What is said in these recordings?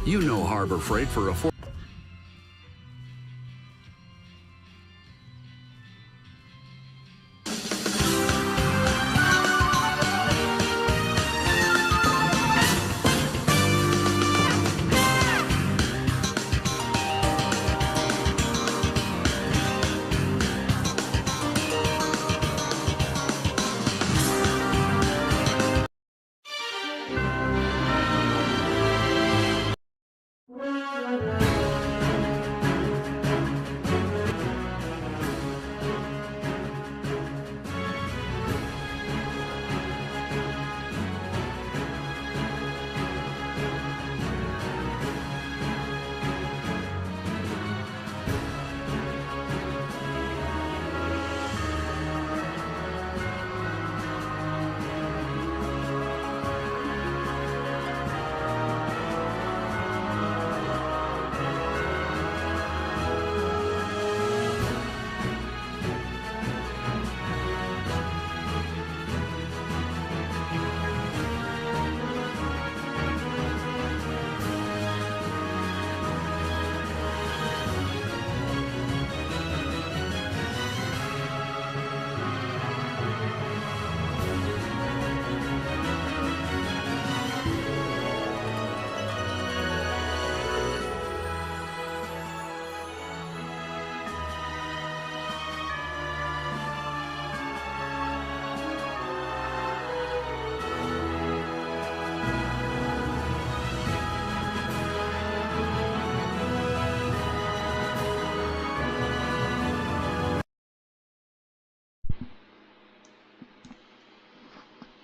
You know Harbor Freight for a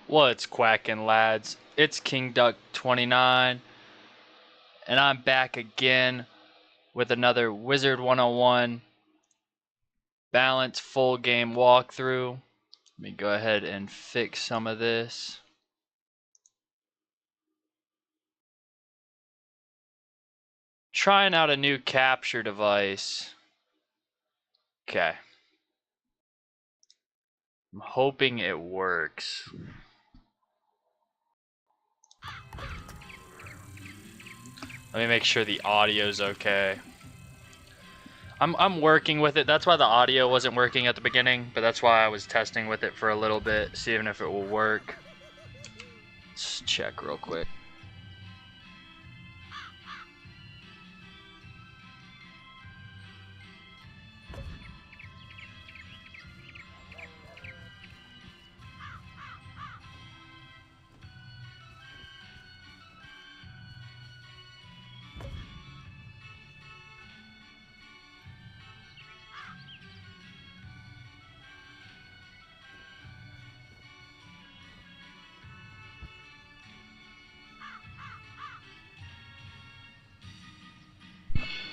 What's quacking, lads? It's King Duck 29, and I'm back again with another Wizard 101 balance full game walkthrough. Let me go ahead and fix some of this. Trying out a new capture device. Okay. I'm hoping it works. Let me make sure the audio's okay. I'm working with it. That's why the audio wasn't working at the beginning, but that's why I was testing with it for a little bit, seeing if it will work. Let's check real quick.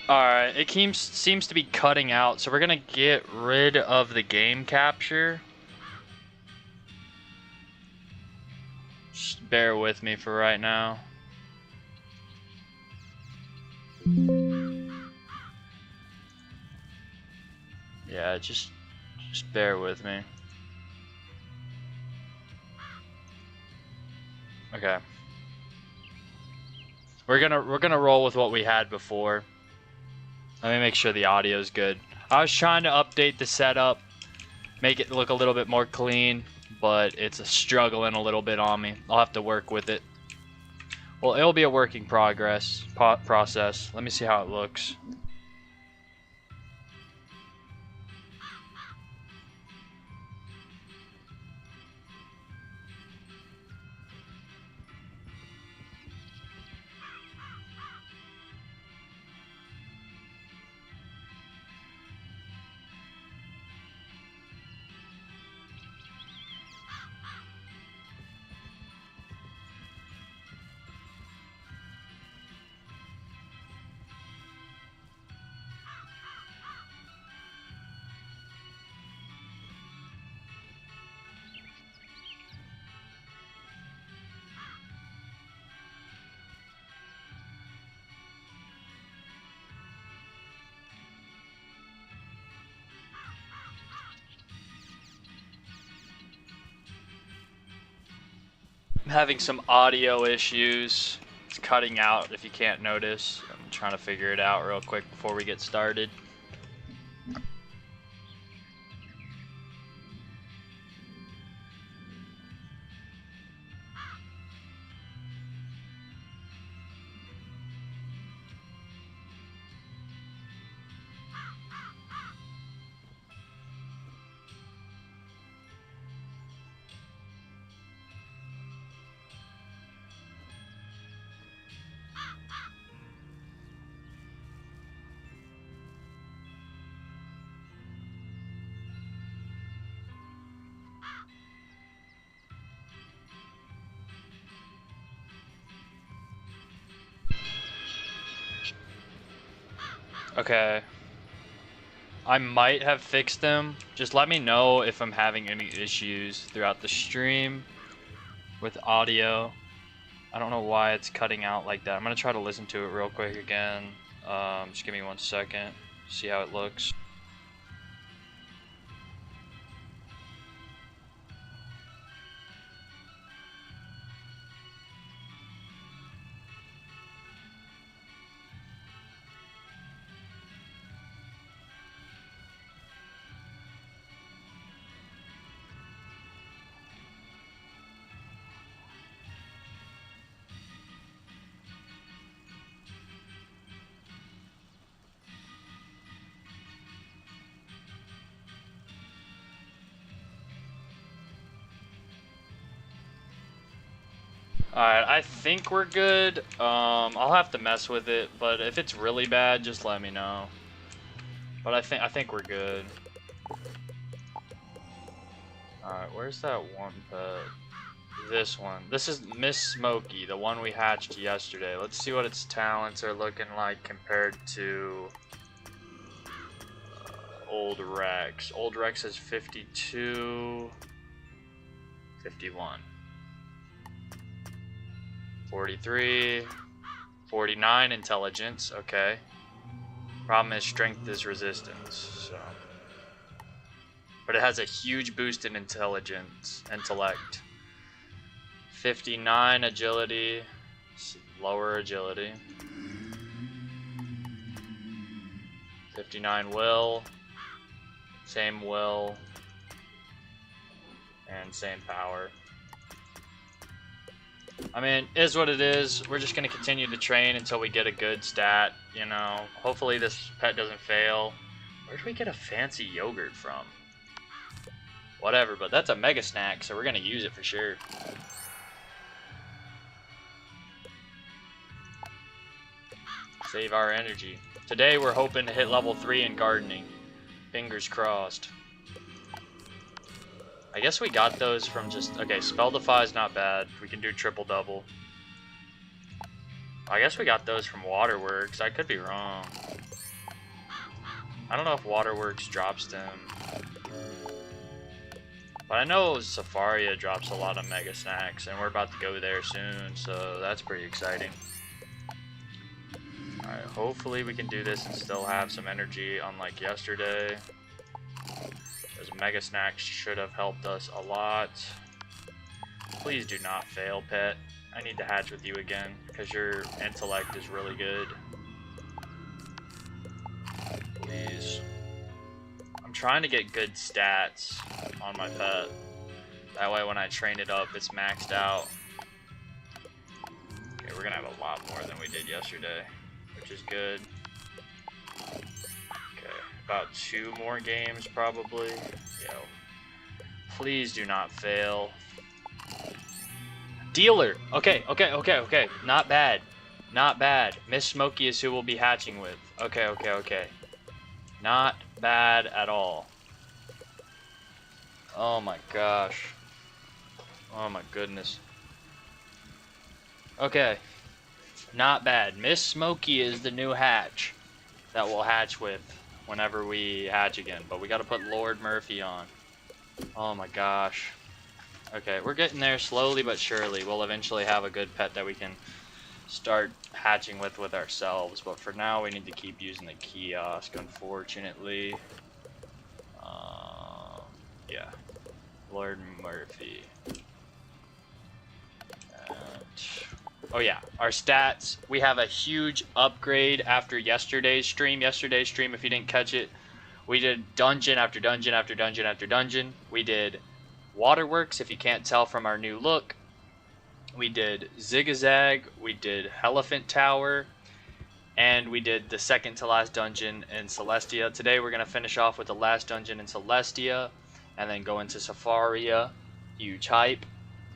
Alright, it seems to be cutting out, so we're gonna get rid of the game capture. Just bear with me for right now. Yeah, just bear with me. Okay. We're gonna roll with what we had before. Let me make sure the audio is good. I was trying to update the setup, make it look a little bit more clean, but it's struggling a little bit on me. I'll have to work with it. Well, it'll be a working process. Let me see how it looks. I'm having some audio issues. It's cutting out if you can't notice. I'm trying to figure it out real quick before we get started. Okay. I might have fixed them. Just let me know if I'm having any issues throughout the stream with audio. I don't know why it's cutting out like that. I'm gonna try to listen to it real quick again. Just give me 1 second. See how it looks. Alright, I think we're good. I'll have to mess with it, but if it's really bad, just let me know. But I think we're good. Alright, where's that one pet? This one. This is Miss Smokey, the one we hatched yesterday. Let's see what its talents are looking like compared to Old Rex. Old Rex is 52, 51. 43, 49 intelligence, okay. Problem is strength is resistance, so. But it has a huge boost in intellect. 59 agility, lower agility. 59 will, same will, and same power. I mean, is what it is. We're just going to continue to train until we get a good stat, you know. Hopefully this pet doesn't fail. Where did we get a fancy yogurt from? Whatever, but that's a mega snack, so we're going to use it for sure. Save our energy. Today we're hoping to hit level 3 in gardening. Fingers crossed. I guess we got those from just... Okay, Spell Defy is not bad. We can do triple double. I guess we got those from Waterworks. I could be wrong. I don't know if Waterworks drops them. But I know Safaria drops a lot of Mega Snacks, and we're about to go there soon, so that's pretty exciting. Alright, hopefully we can do this and still have some energy unlike yesterday. Those Mega Snacks should have helped us a lot. Please do not fail, pet. I need to hatch with you again, because your intellect is really good. Please. I'm trying to get good stats on my pet. That way when I train it up, it's maxed out. Okay, we're gonna have a lot more than we did yesterday, which is good. About 2 more games probably. Yo, please do not fail. Dealer. Okay. Not bad. Not bad. Miss Smokey is who we'll be hatching with. Okay. Not bad at all. Oh my gosh. Oh my goodness. Okay. Not bad. Miss Smokey is the new hatch that we'll hatch with whenever we hatch again, but we got to put Lord Murphy on. Oh my gosh. Okay, we're getting there slowly but surely. We'll eventually have a good pet that we can start hatching with ourselves, but for now we need to keep using the kiosk, unfortunately. Yeah. Lord Murphy. And Oh yeah, our stats. We have a huge upgrade after yesterday's stream. Yesterday's stream, if you didn't catch it, we did dungeon after dungeon after dungeon after dungeon. We did waterworks, if you can't tell from our new look. We did zigzag. We did elephant tower. And we did the second to last dungeon in Celestia. Today we're going to finish off with the last dungeon in Celestia. And then go into Safaria. Huge hype.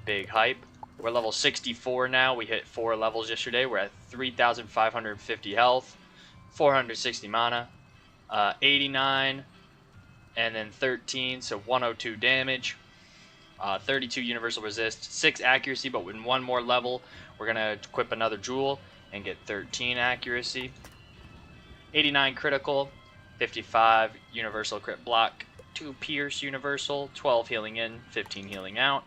Big hype. We're level 64 now. We hit 4 levels yesterday. We're at 3,550 health, 460 mana, 89, and then 13, so 102 damage, 32 universal resist, 6 accuracy, but with 1 more level, we're going to equip another jewel and get 13 accuracy, 89 critical, 55 universal crit block, 2 pierce universal, 12 healing in, 15 healing out,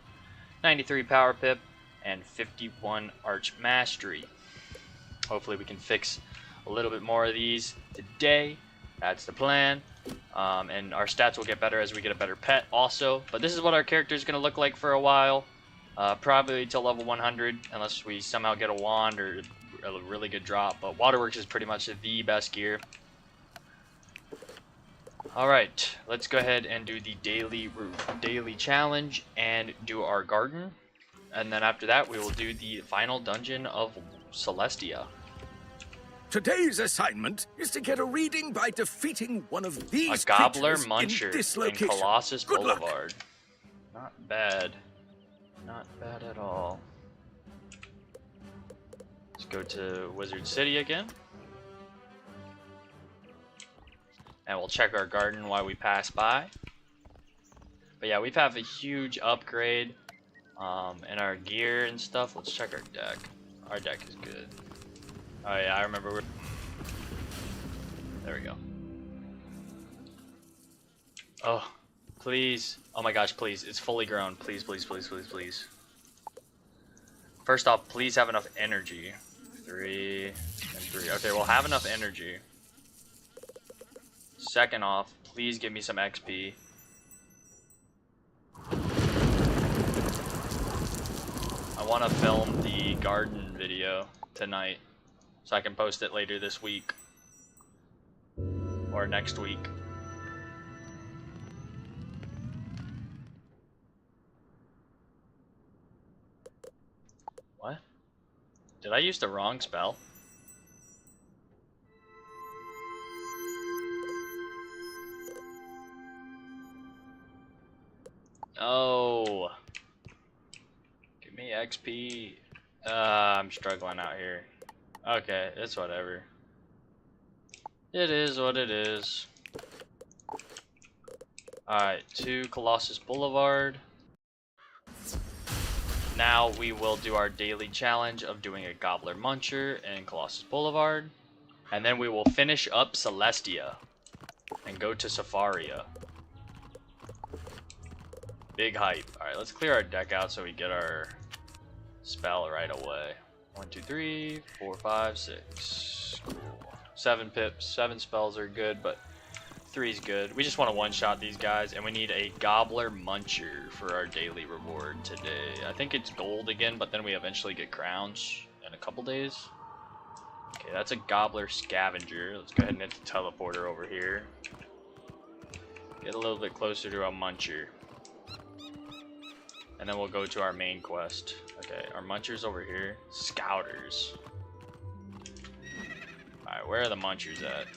93 power pip, and 51 arch mastery. Hopefully we can fix a little bit more of these today. That's the plan. And our stats will get better as we get a better pet also. But this is what our character is going to look like for a while. Probably till level 100, unless we somehow get a wand or a really good drop. But Waterworks is pretty much the best gear. Alright, let's go ahead and do the daily challenge and do our garden. And then after that, we will do the final dungeon of Celestia. Today's assignment is to get a reading by defeating one of these A Gobbler creatures Muncher in Colossus Good luck. Boulevard. Not bad. Not bad at all. Let's go to Wizard City again. And we'll check our garden while we pass by. But yeah, we've had a huge upgrade in our gear and stuff. Let's check our deck. Our deck is good. Oh yeah, I remember. There we go. Oh, please. Oh my gosh, please. It's fully grown. Please, please, please, please, please. First off, please have enough energy. 3 and 3. Okay, we'll have enough energy. Second off, please give me some XP. I want to film the garden video tonight so I can post it later this week or next week. What? Did I use the wrong spell? Oh. Give me XP. I'm struggling out here. Okay, it's whatever. It is what it is. Alright, to Colossus Boulevard. Now we will do our daily challenge of doing a Gobbler Muncher in Colossus Boulevard. And then we will finish up Celestia and go to Safaria. Big hype. Alright, let's clear our deck out so we get our spell right away. 1, 2, 3, 4, 5, 6. Cool. 7 pips. 7 spells are good, but 3 is good. We just want to one-shot these guys, and we need a Gobbler Muncher for our daily reward today. I think it's gold again, but then we eventually get crowns in a couple days. Okay, that's a Gobbler Scavenger. Let's go ahead and hit the teleporter over here. Get a little bit closer to a Muncher. And then we'll go to our main quest. Okay, our Munchers over here. Scouters. Alright, where are the Munchers at?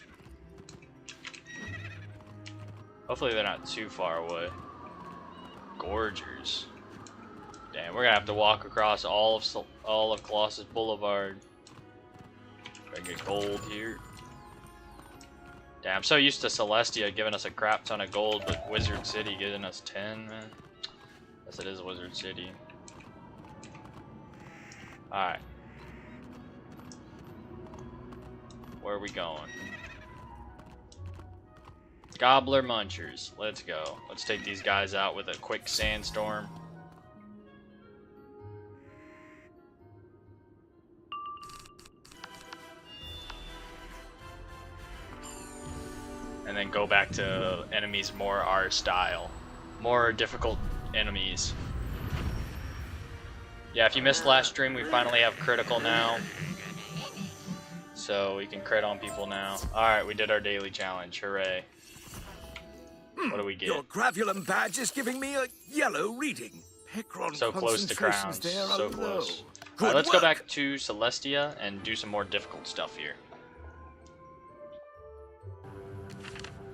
Hopefully they're not too far away. Gorgers. Damn, we're gonna have to walk across all of Colossus Boulevard. I get gold here. Damn, I'm so used to Celestia giving us a crap ton of gold, but Wizard City giving us 10, man. Yes, it is Wizard City. Alright. Where are we going? Gobbler Munchers. Let's go. Let's take these guys out with a quick sandstorm. And then go back to enemies more our style. More difficult enemies. Yeah, if you missed last stream, we finally have critical now. So we can crit on people now. Alright, we did our daily challenge. Hooray. What do we get? Your Gravulum badge is giving me a yellow reading. Pecron So close to concentrations crowns. there are So low. close. Good Alright, let's go work. back to Celestia and do some more difficult stuff here.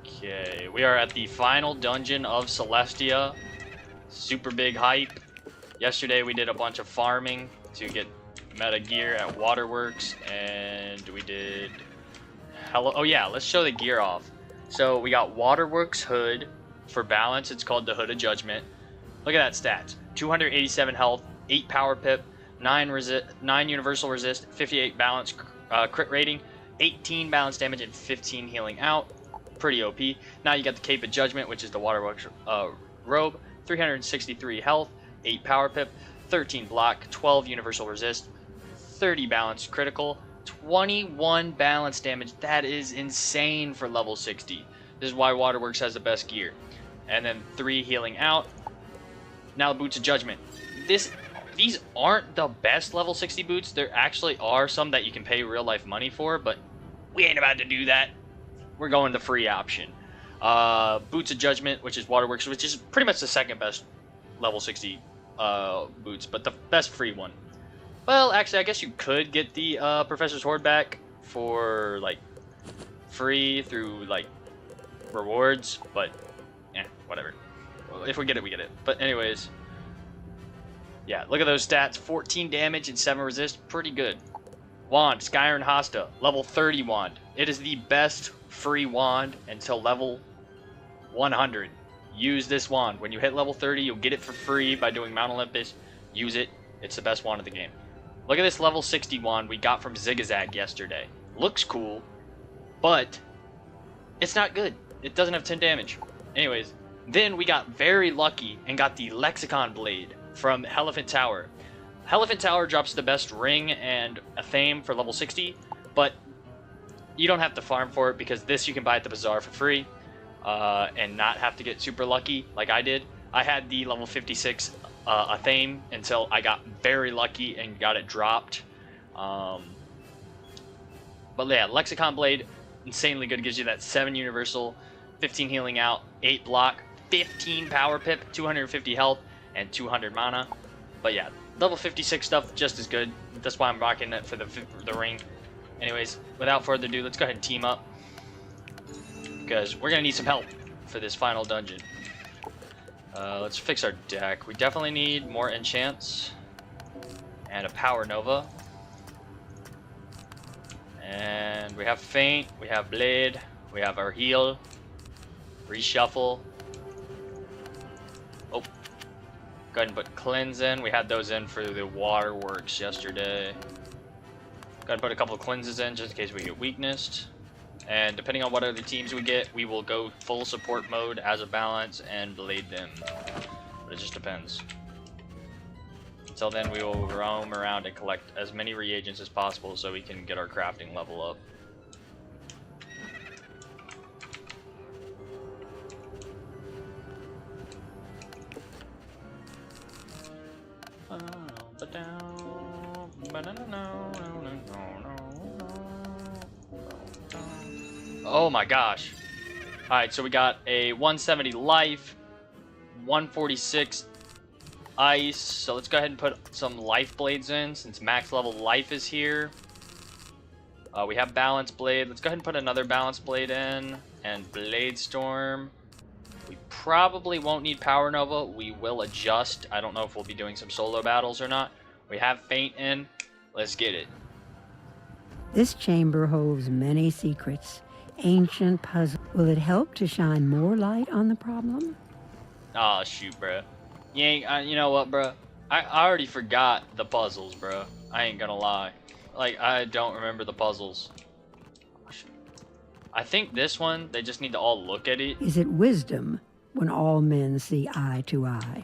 Okay, we are at the final dungeon of Celestia. Super big hype. Yesterday we did a bunch of farming to get meta gear at Waterworks, and we did... Oh yeah, let's show the gear off. So we got Waterworks hood. For balance, it's called the Hood of Judgment. Look at that stats. 287 health, 8 power pip, 9 universal resist, 58 balance crit rating, 18 balance damage, and 15 healing out. Pretty OP. Now you got the Cape of Judgment, which is the Waterworks robe. 363 health, 8 power pip, 13 block, 12 universal resist, 30 balance critical, 21 balance damage. That is insane for level 60. This is why Waterworks has the best gear. And then 3 healing out. Now the Boots of Judgment. These aren't the best level 60 boots. There actually are some that you can pay real life money for, but we ain't about to do that. We're going the free option. Boots of Judgment, which is Waterworks, which is pretty much the second best level 60 boots, but the best free one. Well, actually, I guess you could get the Professor's Horde back for, like, free through, like, rewards, but, whatever. Well, if we get it, we get it. But anyways, yeah, look at those stats. 14 damage and 7 resist. Pretty good. Wand, Skyron Hosta, level 30 wand. It is the best free wand until level 100. Use this wand. When you hit level 30, you'll get it for free by doing Mount Olympus. Use it. It's the best wand of the game. Look at this level 60 wand we got from Zigazag yesterday. Looks cool, but it's not good. It doesn't have 10 damage. Anyways, then we got very lucky and got the Lexicon Blade from Elephant Tower. Elephant Tower drops the best ring and a theme for level 60, but you don't have to farm for it because this you can buy at the bazaar for free and not have to get super lucky like I did. I had the level 56 a theme until I got very lucky and got it dropped. But yeah, Lexicon Blade, insanely good. Gives you that 7 universal, 15 healing out, 8 block, 15 power pip, 250 health, and 200 mana. But yeah, level 56 stuff just as good. That's why I'm rocking it for the ring. Anyways, without further ado, let's go ahead and team up, because we're gonna need some help for this final dungeon. Let's fix our deck. We definitely need more enchants and a power nova. And we have feint, we have blade, we have our heal, reshuffle. Oh, go ahead and put cleanse in. We had those in for the Waterworks yesterday. Go ahead and put a couple of cleanses in just in case we get weaknessed. And depending on what other teams we get, we will go full support mode as a balance and blade them. But it just depends. Until then, we will roam around and collect as many reagents as possible so we can get our crafting level up. Oh my gosh. Alright, so we got a 170 life, 146 ice. So let's go ahead and put some life blades in since max level life is here. We have balance blade. Let's go ahead and put another balance blade in. And blade storm. We probably won't need power nova. We will adjust. I don't know if we'll be doing some solo battles or not. We have feint in. Let's get it. This chamber holds many secrets. Ancient puzzle. Will it help to shine more light on the problem? Oh shoot, bro. You ain't. You know what, bro? I already forgot the puzzles, bro. I ain't gonna lie. Like, I don't remember the puzzles. I think this one, they just need to all look at it. Is it wisdom when all men see eye to eye?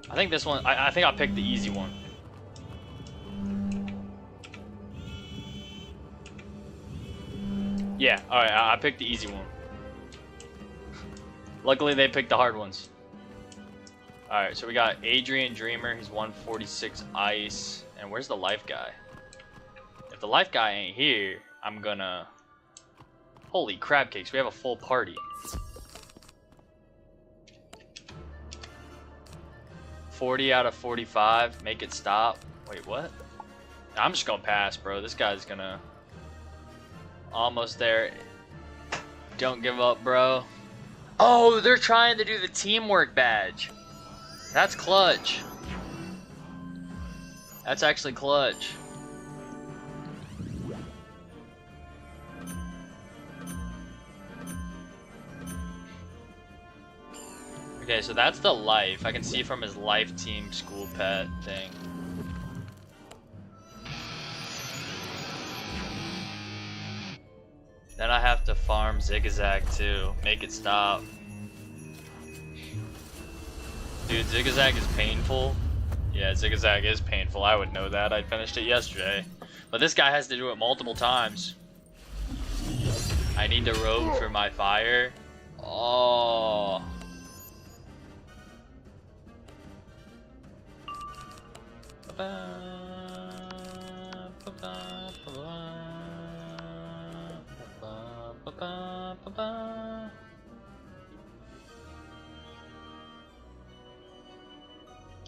I think this one. I think I picked the easy one. Yeah, alright, I picked the easy one. Luckily, they picked the hard ones. Alright, so we got Adrian Dreamer. He's 146 ice. And where's the life guy? If the life guy ain't here, I'm gonna... Holy crab cakes, we have a full party. 40 out of 45. Make it stop. Wait, what? I'm just gonna pass, bro. This guy's gonna... Almost there. Don't give up, bro. Oh, they're trying to do the teamwork badge. That's clutch. That's actually clutch. Okay, so that's the life. I can see from his life team school pet thing. Then I have to farm Zigzag too. Make it stop. Dude, Zigzag is painful. Yeah, Zigzag is painful. I would know that. I finished it yesterday. But this guy has to do it multiple times. I need to rogue for my fire. Oh.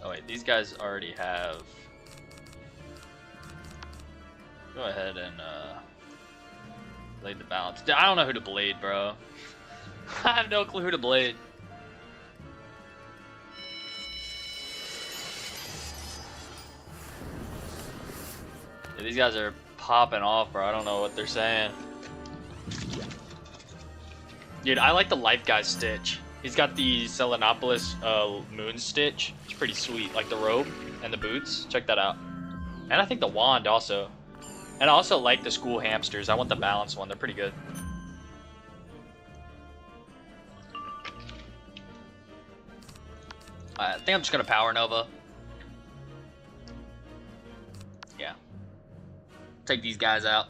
Oh wait, these guys already have. Go ahead and blade the balance. I don't know who to blade, bro. I have no clue who to blade. Yeah, these guys are popping off, bro. I don't know what they're saying. Dude, I like the life guy stitch. He's got the Selenopolis moon stitch. It's pretty sweet. Like the robe and the boots. Check that out. And I think the wand also. And I also like the school hamsters. I want the balanced one. They're pretty good. I think I'm just going to Power Nova. Yeah. Take these guys out.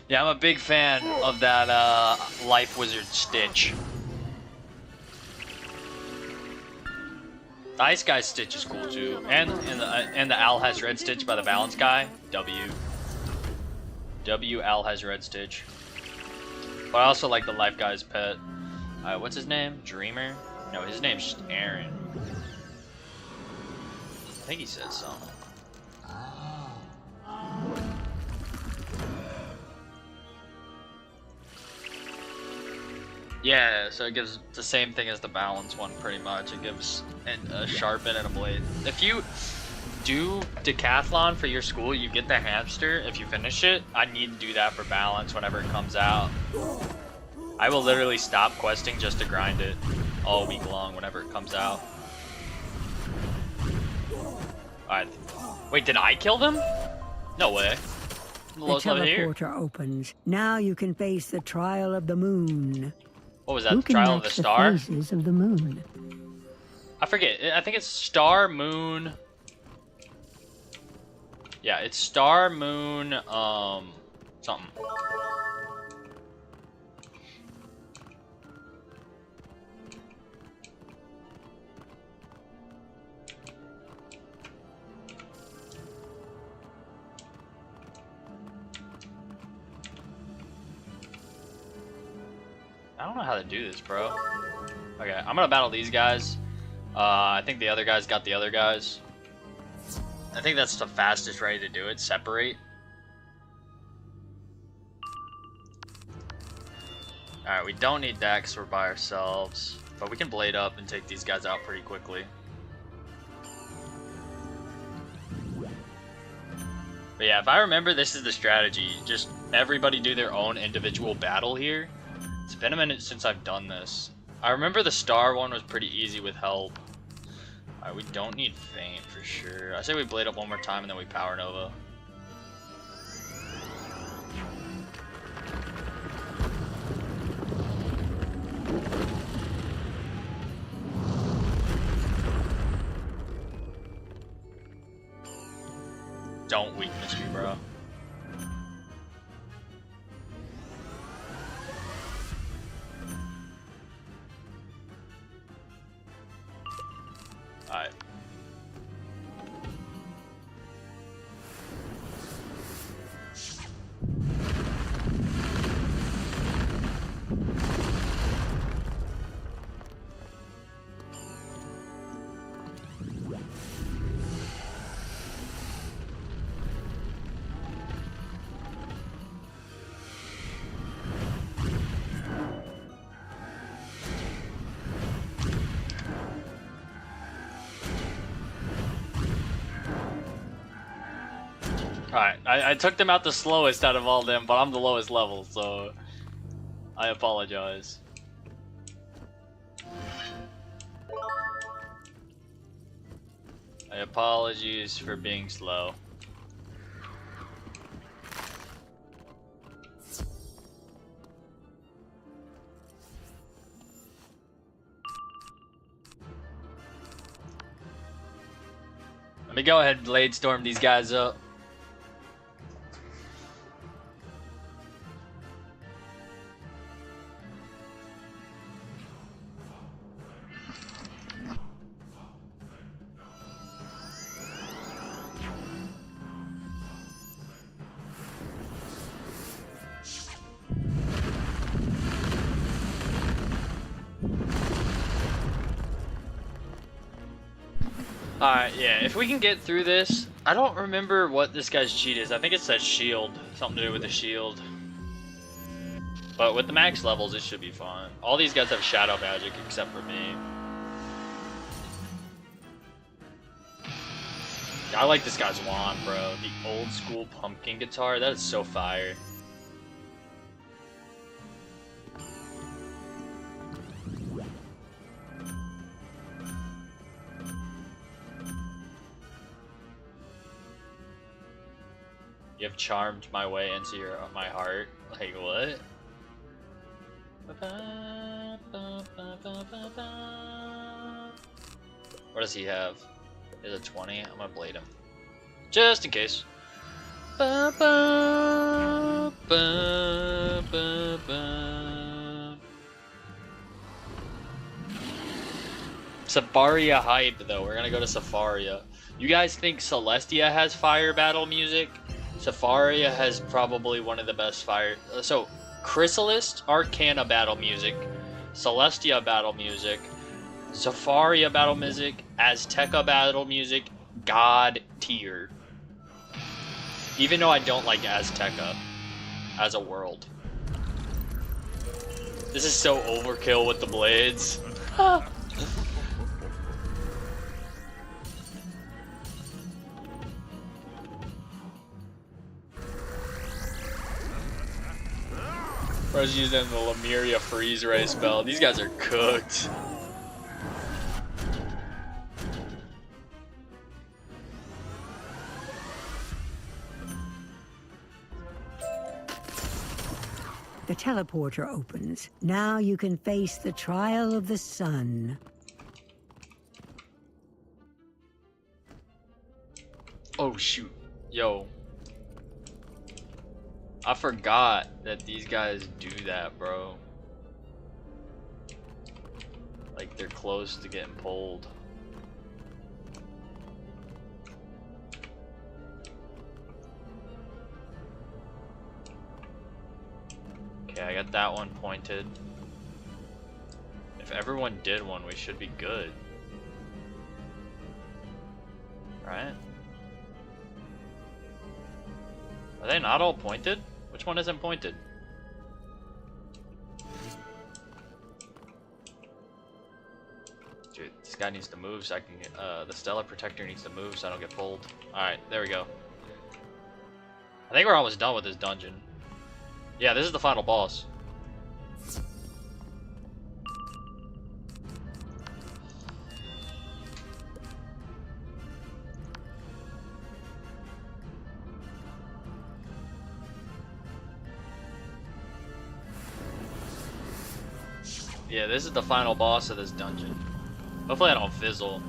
Yeah, I'm a big fan of that Life Wizard Stitch. The Ice Guy Stitch is cool too, and the Owl has Red Stitch by the Balance Guy. W Owl has Red Stitch. But I also like the Life Guy's pet. What's his name? Dreamer? No, his name's just Aaron. I think he said something. Yeah, so it gives the same thing as the balance one, pretty much. It gives a sharpen and a blade. If you do decathlon for your school, you get the hamster. If you finish it, I need to do that for balance whenever it comes out. I will literally stop questing just to grind it all week long whenever it comes out. Alright. Wait, did I kill them? No way. The teleporter opens. Now you can face the trial of the moon. What was that? The Trial of the Star? The phases of the moon. I forget. I think it's Star, Moon. Yeah, it's Star, Moon, something. I don't know how to do this, bro. Okay, I'm gonna battle these guys. I think the other guys got the other guys. I think that's the fastest way to do it. Separate. Alright, we don't need that because we're by ourselves. But we can blade up and take these guys out pretty quickly. But yeah, if I remember, this is the strategy. Just everybody do their own individual battle here. It's been a minute since I've done this. I remember the star one was pretty easy with help. Alright, we don't need Feint for sure. I say we blade up one more time and then we Power Nova. Don't weakness me, bro. Alright, I took them out the slowest out of all them, but I'm the lowest level, so I apologize. My apologies for being slow. Let me go ahead and blade storm these guys up. Alright, yeah, if we can get through this, I don't remember what this guy's cheat is. I think it says shield, something to do with the shield. But with the max levels, it should be fine. All these guys have shadow magic except for me. I like this guy's wand, bro. The old school pumpkin guitar, that is so fire. You have charmed my way into my heart. Like, what? What does he have? Is it 20? I'm gonna blade him. Just in case. Safaria hype, though. We're gonna go to Safaria. You guys think Celestia has fire battle music? Safaria has probably one of the best fire. So, Chrysalis, Arcana battle music, Celestia battle music, Safaria battle music, Azteca battle music, God tier. Even though I don't like Azteca as a world. This is so overkill with the blades. I was using the Lemuria freeze ray spell. These guys are cooked. The teleporter opens. Now you can face the trial of the sun. Oh shoot. Yo. I forgot that these guys do that, bro. Like, they're close to getting pulled. Okay, I got that one pointed. If everyone did one, we should be good. Right? Are they not all pointed? Which one isn't pointed? Dude, this guy needs to move so I can get, the Stellar Protector needs to move so I don't get pulled. Alright, there we go. I think we're almost done with this dungeon. Yeah, this is the final boss. Yeah, this is the final boss of this dungeon. Hopefully I don't fizzle.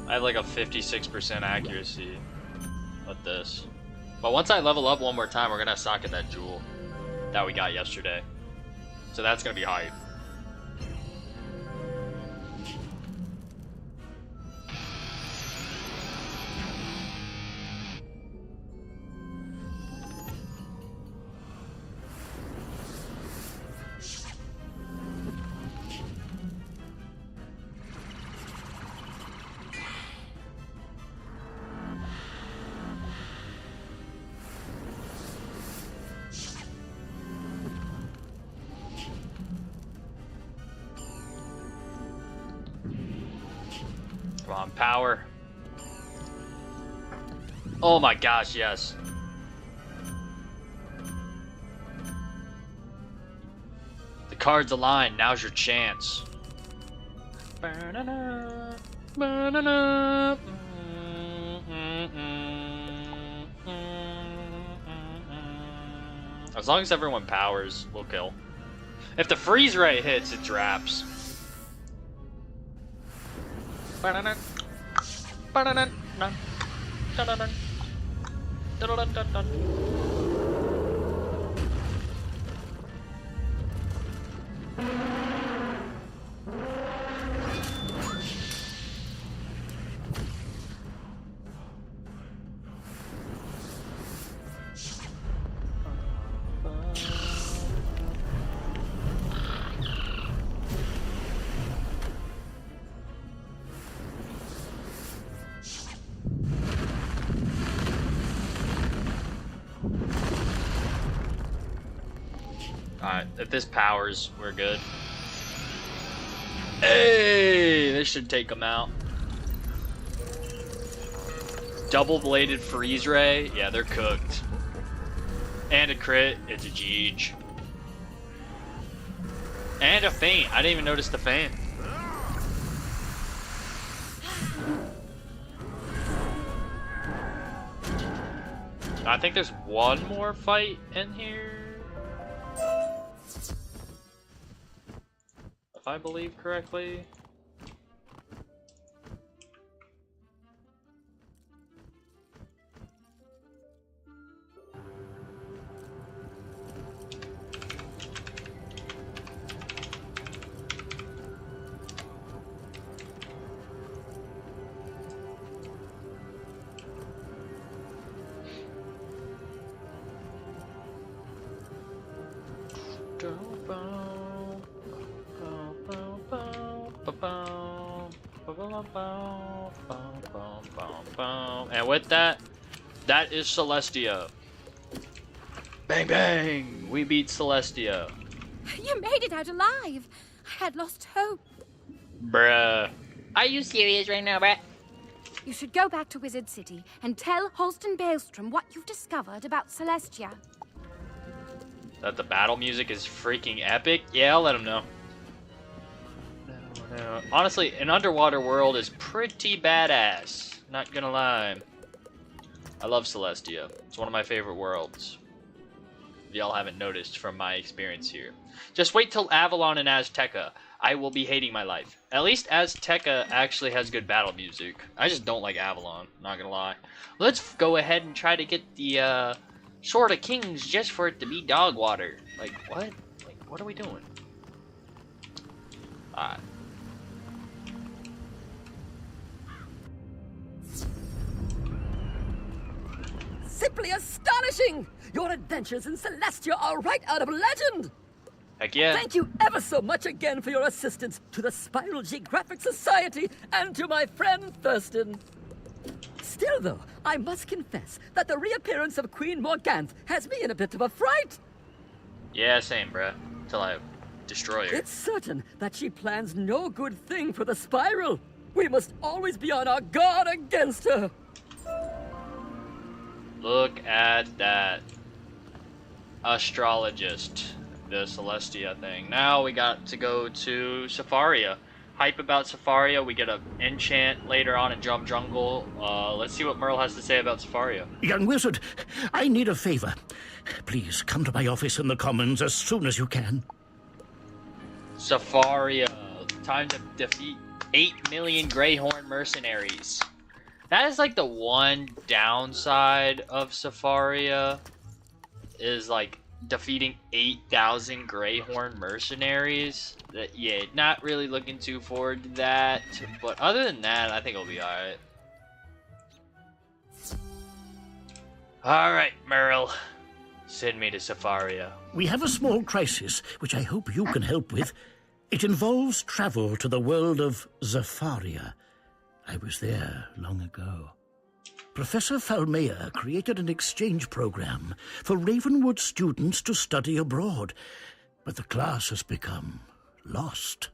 I have like a 56% accuracy with this. But once I level up one more time, we're gonna socket that jewel that we got yesterday. So that's gonna be hype. Come on, power. Oh my gosh, yes. The cards align. Now's your chance. As long as everyone powers, we'll kill. If the freeze ray hits, it traps. Alright, if this powers, we're good. Hey, this should take them out. Double-bladed freeze ray, yeah, they're cooked. And a crit, it's a Jeej. And a feint, I didn't even notice the feint. I think there's one more fight in here. If I believe correctly. And with that, that is Celestia. Bang bang! We beat Celestia. You made it out alive. I had lost hope. Bruh. Are you serious right now, bruh? You should go back to Wizard City and tell Holston Baelstrom what you've discovered about Celestia. That the battle music is freaking epic? Yeah, I'll let him know. Honestly, an underwater world is pretty badass. Not gonna lie. I love Celestia. It's one of my favorite worlds. If y'all haven't noticed from my experience here. Just wait till Avalon and Azteca. I will be hating my life. At least Azteca actually has good battle music. I just don't like Avalon, not gonna lie. Let's go ahead and try to get the Sword of Kings just for it to be dog water. Like, what? Like, what are we doing? Alright. Simply astonishing! Your adventures in Celestia are right out of legend! Heck yeah. Thank you ever so much again for your assistance to the Spiral Geographic Society and to my friend Thurston. Still, though, I must confess that the reappearance of Queen Morganthe has me in a bit of a fright. Yeah, same, bruh. Till I destroy her. It's certain that she plans no good thing for the Spiral. We must always be on our guard against her. Look at that. Astrologist. The Celestia thing. Now we got to go to Safaria. Hype about Safaria. We get an enchant later on in Jump Jungle. Let's see what Merle has to say about Safaria. Young wizard, I need a favor. Please come to my office in the Commons as soon as you can. Safaria. Time to defeat 8 million Greyhorn mercenaries. That is like the one downside of Safaria. Is like defeating 8,000 Greyhorn mercenaries. Yeah, not really looking too forward to that. But other than that, I think it'll be alright. Alright, Merle. Send me to Safaria. We have a small crisis, which I hope you can help with. It involves travel to the world of Zafaria. I was there long ago. Professor Falmea created an exchange program for Ravenwood students to study abroad, but the class has become lost.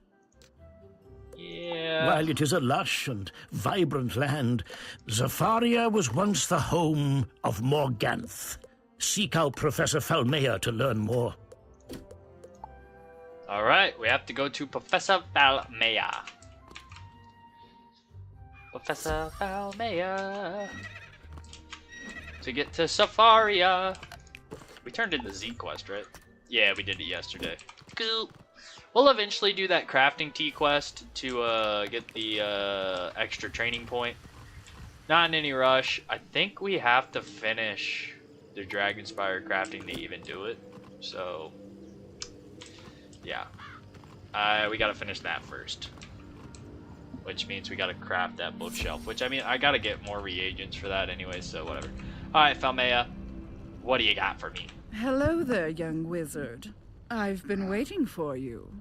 Yeah. While it is a lush and vibrant land, Zafaria was once the home of Morganth. Seek out Professor Falmea to learn more. Alright, we have to go to Professor Falmea. Professor Falmea. To get to Zafaria. We turned in the Z quest, right? Yeah, we did it yesterday. Cool. We'll eventually do that crafting T quest to get the extra training point. Not in any rush. I think we have to finish the Dragonspire crafting to even do it. So, yeah. We gotta finish that first. Which means we gotta craft that bookshelf. Which, I mean, I gotta get more reagents for that anyway, so whatever. Alright, Falmea. What do you got for me? Hello there, young wizard. I've been waiting for you.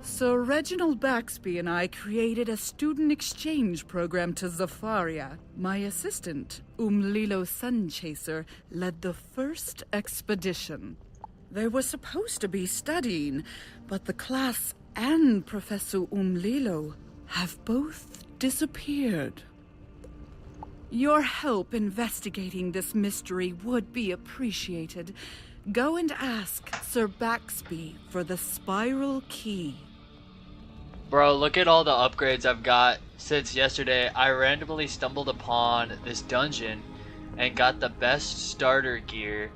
Sir Reginald Baxby and I created a student exchange program to Zafaria. My assistant, Umlilo Sunchaser, led the first expedition. They were supposed to be studying, but the class and Professor Umlilo have both disappeared. Your help investigating this mystery would be appreciated. Go and ask Sir Baxby for the spiral key. Bro, look at all the upgrades I've got since yesterday. I randomly stumbled upon this dungeon and got the best starter gear,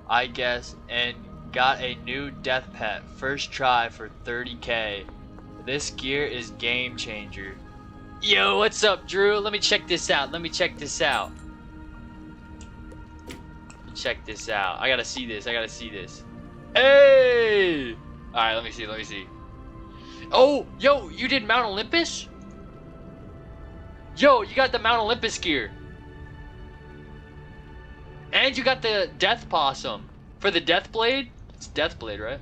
I guess, and got a new death pet first try for 30k. This gear is game changer. Yo, what's up, Drew? Let me check this out. Let me check this out. Check this out. I gotta see this. I gotta see this. Hey! Alright, let me see. Let me see. Oh, yo, you did Mount Olympus? Yo, you got the Mount Olympus gear. And you got the Death Possum. For the Death Blade? It's Death Blade, right?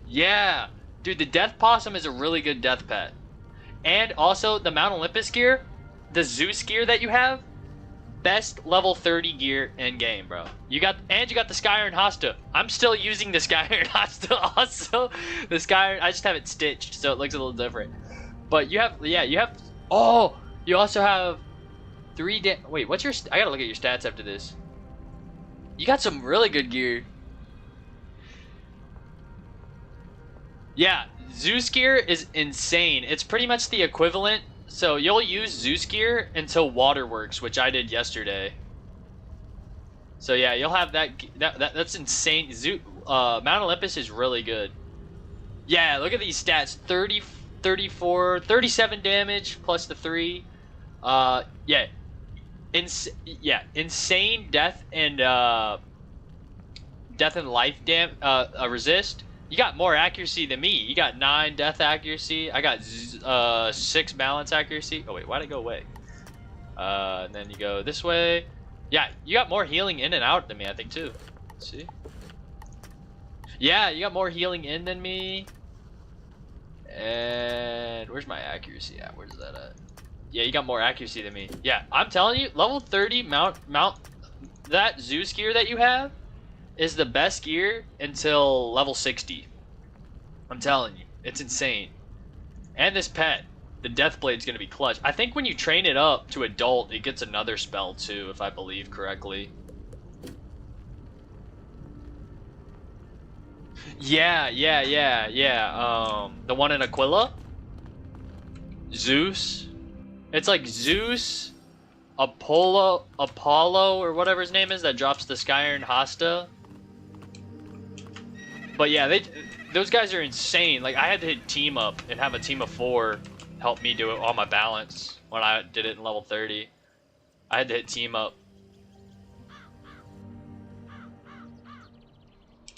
Yeah. Dude, the Death Possum is a really good death pet. And also, the Mount Olympus gear, the Zeus gear that you have, best level 30 gear in game, bro. You got the Skyrim Hosta. I'm still using the Skyrim Hosta also. The Skyrim, I just have it stitched, so it looks a little different. But you have, yeah, you have, oh, you also have 3 wait, what's your, I gotta look at your stats after this. You got some really good gear. Yeah, Zeus gear is insane. It's pretty much the equivalent. So you'll use Zeus gear until Waterworks, which I did yesterday. So yeah, you'll have that's insane. Mount Olympus is really good. Yeah, look at these stats. 30, 34, 37 damage plus the 3. Yeah. Insane death and life resist. You got more accuracy than me. You got 9 death accuracy. I got 6 balance accuracy. Oh wait, why'd it go away? And then you go this way. Yeah, you got more healing in and out than me, I think too. Let's see. Yeah, you got more healing in than me. And where's my accuracy at? Where's that at? Yeah, you got more accuracy than me. Yeah, I'm telling you, level 30 mount that Zeus gear that you have is the best gear until level 60. I'm telling you, it's insane. And this pet, the Deathblade's gonna be clutch. I think when you train it up to adult, it gets another spell too, if I believe correctly. Yeah. The one in Aquila? Zeus? It's like Zeus, Apollo, or whatever his name is, that drops the Skyrim Hosta. But yeah, those guys are insane. Like, I had to hit team up and have a team of 4 help me do it on my balance when I did it in level 30. I had to hit team up.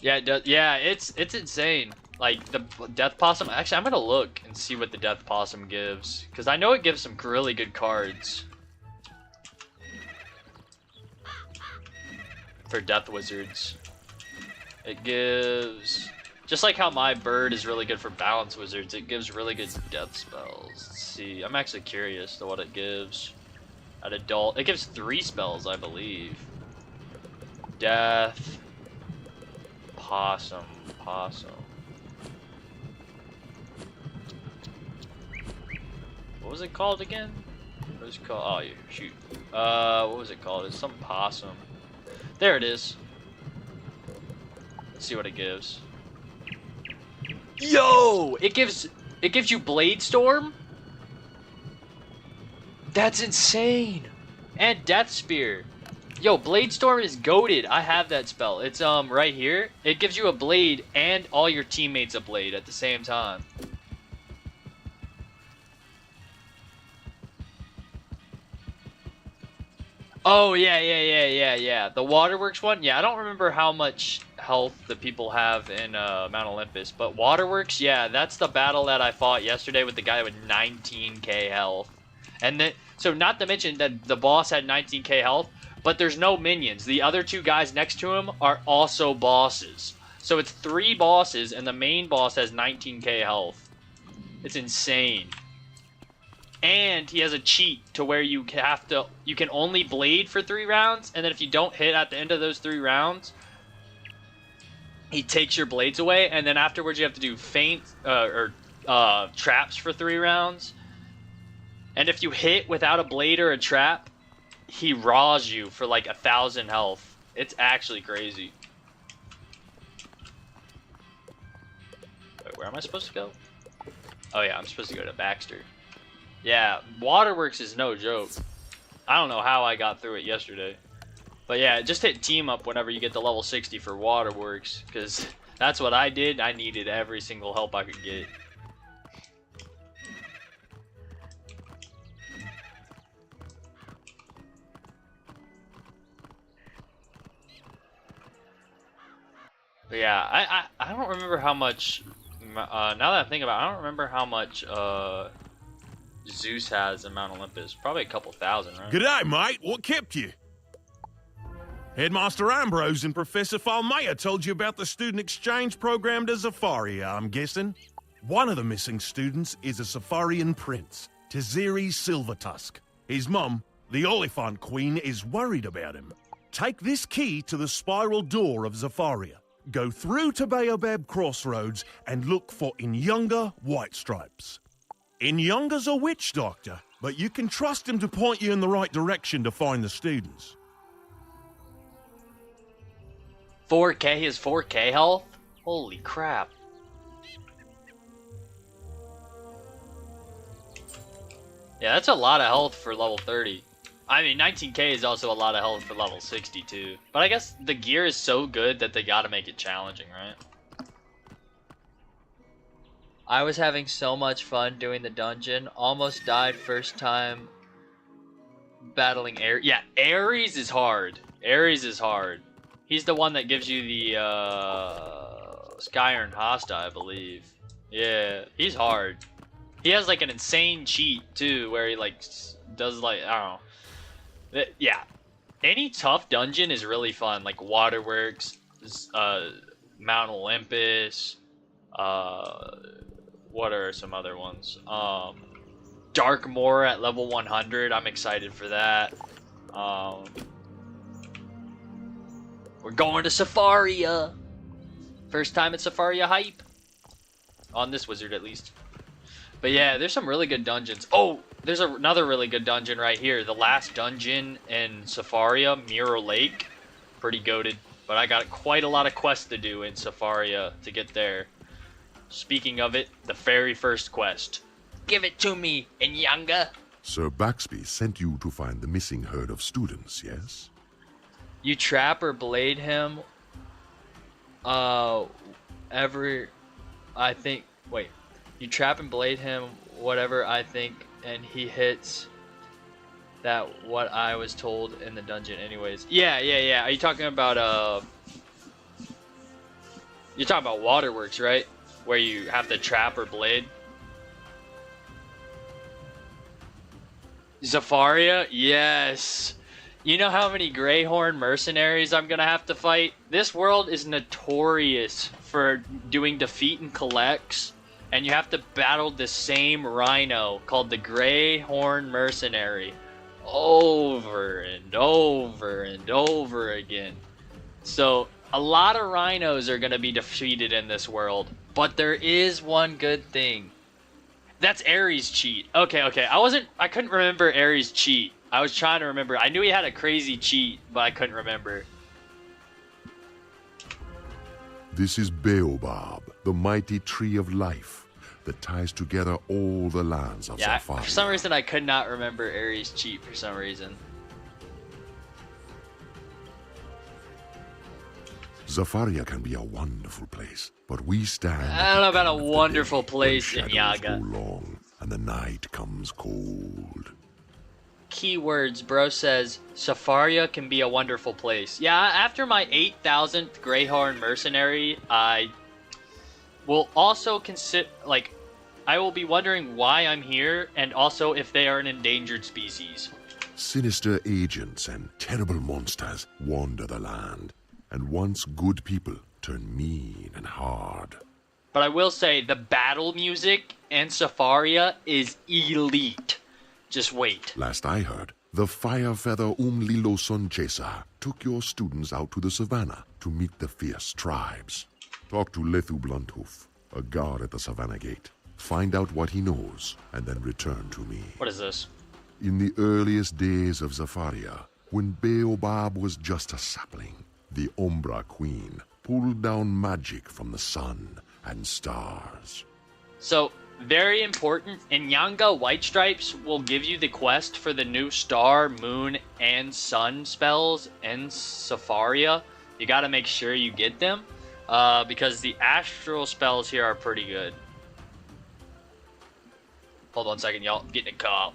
Yeah, it does. Yeah, it's insane. Like, the Death Possum, actually, I'm gonna look and see what the Death Possum gives, because I know it gives some really good cards for Death Wizards. It gives, just like how my bird is really good for Balance Wizards, it gives really good death spells. Let's see, I'm actually curious to what it gives. At adult, it gives 3 spells, I believe. Death Possum. was it called again? What was it called? Oh, yeah, shoot. What was it called? It's some possum. There it is. Let's see what it gives. Yo! It gives you Blade Storm? That's insane! And Death Spear. Yo, Blade Storm is goated. I have that spell. It's right here. It gives you a blade and all your teammates a blade at the same time. Oh, yeah. The Waterworks one? Yeah, I don't remember how much health the people have in Mount Olympus, but Waterworks, yeah, that's the battle that I fought yesterday with the guy with 19k health. And then, so not to mention that the boss had 19k health, but there's no minions. The other two guys next to him are also bosses. So it's 3 bosses, and the main boss has 19k health. It's insane. And he has a cheat to where you can only blade for 3 rounds, and then if you don't hit at the end of those 3 rounds, he takes your blades away, and then afterwards you have to do feint or traps for 3 rounds. And if you hit without a blade or a trap, he raws you for like 1,000 health. It's actually crazy. Wait, where am I supposed to go? Oh yeah, I'm supposed to go to Baxter. Yeah, Waterworks is no joke. I don't know how I got through it yesterday. But yeah, just hit team up whenever you get to level 60 for Waterworks, because that's what I did. I needed every single help I could get. But yeah, I don't remember how much, now that I think about it, I don't remember how much Zeus has in Mount Olympus. Probably a couple thousand, right? G'day, mate. What kept you? Headmaster Ambrose and Professor Falmea told you about the student exchange program to Zafaria, I'm guessing. One of the missing students is a Zafarian prince, Taziri Silvertusk. His mum, the Oliphant Queen, is worried about him. Take this key to the spiral door of Zafaria. Go through to Baobab Crossroads and look for Inyunga White Stripes. Inyunga's a witch doctor, but you can trust him to point you in the right direction to find the students. 4k is 4k health? Holy crap. Yeah, that's a lot of health for level 30. I mean, 19k is also a lot of health for level 62. But I guess the gear is so good that they gotta make it challenging, right? I was having so much fun doing the dungeon. Almost died first time battling Ares. Yeah, Ares is hard. Ares is hard. He's the one that gives you the Sky Iron Hosta, I believe. Yeah, he's hard. He has like an insane cheat too, where he like does like, I don't know. Yeah, any tough dungeon is really fun. Like Waterworks, Mount Olympus. What are some other ones? Darkmoor at level 100. I'm excited for that. We're going to Safaria. First time at Safaria hype. On this wizard, at least. But yeah, there's some really good dungeons. Oh, there's another really good dungeon right here. The last dungeon in Safaria, Mirror Lake. Pretty goated. But I got quite a lot of quests to do in Safaria to get there. Speaking of it, the very first quest. Give it to me, Inyanga. Sir Baxby sent you to find the missing herd of students, yes? You trap or blade him. I think. Wait. You trap and blade him, whatever I think, and he hits that what I was told in the dungeon anyways. Yeah. Are you talking about, you're talking about Waterworks, right? Where you have to trap or blade? Zafaria? Yes. You know how many Greyhorn mercenaries I'm gonna have to fight? This world is notorious for doing defeat and collects, and you have to battle the same rhino called the Greyhorn mercenary over and over and over again. So a lot of rhinos are gonna be defeated in this world, but there is one good thing. That's Ares' cheat. Okay. I couldn't remember Ares' cheat. I was trying to remember. I knew he had a crazy cheat, but I couldn't remember. This is Baobab, the mighty tree of life that ties together all the lands of Zafaria. For some reason, I could not remember Ares' cheat for some reason. Zafaria can be a wonderful place, but we stand... I don't know about a wonderful place in Yaga. Go long and the night comes cold. Keywords, bro says, Zafaria can be a wonderful place. Yeah, after my 8,000th Greyhorn Mercenary, I will also consider, like, I will be wondering why I'm here, and also if they are an endangered species. Sinister agents and terrible monsters wander the land, and once good people turn mean and hard. But I will say, the battle music in Zafaria is elite. Just wait. Last I heard, the Firefeather Lilo Sunchaser took your students out to the savannah to meet the fierce tribes. Talk to Lethu Blunthoof, a guard at the savannah gate. Find out what he knows, and then return to me. What is this? In the earliest days of Zafaria, when Baobab was just a sapling, the Umbra Queen pulled down magic from the sun and stars. So, very important, in Yanga, White Stripes will give you the quest for the new star, moon, and sun spells in Zafaria. You gotta make sure you get them, because the astral spells here are pretty good. Hold on a second, y'all. I'm getting a call.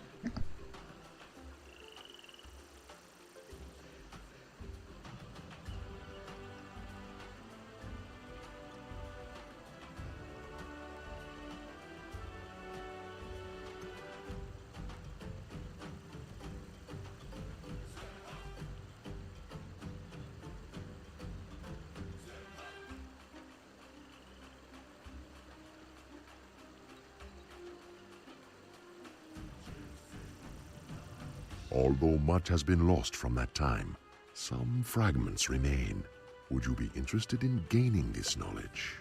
Although much has been lost from that time, some fragments remain. Would you be interested in gaining this knowledge?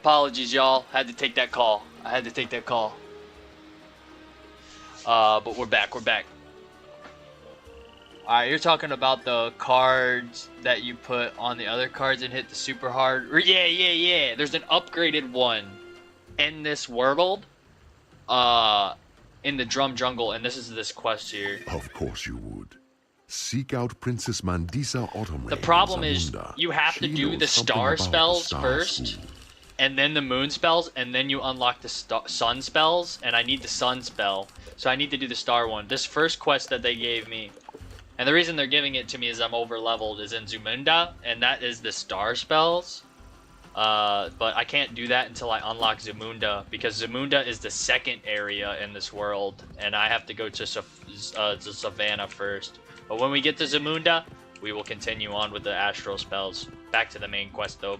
Apologies, y'all. Had to take that call. I had to take that call. But we're back. We're back. Alright, you're talking about the cards that you put on the other cards and hit the super hard. Yeah. There's an upgraded one in this world. In the Drum Jungle, and this is this quest here. Of course you would. Seek out Princess Mandisa Autumn. The problem is you have to do the star spells first. And then the moon spells, and then you unlock the sun spells, and I need the sun spell. So I need to do the star one. This first quest that they gave me, and the reason they're giving it to me is I'm over-leveled, is in Zamunda, and that is the star spells. But I can't do that until I unlock Zamunda, because Zamunda is the second area in this world, and I have to go to the Savannah first. But when we get to Zamunda, we will continue on with the astral spells. Back to the main quest, though.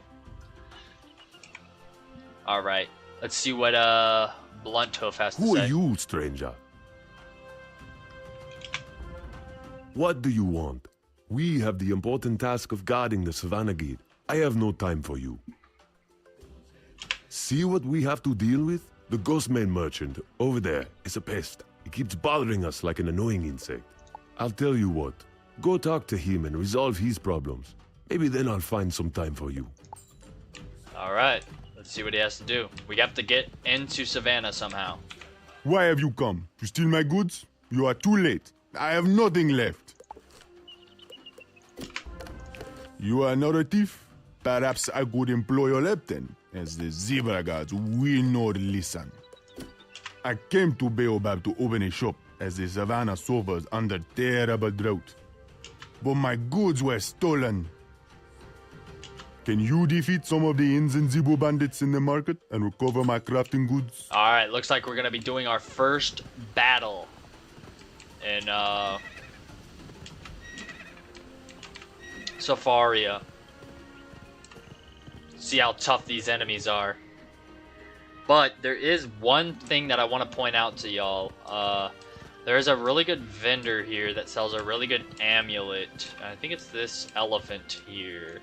Alright, let's see what Blunthoof has to say. Who are you, stranger? What do you want? We have the important task of guarding the Savannah Gate. I have no time for you. See what we have to deal with? The Ghostman merchant, over there, is a pest. He keeps bothering us like an annoying insect. I'll tell you what. Go talk to him and resolve his problems. Maybe then I'll find some time for you. Alright. Let's see what he has to do. We have to get into Savannah somehow. Why have you come? To steal my goods? You are too late. I have nothing left. You are not a thief? Perhaps I could employ your help then, as the zebra guards will not listen. I came to Baobab to open a shop, as the savannah suffers under terrible drought. But my goods were stolen. Can you defeat some of the Inns and Zibo bandits in the market and recover my crafting goods? Alright, looks like we're gonna be doing our first battle in Zafaria. See how tough these enemies are. But there is one thing that I want to point out to y'all. There is a really good vendor here that sells a really good amulet. I think it's this elephant here.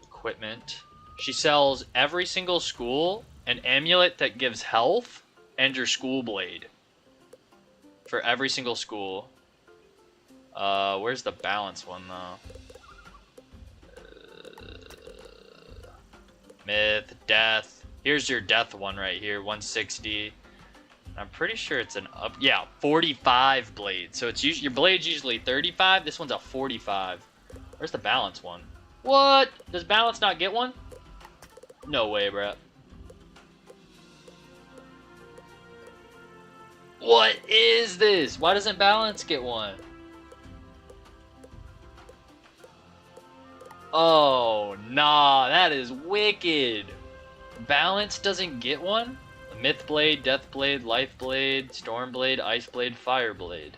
Equipment. She sells every single school an amulet that gives health and your school blade. For every single school. Where's the balance one though? Myth, death. Here's your death one right here, 160. I'm pretty sure it's an up. Yeah, 45 blade. So it's usually your blade's usually 35. This one's a 45. Where's the balance one? What? Does balance not get one? No way, bro. What is this? Why doesn't balance get one? Oh, nah, that is wicked. Balance doesn't get one? Myth Blade, Death Blade, Life Blade, Storm Blade, Ice Blade, Fire Blade.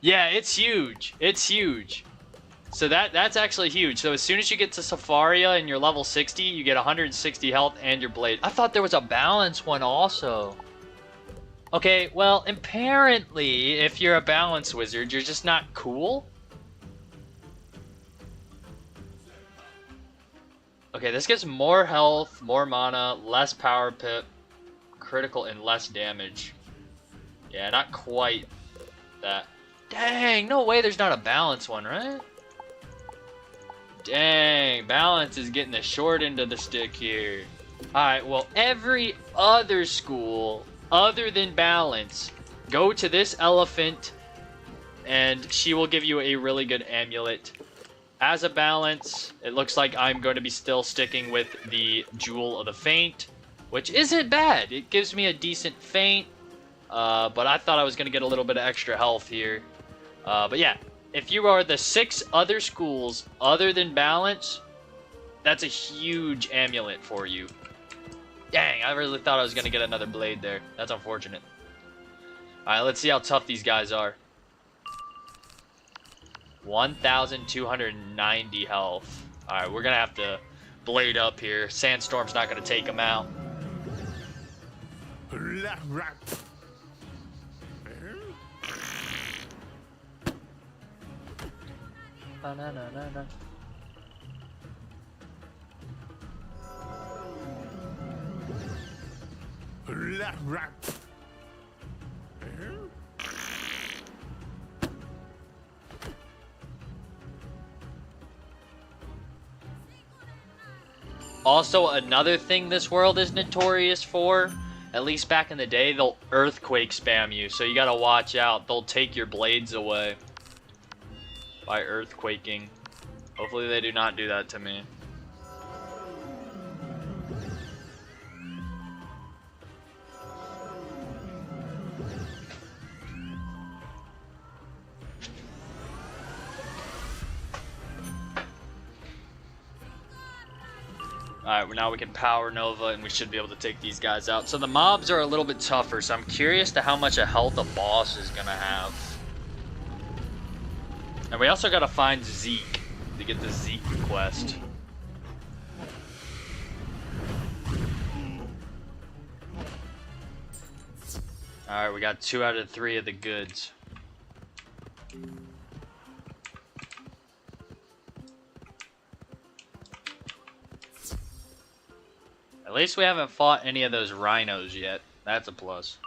Yeah, it's huge. It's huge. So that's actually huge. So as soon as you get to Safaria and you're level 60, you get 160 health and your blade. I thought there was a balance one also. Okay, well, apparently, if you're a balance wizard, you're just not cool. Okay, this gives more health, more mana, less power pip, critical, and less damage. Yeah, not quite that. Dang, no way there's not a balance one, right? Dang, balance is getting the short end of the stick here. Alright, well, every other school, other than balance, go to this elephant, and she will give you a really good amulet. As a balance, it looks like I'm going to be still sticking with the Jewel of the Faint, which isn't bad. It gives me a decent feint, but I thought I was going to get a little bit of extra health here. But yeah, if you are the 6 other schools other than balance, that's a huge amulet for you. Dang, I really thought I was going to get another blade there. That's unfortunate. Alright, let's see how tough these guys are. 1,290 health. Alright, we're gonna have to blade up here. Sandstorm's not gonna take him out. Also, another thing this world is notorious for, at least back in the day, they'll earthquake spam you, so you gotta watch out. They'll take your blades away by earthquaking. Hopefully they do not do that to me. Alright, now we can Power Nova and we should be able to take these guys out. So the mobs are a little bit tougher, so I'm curious to how much a health a boss is gonna have. And we also gotta find Zeke to get the Zeke quest. Alright, we got 2 out of 3 of the goods. At least we haven't fought any of those rhinos yet. That's a plus.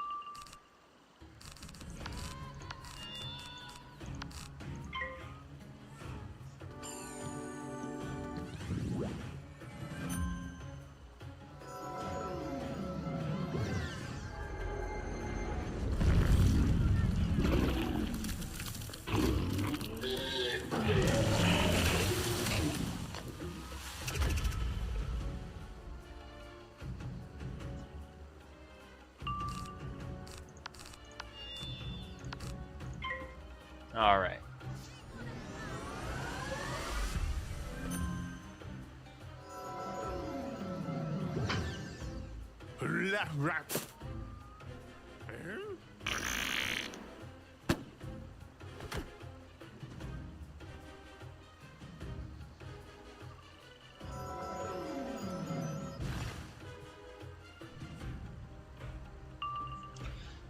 All right.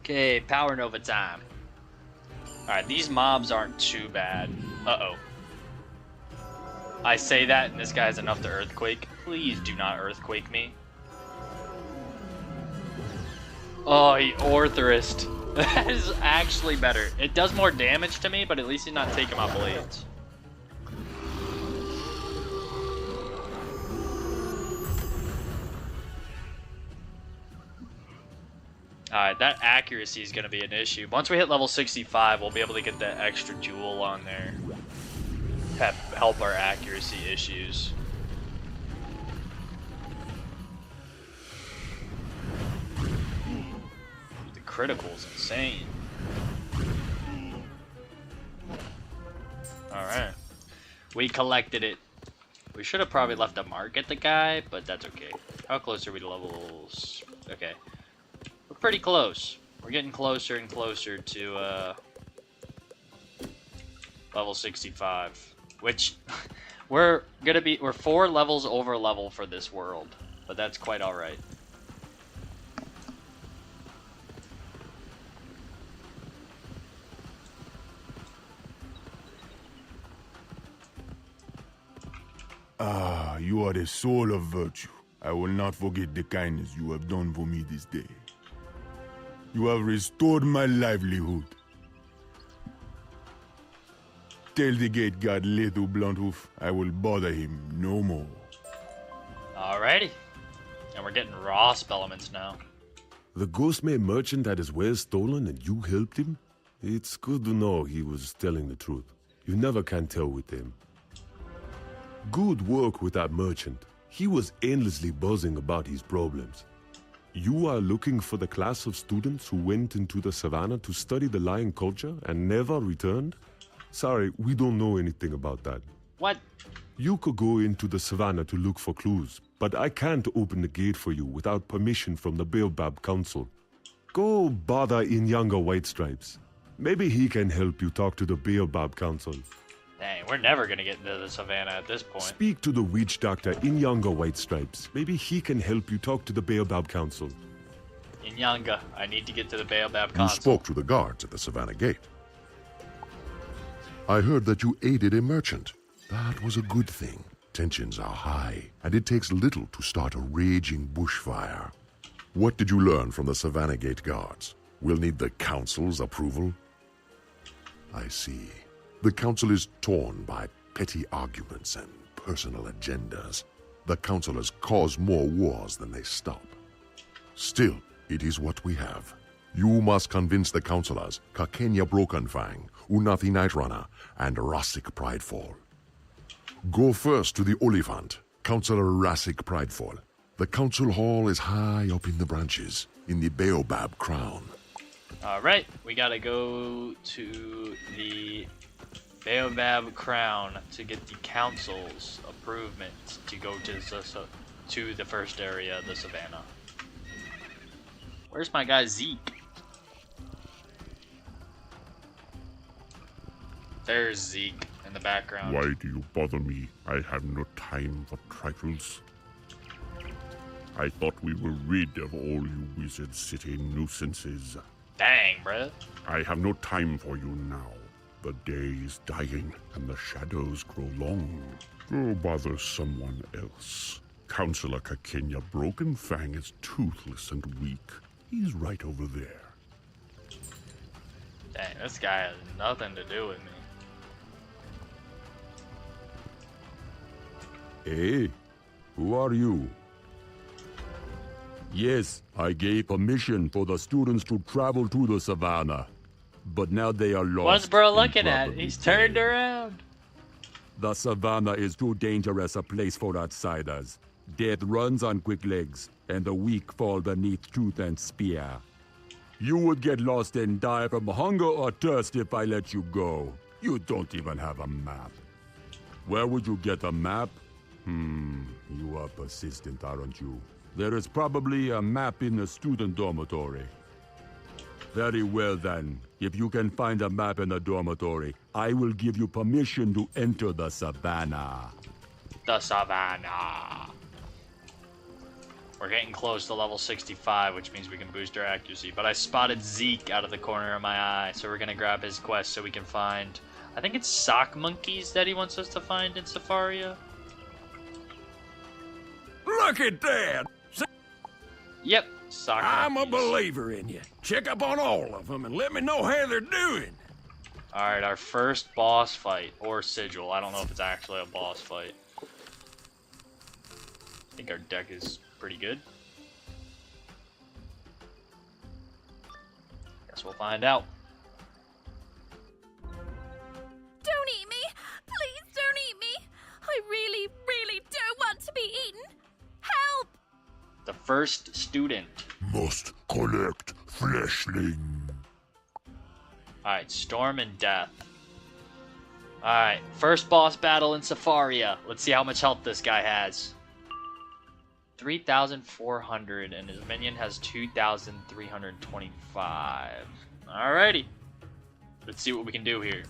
Okay, Power Nova time. Alright, these mobs aren't too bad. Uh-oh. I say that and this guy's enough to earthquake. Please do not earthquake me. Oh, he Orthrist. That is actually better. It does more damage to me, but at least he's not taking my blades. Alright, that accuracy is going to be an issue. Once we hit level 65, we'll be able to get that extra jewel on there. Help our accuracy issues. The critical is insane. Alright. We collected it. We should have probably left a mark at the guy, but that's okay. How close are we to levels? Okay. We're pretty close. We're getting closer and closer to level 65. Which we're 4 levels over level for this world. But that's quite alright. Ah, you are the soul of virtue. I will not forget the kindness you have done for me this day. You have restored my livelihood. Tell the gate guard Little Bluntooth I will bother him no more. Alrighty. And we're getting raw spell elements now. The Ghostmare merchant had his wares stolen and you helped him? It's good to know he was telling the truth. You never can tell with him. Good work with that merchant. He was endlessly buzzing about his problems. You are looking for the class of students who went into the savannah to study the lion culture and never returned? Sorry, we don't know anything about that. What? You could go into the savannah to look for clues, but I can't open the gate for you without permission from the Baobab Council. Go bother Inyanga White Stripes. Maybe he can help you talk to the Baobab Council. Dang, we're never gonna get into the savannah at this point. Speak to the witch doctor Inyanga White Stripes. Maybe he can help you talk to the Baobab Council. Inyanga, I need to get to the Baobab You Council. spoke to the guards at the Savannah Gate. I heard that you aided a merchant. That was a good thing. Tensions are high, and it takes little to start a raging bushfire. What did you learn from the Savannah Gate guards? We'll need the council's approval. I see. The council is torn by petty arguments and personal agendas. The councilors cause more wars than they stop. Still, it is what we have. You must convince the councilors, Kakenya Brokenfang, Unathi Nightrunner, and Rassik Pridefall. Go first to the Oliphant, Councilor Rassik Pridefall. The council hall is high up in the branches, in the Baobab Crown. Alright, we gotta go to the Baobab Crown to get the council's approval to go to the first area of the savannah. Where's my guy Zeke? There's Zeke in the background. Why do you bother me? I have no time for trifles. I thought we were rid of all you Wizard City nuisances. Dang, bruh. I have no time for you now. The day is dying, and the shadows grow long. Go bother someone else. Councilor Kakenya Brokenfang is toothless and weak. He's right over there. Dang, this guy has nothing to do with me. Hey, who are you? Yes, I gave permission for the students to travel to the savannah. But now they are lost. What's bro looking at? He's turned around. The savannah is too dangerous a place for outsiders. Death runs on quick legs, and the weak fall beneath tooth and spear. You would get lost and die from hunger or thirst if I let you go. You don't even have a map. Where would you get a map? You are persistent, aren't you? There is probably a map in the student dormitory. Very well then. If you can find a map in the dormitory, I will give you permission to enter the savannah. The savannah. We're getting close to level 65, which means we can boost our accuracy. But I spotted Zeke out of the corner of my eye, so we're gonna grab his quest so we can find... I think it's sock monkeys that he wants us to find in Safaria. Look at that! Yep, sock I'm monkeys. a believer in you. Check up on all of them and let me know how they're doing. Alright, our first boss fight, or sigil. I don't know if it's actually a boss fight. I think our deck is pretty good. Guess we'll find out. Don't eat me! Please don't eat me! I really, really don't want to be eaten! Help! The first student. Must collect fleshling. Alright, Storm and Death. Alright, first boss battle in Safaria. Let's see how much health this guy has. 3,400, and his minion has 2,325. Alrighty. Let's see what we can do here.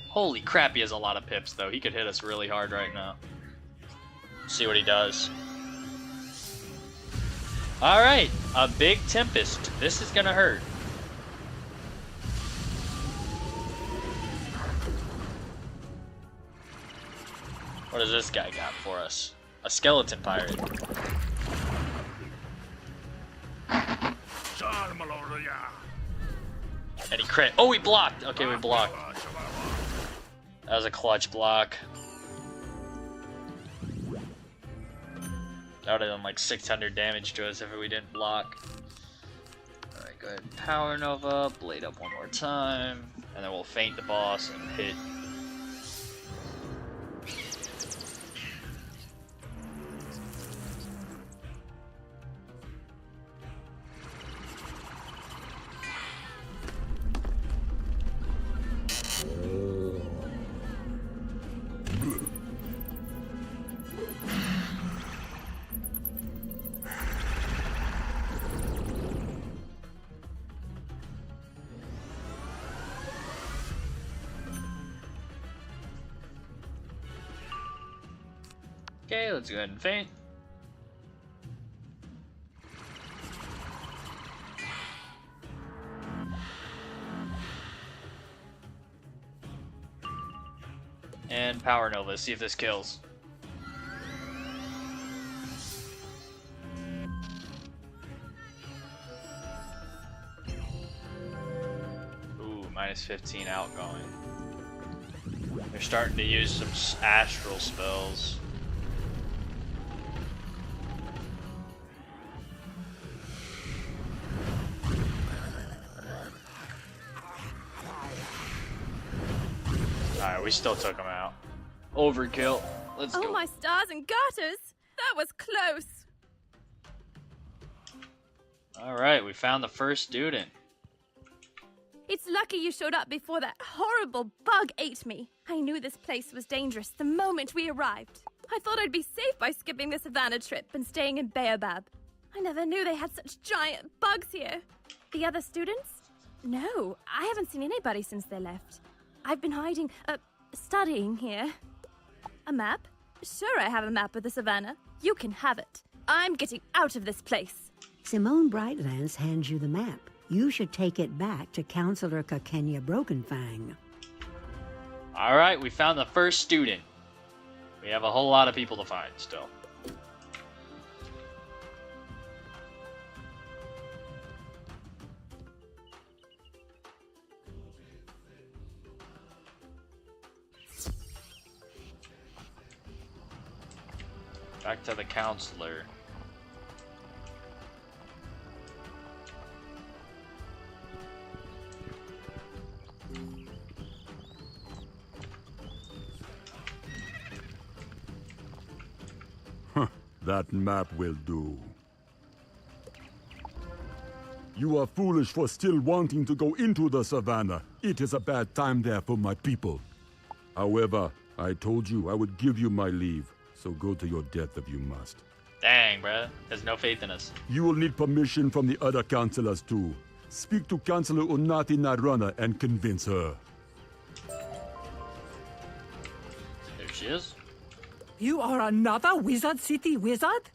Holy crap, he has a lot of pips, though. He could hit us really hard right now. Let's see what he does. Alright, a big Tempest. This is gonna hurt. What does this guy got for us? A skeleton pirate. And he crit. Oh, he blocked! Okay, we blocked. That was a clutch block. That would have done like 600 damage to us if we didn't block. Alright, go ahead and Power Nova, Blade up one more time, and then we'll feint the boss and hit. Okay, let's go ahead and feint. And Power Nova, see if this kills. Ooh, minus 15 outgoing. They're starting to use some astral spells. Alright, we still took him out. Overkill. Let's go. Oh, my stars and garters! That was close! Alright, we found the first student. It's lucky you showed up before that horrible bug ate me. I knew this place was dangerous the moment we arrived. I thought I'd be safe by skipping the savannah trip and staying in Baobab. I never knew they had such giant bugs here. The other students? No, I haven't seen anybody since they left. I've been hiding, studying here. A map? Sure, I have a map of the savannah. You can have it. I'm getting out of this place. Simone Brightlands hands you the map. You should take it back to Counselor Kakenya Brokenfang. Alright, we found the first student. We have a whole lot of people to find still. Back to the counselor. That map will do. You are foolish for still wanting to go into the savannah. It is a bad time there for my people. However, I told you I would give you my leave, so go to your death if you must. Dang, bruh. There's no faith in us. You will need permission from the other counselors too. Speak to Counselor Unati Narana and convince her. There she is. You are another Wizard City wizard?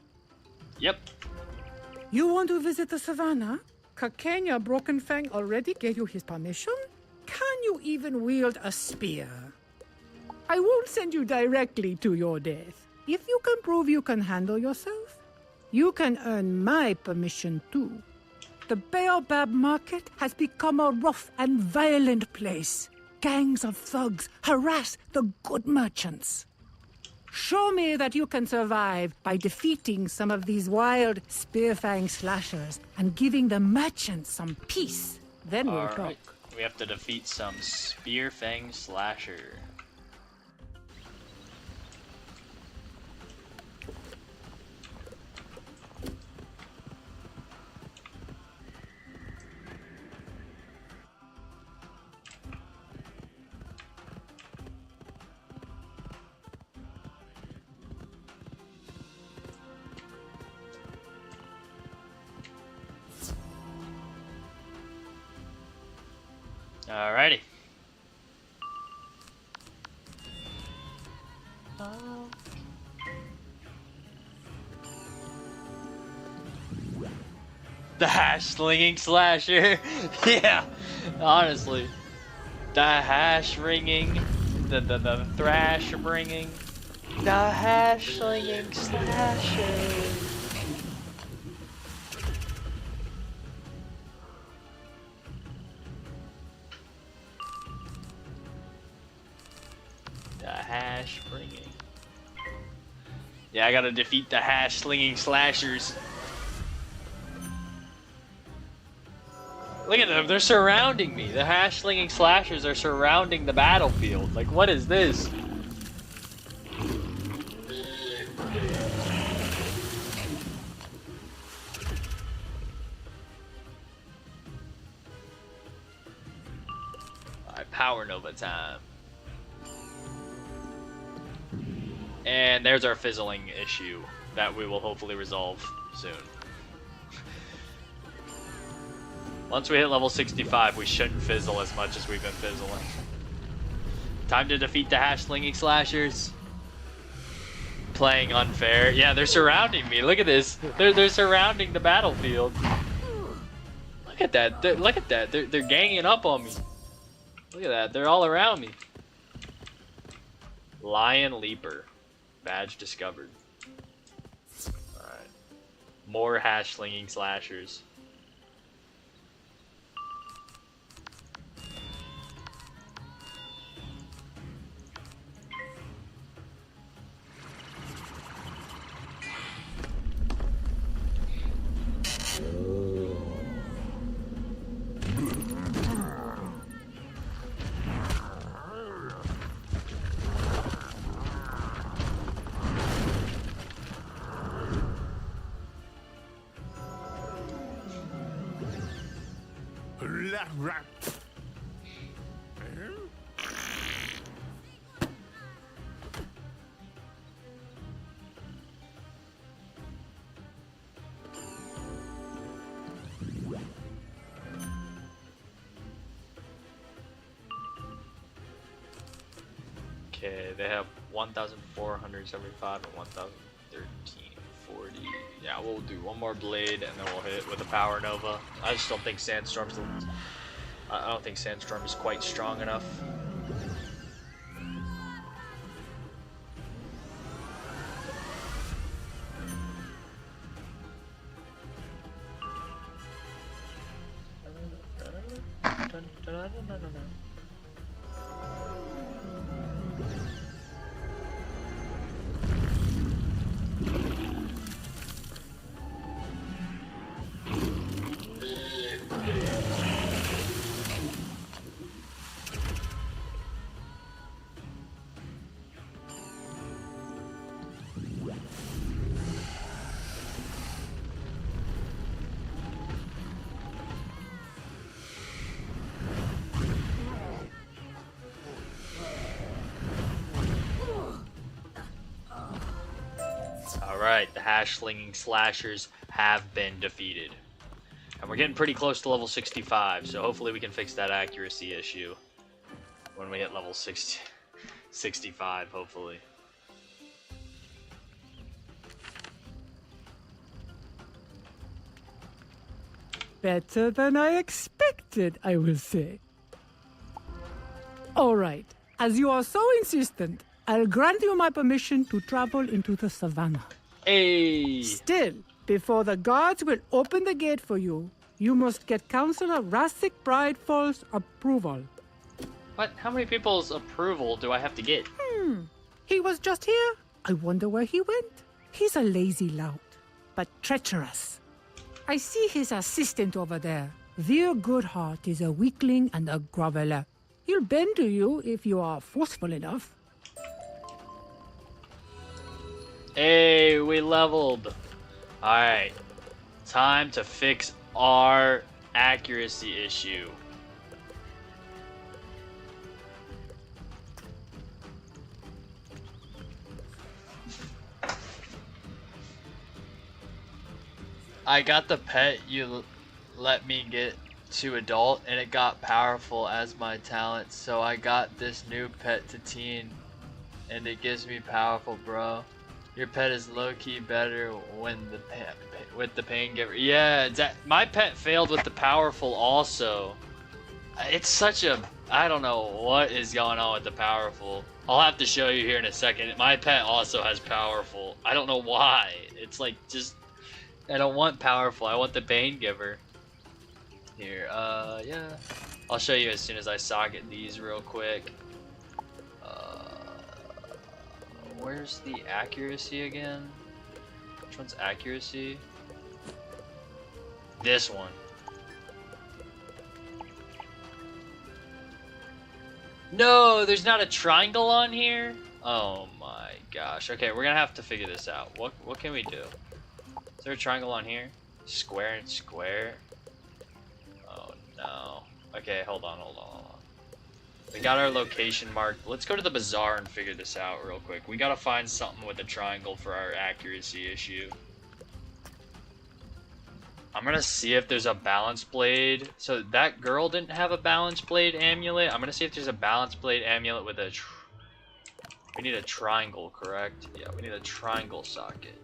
Yep. You want to visit the savannah? Kakenya Brokenfang already gave you his permission? Can you even wield a spear? I won't send you directly to your death. If you can prove you can handle yourself, you can earn my permission too. The Baobab Market has become a rough and violent place. Gangs of thugs harass the good merchants. Show me that you can survive by defeating some of these wild Spearfang slashers and giving the merchants some peace. Then we'll talk. Alright. We have to defeat some Spearfang slasher. Alrighty. The hash slinging slasher. Yeah, honestly. The hash ringing, the thrash bringing, the hash slinging slasher. Hash bringing. Yeah, I gotta defeat the hash slinging slashers. Look at them, they're surrounding me. The hash slinging slashers are surrounding the battlefield. Like, what is this? Alright, Power Nova time. And there's our fizzling issue that we will hopefully resolve soon. Once we hit level 65, we shouldn't fizzle as much as we've been fizzling. Time to defeat the hash slinging slashers. Playing unfair. Yeah, they're surrounding me. Look at this. They're surrounding the battlefield. Look at that. Look at that. They're ganging up on me. Look at that. They're all around me. Lion Leaper. Badge discovered. Alright. More hash slinging slashers. Okay, they have 1,475 and 1,013.40. Yeah, we'll do one more blade and then we'll hit it with a Power Nova. I just don't think Sandstorm's... I don't think Sandstorm is quite strong enough. Alright, the hash slinging slashers have been defeated. And we're getting pretty close to level 65, so hopefully we can fix that accuracy issue when we hit level 65, hopefully. Better than I expected, I will say. All right. As you are so insistent, I'll grant you my permission to travel into the savannah. Hey! Still, before the guards will open the gate for you, you must get Counselor Rasik Bridefall's approval. What? How many people's approval do I have to get? He was just here. I wonder where he went. He's a lazy lout, but treacherous. I see his assistant over there. Veer Goodheart is a weakling and a groveler. He'll bend to you if you are forceful enough. Hey, we leveled. Alright. Time to fix our accuracy issue. I got the pet you let me get to adult, and it got powerful as my talent, so I got this new pet to teen, and it gives me powerful, bro. Your pet is low-key better when with the pain giver. Yeah, my pet failed with the powerful also. It's such a... I don't know what is going on with the powerful. I'll have to show you here in a second. My pet also has powerful. I don't know why. It's like just... I don't want powerful. I want the Bane Giver. Here, yeah. I'll show you as soon as I socket these real quick. Where's the accuracy again? Which one's accuracy? This one. No, there's not a triangle on here? Oh my gosh. Okay, we're gonna have to figure this out. What can we do? Is there a triangle on here? Square and square? Oh no. Okay, hold on. We got our location marked. Let's go to the bazaar and figure this out real quick. We gotta find something with a triangle for our accuracy issue. I'm gonna see if there's a balance blade. So that girl didn't have a balance blade amulet. I'm gonna see if there's a balance blade amulet with a... We need a triangle, correct? Yeah, we need a triangle socket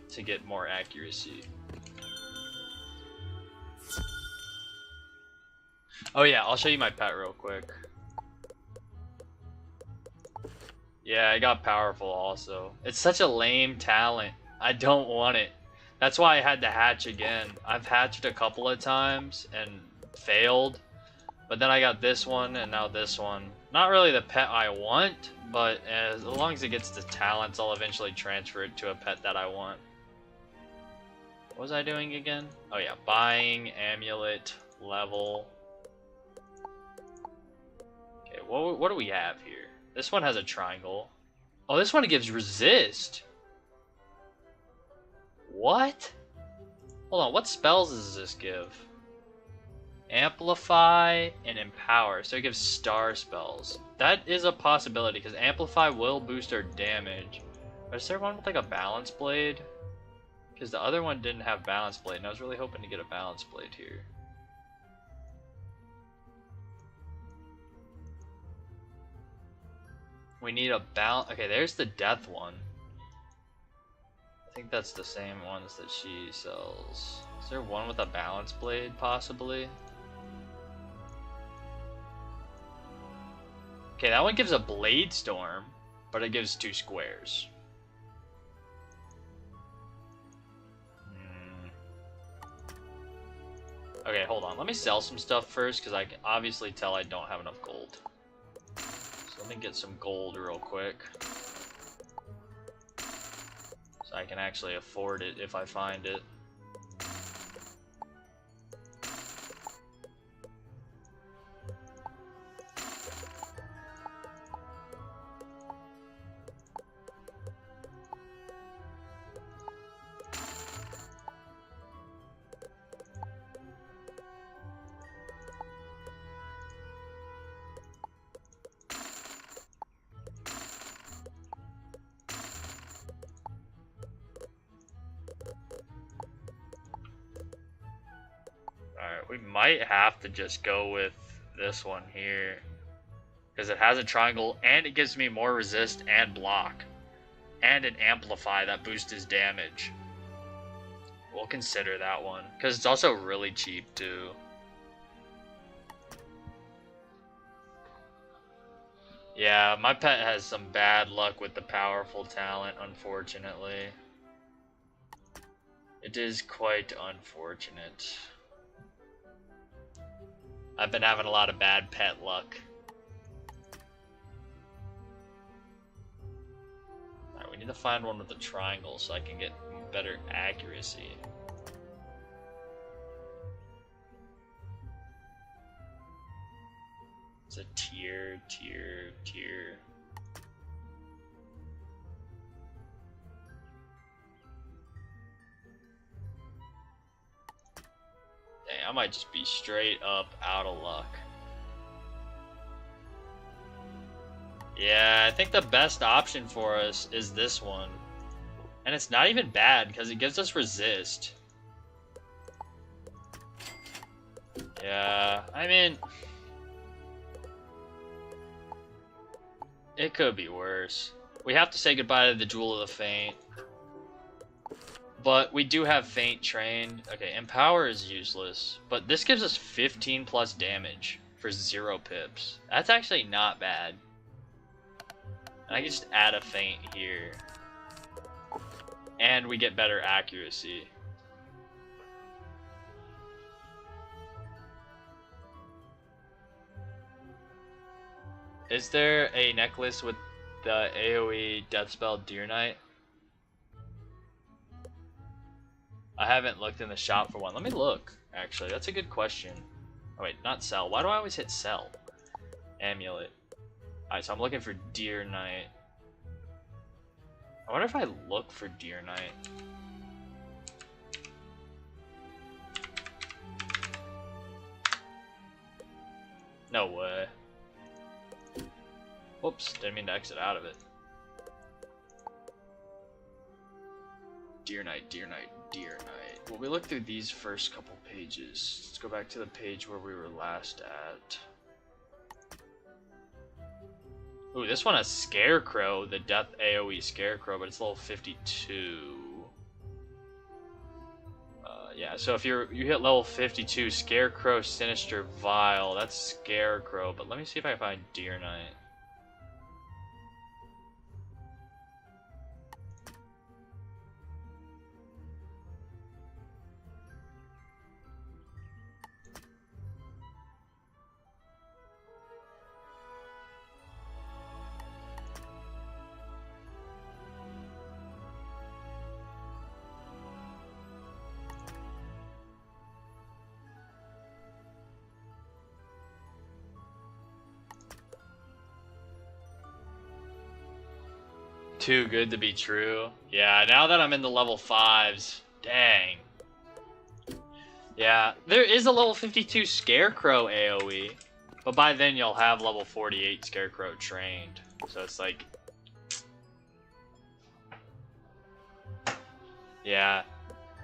to get more accuracy. Oh yeah, I'll show you my pet real quick. Yeah, I got powerful also. It's such a lame talent. I don't want it. That's why I had to hatch again. I've hatched a couple of times and failed. But then I got this one and now this one. Not really the pet I want, but as long as it gets the talents, I'll eventually transfer it to a pet that I want. What was I doing again? Oh yeah, buying, amulet, level. Okay, what do we have here? This one has a triangle. Oh, this one gives resist. What? Hold on, what spells does this give? Amplify and empower. So it gives star spells. That is a possibility because amplify will boost our damage. But is there one with like a balance blade? Because the other one didn't have balance blade, and I was really hoping to get a balance blade here. We need a balance. Okay, there's the death one. I think that's the same ones that she sells. Is there one with a balance blade, possibly? Okay, that one gives a blade storm, but it gives 2 squares. Okay, hold on. Let me sell some stuff first, because I can obviously tell I don't have enough gold. So let me get some gold real quick. So I can actually afford it if I find it. We might have to just go with this one here. Because it has a triangle and it gives me more resist and block. And an amplify that boosts his damage. We'll consider that one. Because it's also really cheap, too. Yeah, my pet has some bad luck with the powerful talent, unfortunately. It is quite unfortunate. I've been having a lot of bad pet luck. Alright, we need to find one with a triangle so I can get better accuracy. It's a tier. Dang, I might just be straight up out of luck. Yeah, I think the best option for us is this one. And it's not even bad because it gives us resist. Yeah, I mean, it could be worse. We have to say goodbye to the Jewel of the Faint. But we do have Faint trained. Okay, Empower is useless. But this gives us 15 plus damage for 0 pips. That's actually not bad. And I can just add a Faint here. And we get better accuracy. Is there a necklace with the AoE death spell Deer Knight? I haven't looked in the shop for one. Let me look, actually. That's a good question. Oh wait, not sell. Why do I always hit sell? Amulet. Alright, so I'm looking for Deer Knight. I wonder if I look for Deer Knight. No way. Whoops, didn't mean to exit out of it. Deer Knight, Deer Knight, Deer Knight. Well, we look through these first couple pages. Let's go back to the page where we were last at. Ooh, this one has Scarecrow, the Death AoE Scarecrow, but it's level 52. Yeah, so if you hit level 52, Scarecrow, Sinister, Vile, that's Scarecrow. But let me see if I can find Deer Knight. Too good to be true. Yeah, now that I'm in the level 5s, dang. Yeah, there is a level 52 Scarecrow AoE, but by then you'll have level 48 Scarecrow trained. So it's like, yeah.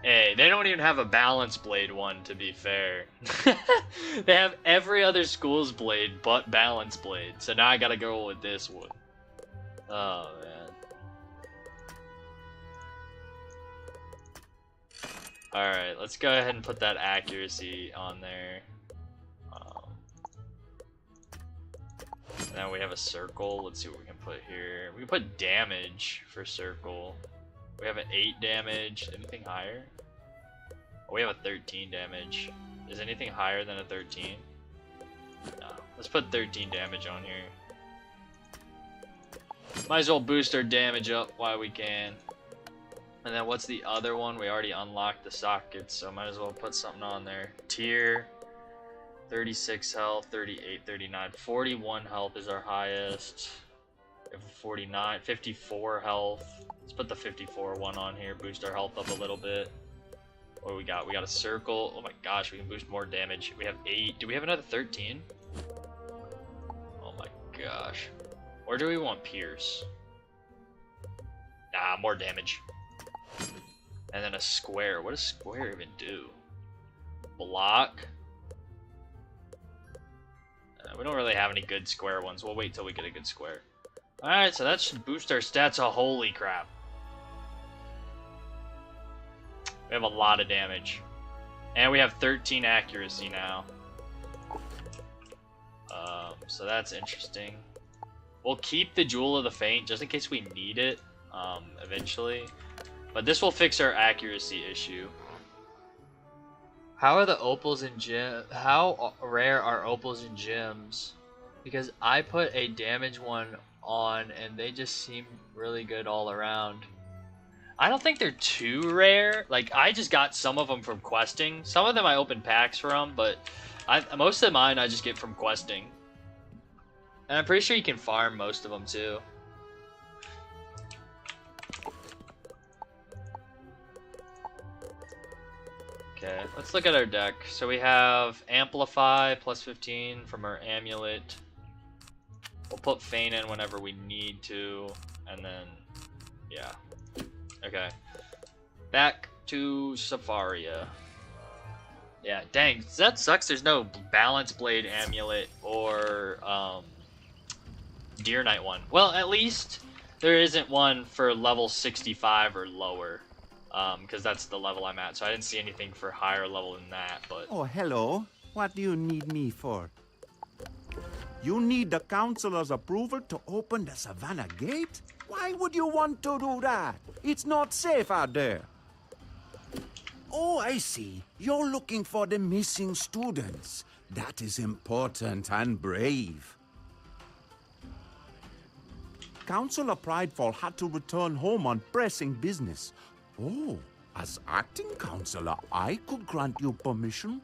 Hey, they don't even have a Balance Blade one, to be fair. They have every other school's blade but Balance Blade, so now I gotta go with this one. Oh, man. Alright, let's go ahead and put that accuracy on there. And then we have a circle. Let's see what we can put here. We can put damage for circle. We have an 8 damage. Anything higher? Oh, we have a 13 damage. Is anything higher than a 13? No. Let's put 13 damage on here. Might as well boost our damage up while we can. And then what's the other one? We already unlocked the sockets, so might as well put something on there. Tier, 36 health, 38, 39, 41 health is our highest. We have 49, 54 health. Let's put the 54 one on here, boost our health up a little bit. What do we got? We got a circle. Oh my gosh, we can boost more damage. We have 8. Do we have another 13? Oh my gosh. Or do we want Pierce? Nah, more damage. And then a square. What does square even do? Block. We don't really have any good square ones. We'll wait till we get a good square. Alright, so that should boost our stats. Oh, holy crap. We have a lot of damage. And we have 13 accuracy now. So that's interesting. We'll keep the Jewel of the Faint just in case we need it eventually. But this will fix our accuracy issue. How are the opals and gem? How rare are opals and gems? Because I put a damage one on and they just seem really good all around. I don't think they're too rare. Like, I just got some of them from questing. Some of them I opened packs from, but most of mine I just get from questing. And I'm pretty sure you can farm most of them too. Okay, let's look at our deck. So we have Amplify plus 15 from our Amulet. We'll put Feign in whenever we need to, and then, yeah. Okay. Back to Safaria. Yeah, dang, that sucks. There's no Balance Blade Amulet or Deer Knight one. Well, at least there isn't one for level 65 or lower. Because that's the level I'm at, so I didn't see anything for higher level than that, but... Oh, hello. What do you need me for? You need the Councilor's approval to open the Savannah Gate? Why would you want to do that? It's not safe out there. Oh, I see. You're looking for the missing students. That is important and brave. Councilor Pridefall had to return home on pressing business. Oh, as acting councillor, I could grant you permission.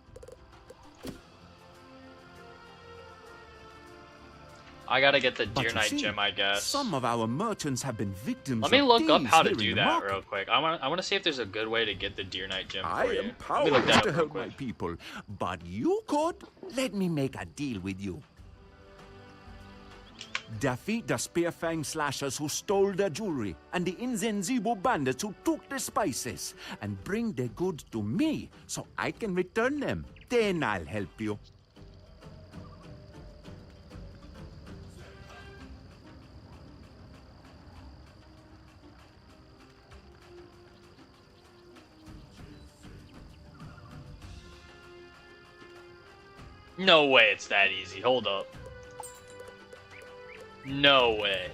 I gotta get the Deer Knight gem, I guess. Some of our merchants have been victims. Let me look up how to here in do the that market. real quick. I want to see if there's a good way to get the Deer Knight gem for I you. am Let me look powerless that to up real help quick. my people, but you could. Let me make a deal with you. Defeat the Spearfang slashers who stole the jewelry and the Inzenzibo bandits who took the spices, and bring the goods to me so I can return them. Then I'll help you. No way it's that easy. Hold up. No way.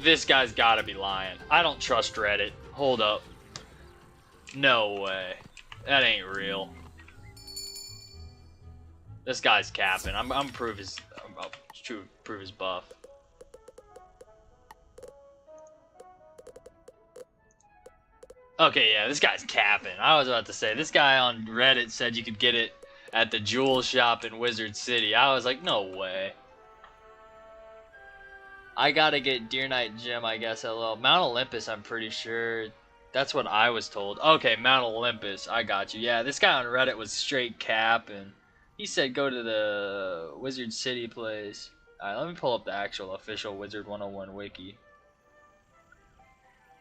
This guy's gotta be lying. I don't trust Reddit. Hold up. No way. That ain't real. This guy's capping. I'm about to prove his buff. Okay, yeah, this guy's capping. I was about to say, this guy on Reddit said you could get it at the jewel shop in Wizard City. I was like, no way. I gotta get Deer Knight Gem, I guess, LL. Mount Olympus, I'm pretty sure. That's what I was told. Okay, Mount Olympus, I got you. Yeah, this guy on Reddit was straight capping. He said go to the Wizard City place. Alright, let me pull up the actual official Wizard101 wiki.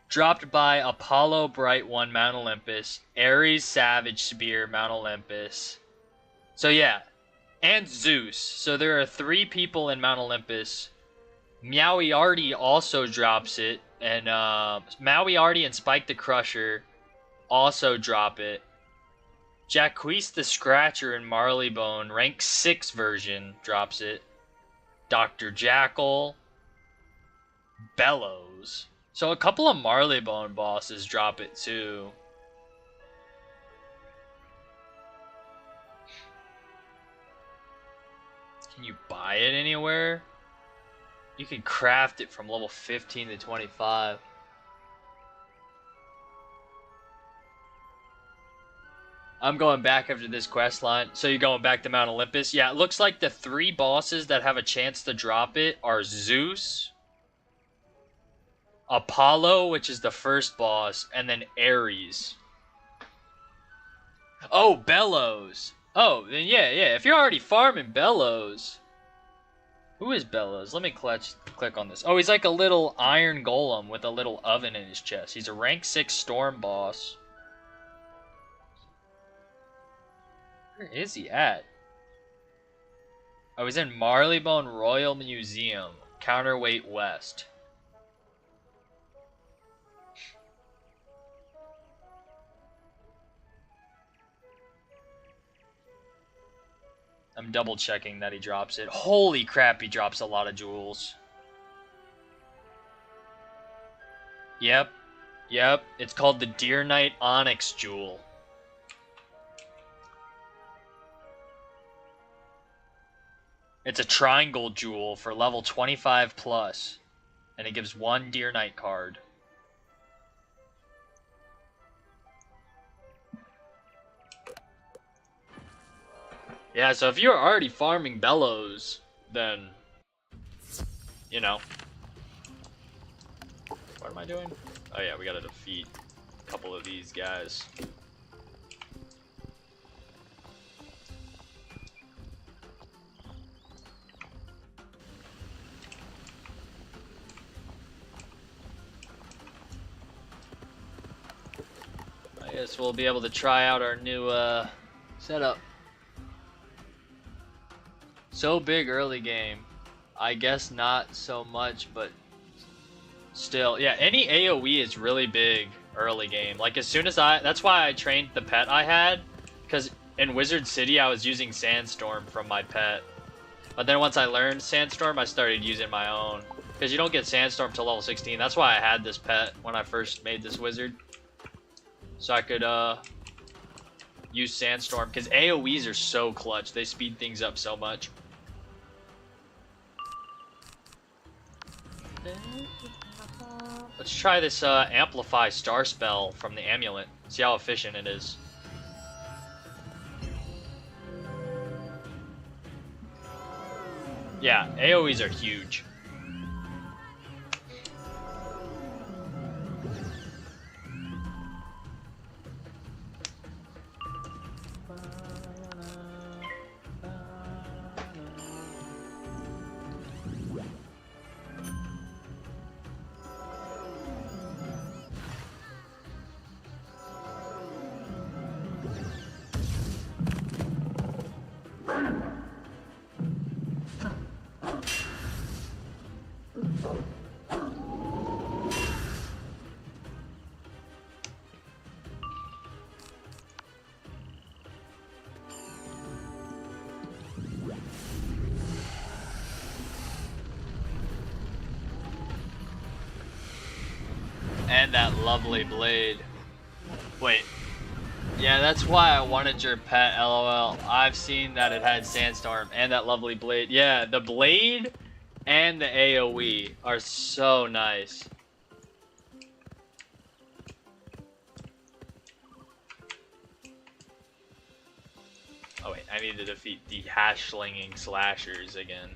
Dropped by Apollo Bright One, Mount Olympus. Ares Savage Spear, Mount Olympus. So yeah, and Zeus. So there are 3 people in Mount Olympus. Meowiarty also drops it, and Meowiarty and Spike the Crusher also drop it. Jacquees the Scratcher and Marleybone, rank 6 version, drops it. Dr. Jackal, Bellows. So a couple of Marleybone bosses drop it too. Can you buy it anywhere? You can craft it from level 15 to 25. I'm going back after this quest line. So you're going back to Mount Olympus? Yeah, it looks like the 3 bosses that have a chance to drop it are Zeus, Apollo, which is the first boss, and then Ares. Oh, Bellows. Oh, then yeah. If you're already farming Bellows... Who is Bellows? Let me click on this. Oh, he's like a little iron golem with a little oven in his chest. He's a rank 6 storm boss. Where is he at? Oh, he's in Marleybone Royal Museum, Counterweight West. I'm double checking that he drops it. Holy crap, he drops a lot of jewels. Yep. Yep. It's called the Deer Knight Onyx Jewel. It's a triangle jewel for level 25 plus. And it gives 1 Deer Knight card. Yeah, so if you're already farming Bellows, then, you know. What am I doing? Oh yeah, we gotta defeat a couple of these guys. I guess we'll be able to try out our new setup. So big early game. I guess not so much, but still. Yeah, any AoE is really big early game. Like as soon as that's why I trained the pet I had, because in Wizard City I was using Sandstorm from my pet. But then once I learned Sandstorm, I started using my own. Because you don't get Sandstorm till level 16. That's why I had this pet when I first made this wizard. So I could use Sandstorm, because AoEs are so clutch. They speed things up so much. Let's try this Amplify Star Spell from the Amulet. See how efficient it is. Yeah, AoEs are huge. And that lovely blade. Wait. Yeah, that's why I wanted your pet, LOL. I've seen that it had Sandstorm and that lovely blade. Yeah, the blade and the AoE are so nice. Oh wait, I need to defeat the hash-slinging slashers again.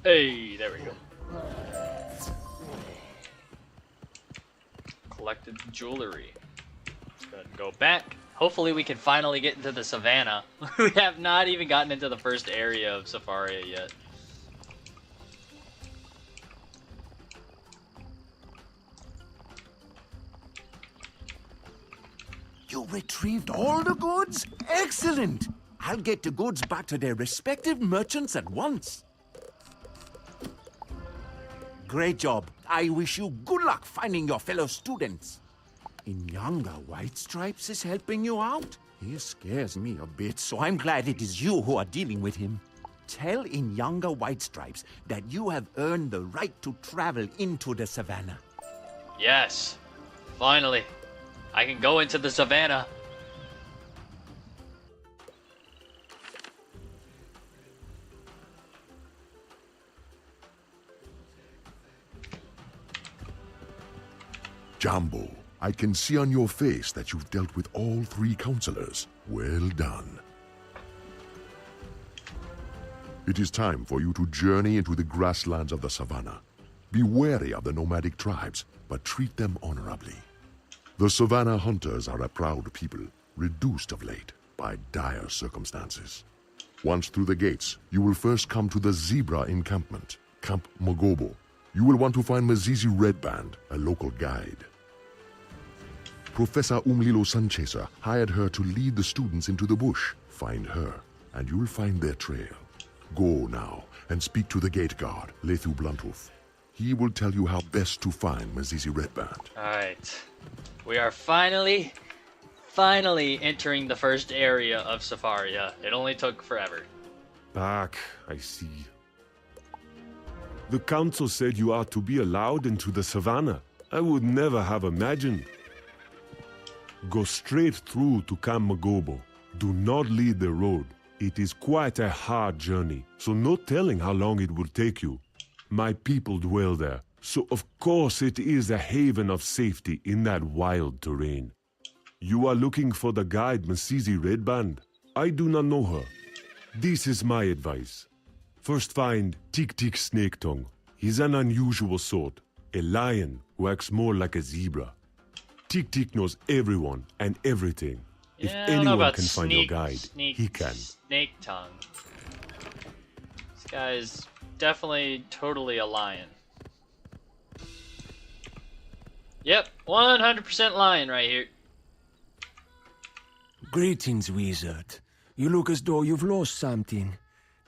Hey, there we go. Collected jewelry. Let's go ahead and go back. Hopefully we can finally get into the savannah. We have not even gotten into the first area of Safaria yet. You retrieved all the goods? Excellent! I'll get the goods back to their respective merchants at once. Great job. I wish you good luck finding your fellow students. Inyanga White Stripes is helping you out? He scares me a bit, so I'm glad it is you who are dealing with him. Tell Inyanga White Stripes that you have earned the right to travel into the savannah. Yes. Finally. I can go into the savannah. Jambo, I can see on your face that you've dealt with all 3 counselors. Well done. It is time for you to journey into the grasslands of the savannah. Be wary of the nomadic tribes, but treat them honorably. The savannah hunters are a proud people, reduced of late by dire circumstances. Once through the gates, you will first come to the zebra encampment, Camp Magobo. You will want to find Mazizi Redband, a local guide. Professor Umlilo Sunchaser hired her to lead the students into the bush. Find her, and you'll find their trail. Go now and speak to the gate guard, Lethu Bluntooth. He will tell you how best to find Mazizi Redband. Alright. We are finally entering the first area of Safaria. It only took forever. Back, I see. The council said you are to be allowed into the savannah. I would never have imagined. Go straight through to Camp Magobo. Do not lead the road. It is quite a hard journey, so no telling how long it will take you. My people dwell there, so of course it is a haven of safety in that wild terrain. You are looking for the guide Masizi Redband. I do not know her. This is my advice. First find Tik Tik Snake Tongue. He's an unusual sort. A lion who acts more like a zebra. Tik Tik knows everyone and everything. If I don't know anyone about can find your guide, he can. Snake Tongue. This guy's definitely totally a lion. Yep, 100% lion right here. Greetings, wizard. You look as though you've lost something.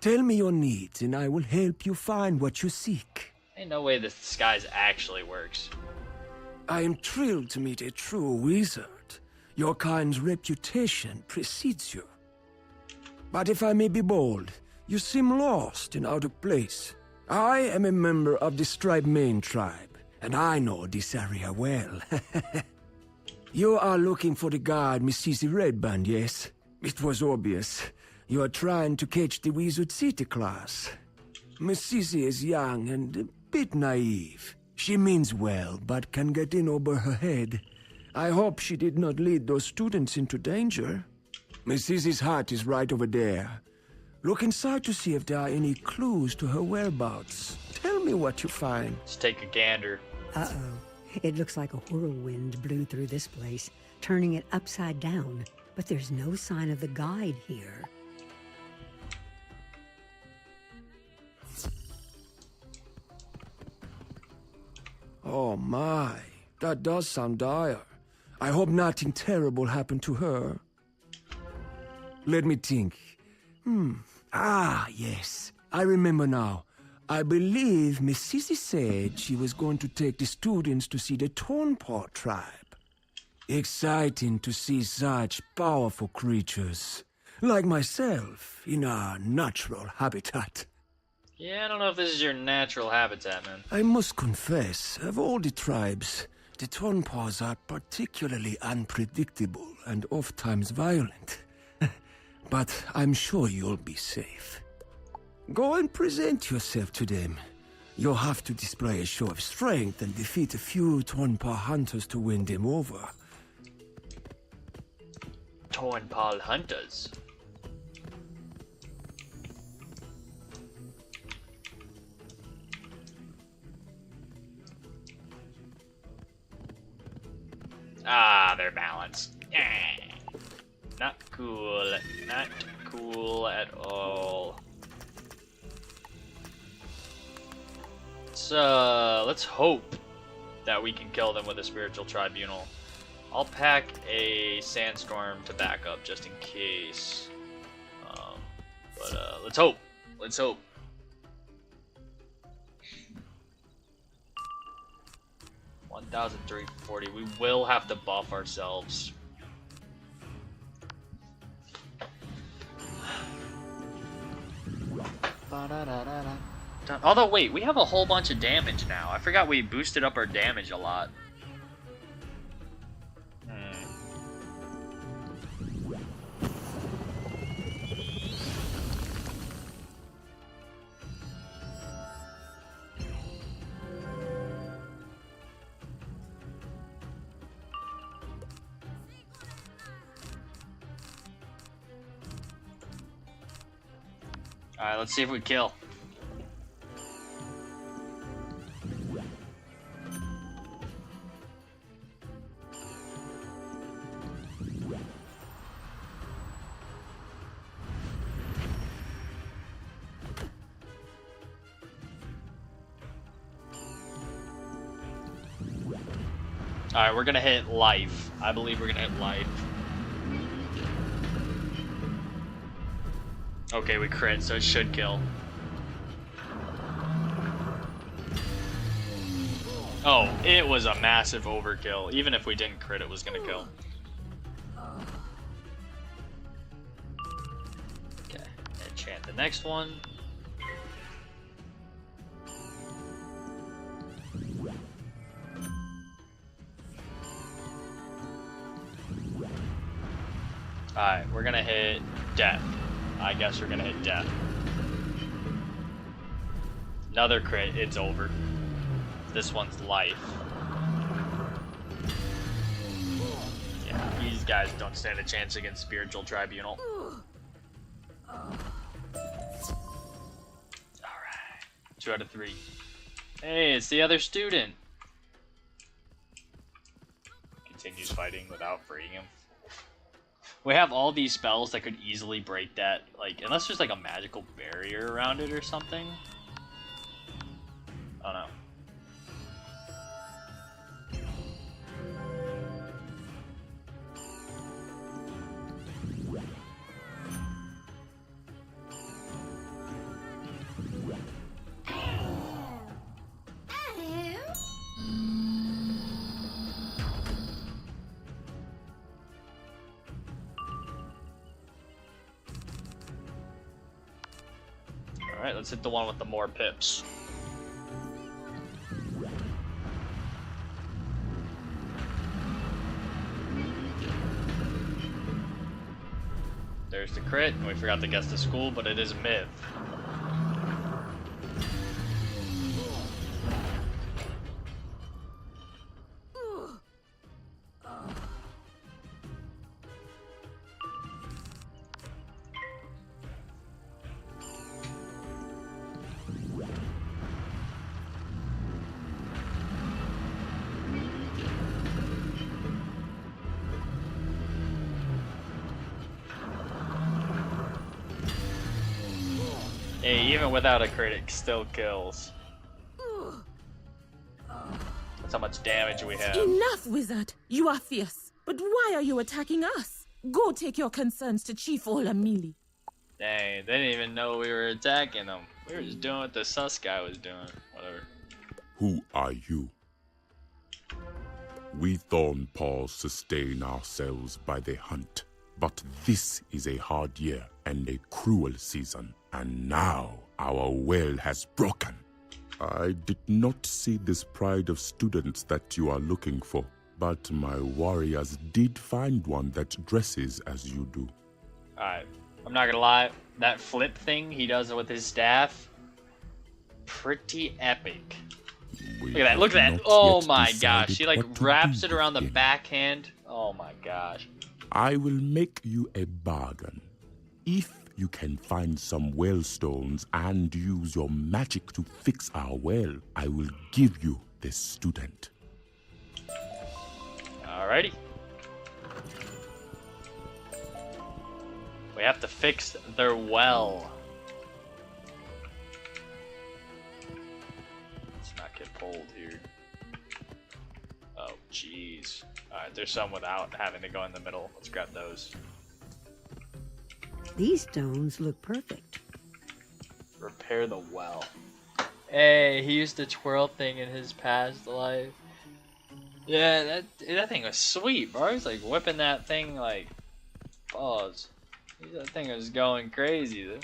Tell me your needs, and I will help you find what you seek. Ain't no way this disguise actually works. I am thrilled to meet a true wizard. Your kind's reputation precedes you. But if I may be bold, you seem lost and out of place. I am a member of the Stripe Main tribe, and I know this area well. You are looking for the guard Mrs. Redband, yes? It was obvious. You are trying to catch the Wizard City class. Mrs. is young and a bit naive. She means well, but can get in over her head. I hope she did not lead those students into danger. Mrs.'s hut is right over there. Look inside to see if there are any clues to her whereabouts. Tell me what you find. Let's take a gander. Uh-oh. It looks like a whirlwind blew through this place, turning it upside down. But there's no sign of the guide here. Oh my, that does sound dire. I hope nothing terrible happened to her. Let me think. Yes. I remember now. I believe Miss Sissy said she was going to take the students to see the Tornpaw tribe. Exciting to see such powerful creatures, like myself, in our natural habitat. Yeah, I don't know if this is your natural habitat, man. I must confess, of all the tribes, the Tornpaws are particularly unpredictable and oft-times violent. But I'm sure you'll be safe. Go and present yourself to them. You'll have to display a show of strength and defeat a few Tornpaw hunters to win them over. Tornpaw hunters? Ah, they're balanced. Not cool. Not cool at all. So let's hope that we can kill them with a spiritual tribunal. I'll pack a sandstorm to back up just in case. But let's hope. Let's hope. $1,340. We will have to buff ourselves. Although, wait, we have a whole bunch of damage now. I forgot we boosted up our damage a lot. Alright, let's see if we kill. Alright, we're gonna hit life. I believe we're gonna hit life. Okay, we crit, so it should kill. Oh, it was a massive overkill. Even if we didn't crit, it was gonna kill. Okay, enchant the next one. Alright, we're gonna hit death. I guess we're gonna hit death. Another crit, it's over. This one's life. Yeah, these guys don't stand a chance against Spiritual Tribunal. Alright. 2 out of 3. Hey, it's the other student. Continues fighting without freeing him. We have all these spells that could easily break that, like, unless there's like a magical barrier around it or something. I don't know. Alright, let's hit the one with the more pips. There's the crit, and we forgot to guess the school, but it is Myth. Hey, even without a crit, it still kills. That's how much damage we have. Enough, wizard! You are fierce. But why are you attacking us? Go take your concerns to Chief Olamili. Dang, they didn't even know we were attacking them. We were just doing what the sus guy was doing. Whatever. Who are you? We Thornpaws sustain ourselves by the hunt. But this is a hard year and a cruel season. And now our well has broken. I did not see this pride of students that you are looking for, but my warriors did find one that dresses as you do. Alright, I'm not gonna lie, that flip thing he does with his staff, pretty epic. Look at that, look at that. Oh my gosh, he like wraps it around the backhand. Oh my gosh. I will make you a bargain. If you can find some well stones and use your magic to fix our well, I will give you this student. Alrighty. We have to fix their well. Let's not get pulled here. Oh, jeez. Alright, there's some without having to go in the middle. Let's grab those. These stones look perfect. Repair the well. Hey, he used the twirl thing in his past life. Yeah, that thing was sweet, bro. He was like whipping that thing like... Pause. That thing was going crazy, though.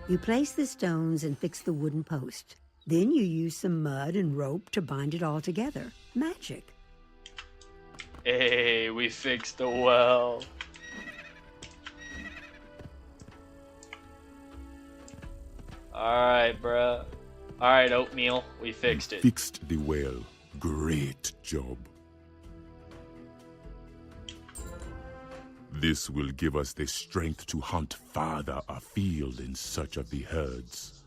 You place the stones and fix the wooden post. Then you use some mud and rope to bind it all together. Magic. Hey, we fixed the well. Alright, bruh. Alright, oatmeal. We fixed it. Fixed the well. Great job. This will give us the strength to hunt farther afield in search of the herds.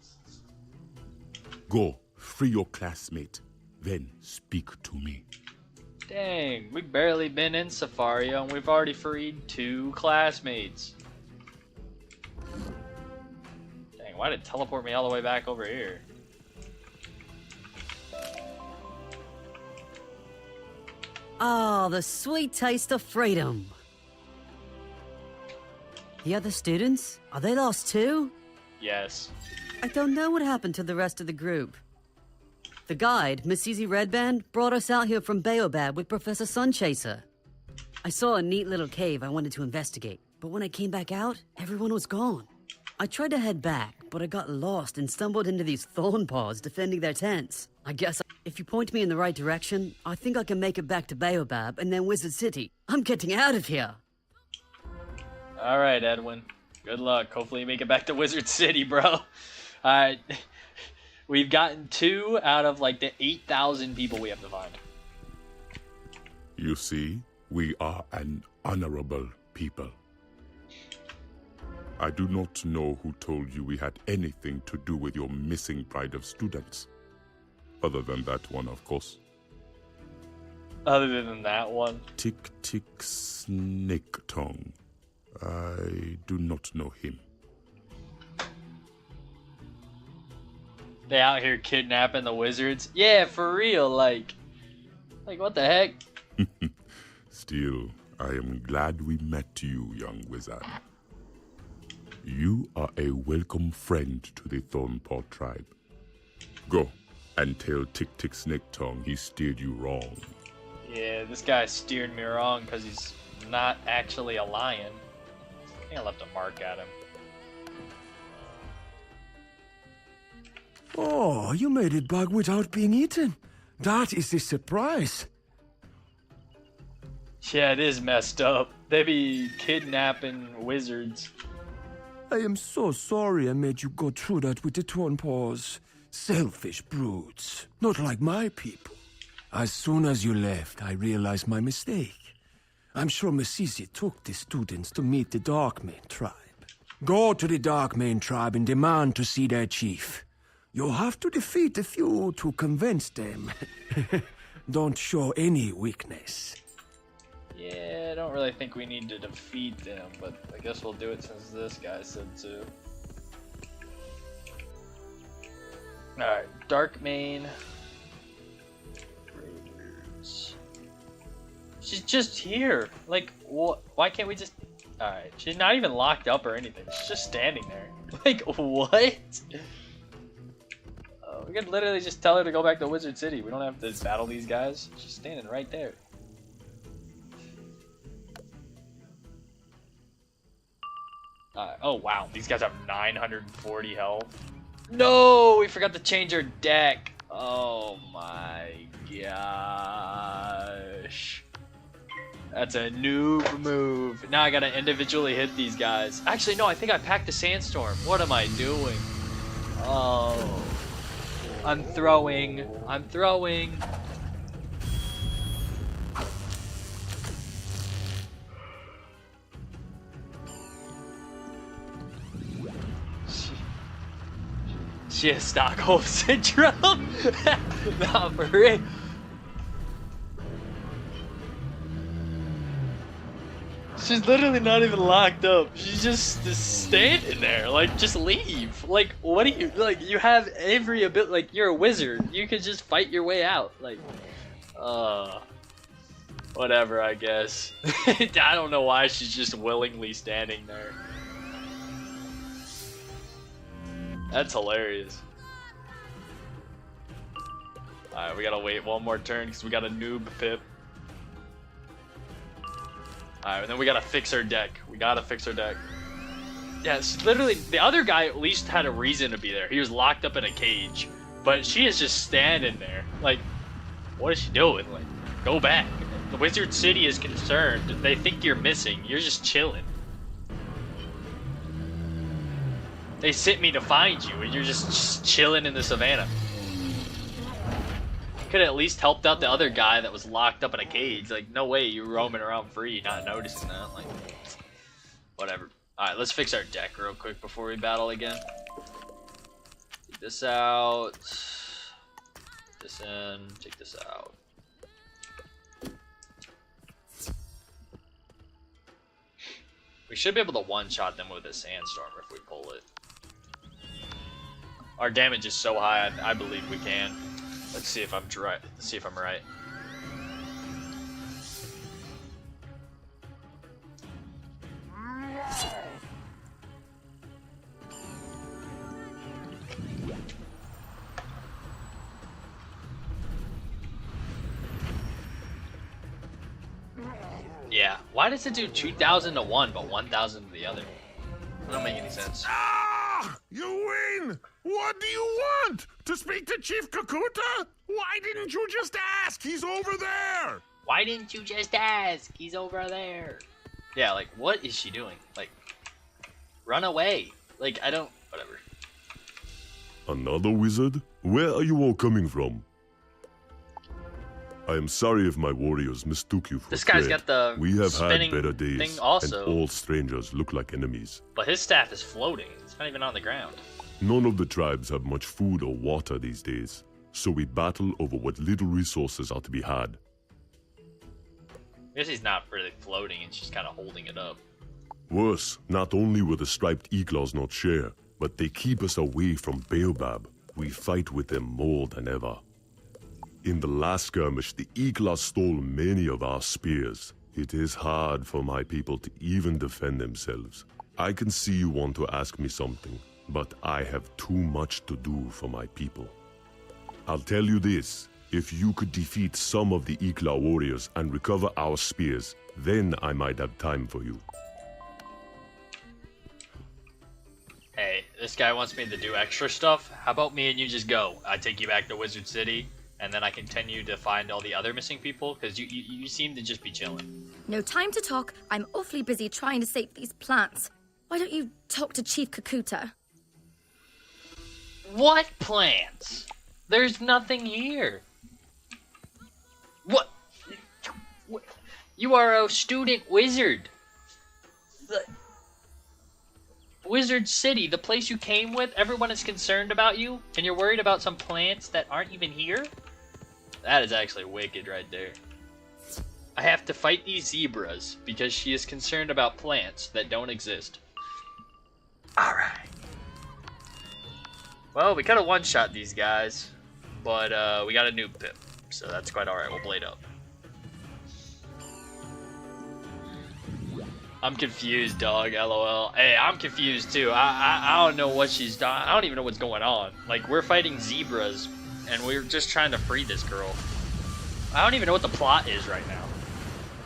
Go, free your classmate, then speak to me. Dang, we've barely been in Safaria and we've already freed 2 classmates. Dang, why did it teleport me all the way back over here? Ah, the sweet taste of freedom. The other students? Are they lost too? Yes. I don't know what happened to the rest of the group. The guide, Miss Easy Redband, brought us out here from Baobab with Professor Sunchaser. I saw a neat little cave I wanted to investigate, but when I came back out, everyone was gone. I tried to head back, but I got lost and stumbled into these thorn paws defending their tents. I guess if you point me in the right direction, I think I can make it back to Baobab and then Wizard City. I'm getting out of here! Alright, Edwin. Good luck. Hopefully you make it back to Wizard City, bro. Alright. We've gotten 2 out of like the 8,000 people we have to find. You see, we are an honorable people. I do not know who told you we had anything to do with your missing pride of students. Other than that one, of course. Other than that one? Tick Tick Snake Tongue. I do not know him. They out here kidnapping the wizards? Yeah, for real, like what the heck? Still, I am glad we met you, young wizard. You are a welcome friend to the Thornpaw tribe. Go and tell Tick Tick Snake Tongue he steered you wrong. Yeah, this guy steered me wrong because he's not actually a lion. I think I left a mark at him. Oh, you made it back without being eaten. That is a surprise. Yeah, it is messed up. They be kidnapping wizards. I am so sorry I made you go through that with the Tornpaws. Selfish brutes. Not like my people. As soon as you left, I realized my mistake. I'm sure Masisi took the students to meet the Darkmane tribe. Go to the Darkmane tribe and demand to see their chief. You'll have to defeat a few to convince them. Don't show any weakness. Yeah, I don't really think we need to defeat them, but I guess we'll do it since this guy said to. Alright, Darkmane. Raiders. She's just here. Like, what? Why can't we just... Alright, she's not even locked up or anything. She's just standing there. Like, what? We could literally just tell her to go back to Wizard City. We don't have to battle these guys. She's standing right there. Oh wow, these guys have 940 health. No, we forgot to change our deck. Oh my gosh. That's a noob move. Now I gotta individually hit these guys. Actually, no, I think I packed a sandstorm. What am I doing? Oh. I'm throwing. She has Stockholm Syndrome? Not for real. She's literally not even locked up. She's just standing there. Like, just leave. Like, what do you, like, you have every ability, like, you're a wizard. You could just fight your way out. Like, whatever, I guess. I don't know why she's just willingly standing there. That's hilarious. Alright, we gotta wait one more turn because we got a noob pip. Alright, and then we gotta fix our deck. We gotta fix our deck. Yeah, it's literally, the other guy at least had a reason to be there. He was locked up in a cage. But she is just standing there. Like, what is she doing? Like, go back. The Wizard City is concerned. They think you're missing. You're just chilling. They sent me to find you, and you're just chilling in the savannah. Could have at least helped out the other guy that was locked up in a cage. Like, no way you're roaming around free, not noticing that. Like, whatever. Alright, let's fix our deck real quick before we battle again. Take this out. This in. Take this out. We should be able to one-shot them with a sandstorm if we pull it. Our damage is so high, I believe we can. Let's see if I'm right. Let's see if I'm right. Yeah. Why does it do 2,000 to one but 1,000 to the other? That don't make any sense. Ah! You win! What do you want? To speak to Chief Kakuta? Why didn't you just ask? He's over there! Why didn't you just ask? He's over there. Yeah, like, what is she doing? Like, run away. Like, I don't... Whatever. Another wizard? Where are you all coming from? I am sorry if my warriors mistook you for This guy's threat. got the We have had spinning better days, thing also. and all strangers look like enemies. But his staff is floating. It's not even on the ground. None of the tribes have much food or water these days, so we battle over what little resources are to be had. I guess he's not really floating, it's just kind of holding it up. Worse, not only will the striped Eagles not share, but they keep us away from Baobab. We fight with them more than ever. In the last skirmish, the Eagles stole many of our spears. It is hard for my people to even defend themselves. I can see you want to ask me something, but I have too much to do for my people. I'll tell you this, if you could defeat some of the Ikla warriors and recover our spears, then I might have time for you. Hey, this guy wants me to do extra stuff. How about me and you just go? I take you back to Wizard City, and then I continue to find all the other missing people, because you seem to just be chilling. No time to talk. I'm awfully busy trying to save these plants. Why don't you talk to Chief Kakuta? What plants? There's nothing here. What? You are a student wizard. Wizard City, the place you came with, everyone is concerned about you, and you're worried about some plants that aren't even here? That is actually wicked right there. I have to fight these zebras because she is concerned about plants that don't exist. Alright. Well, we could have one-shot these guys, but we got a noob pip, so that's quite alright. We'll blade up. I'm confused, dog. LOL. Hey, I'm confused too. I don't know what she's done. I don't even know what's going on. Like, we're fighting zebras, and we're just trying to free this girl. I don't even know what the plot is right now.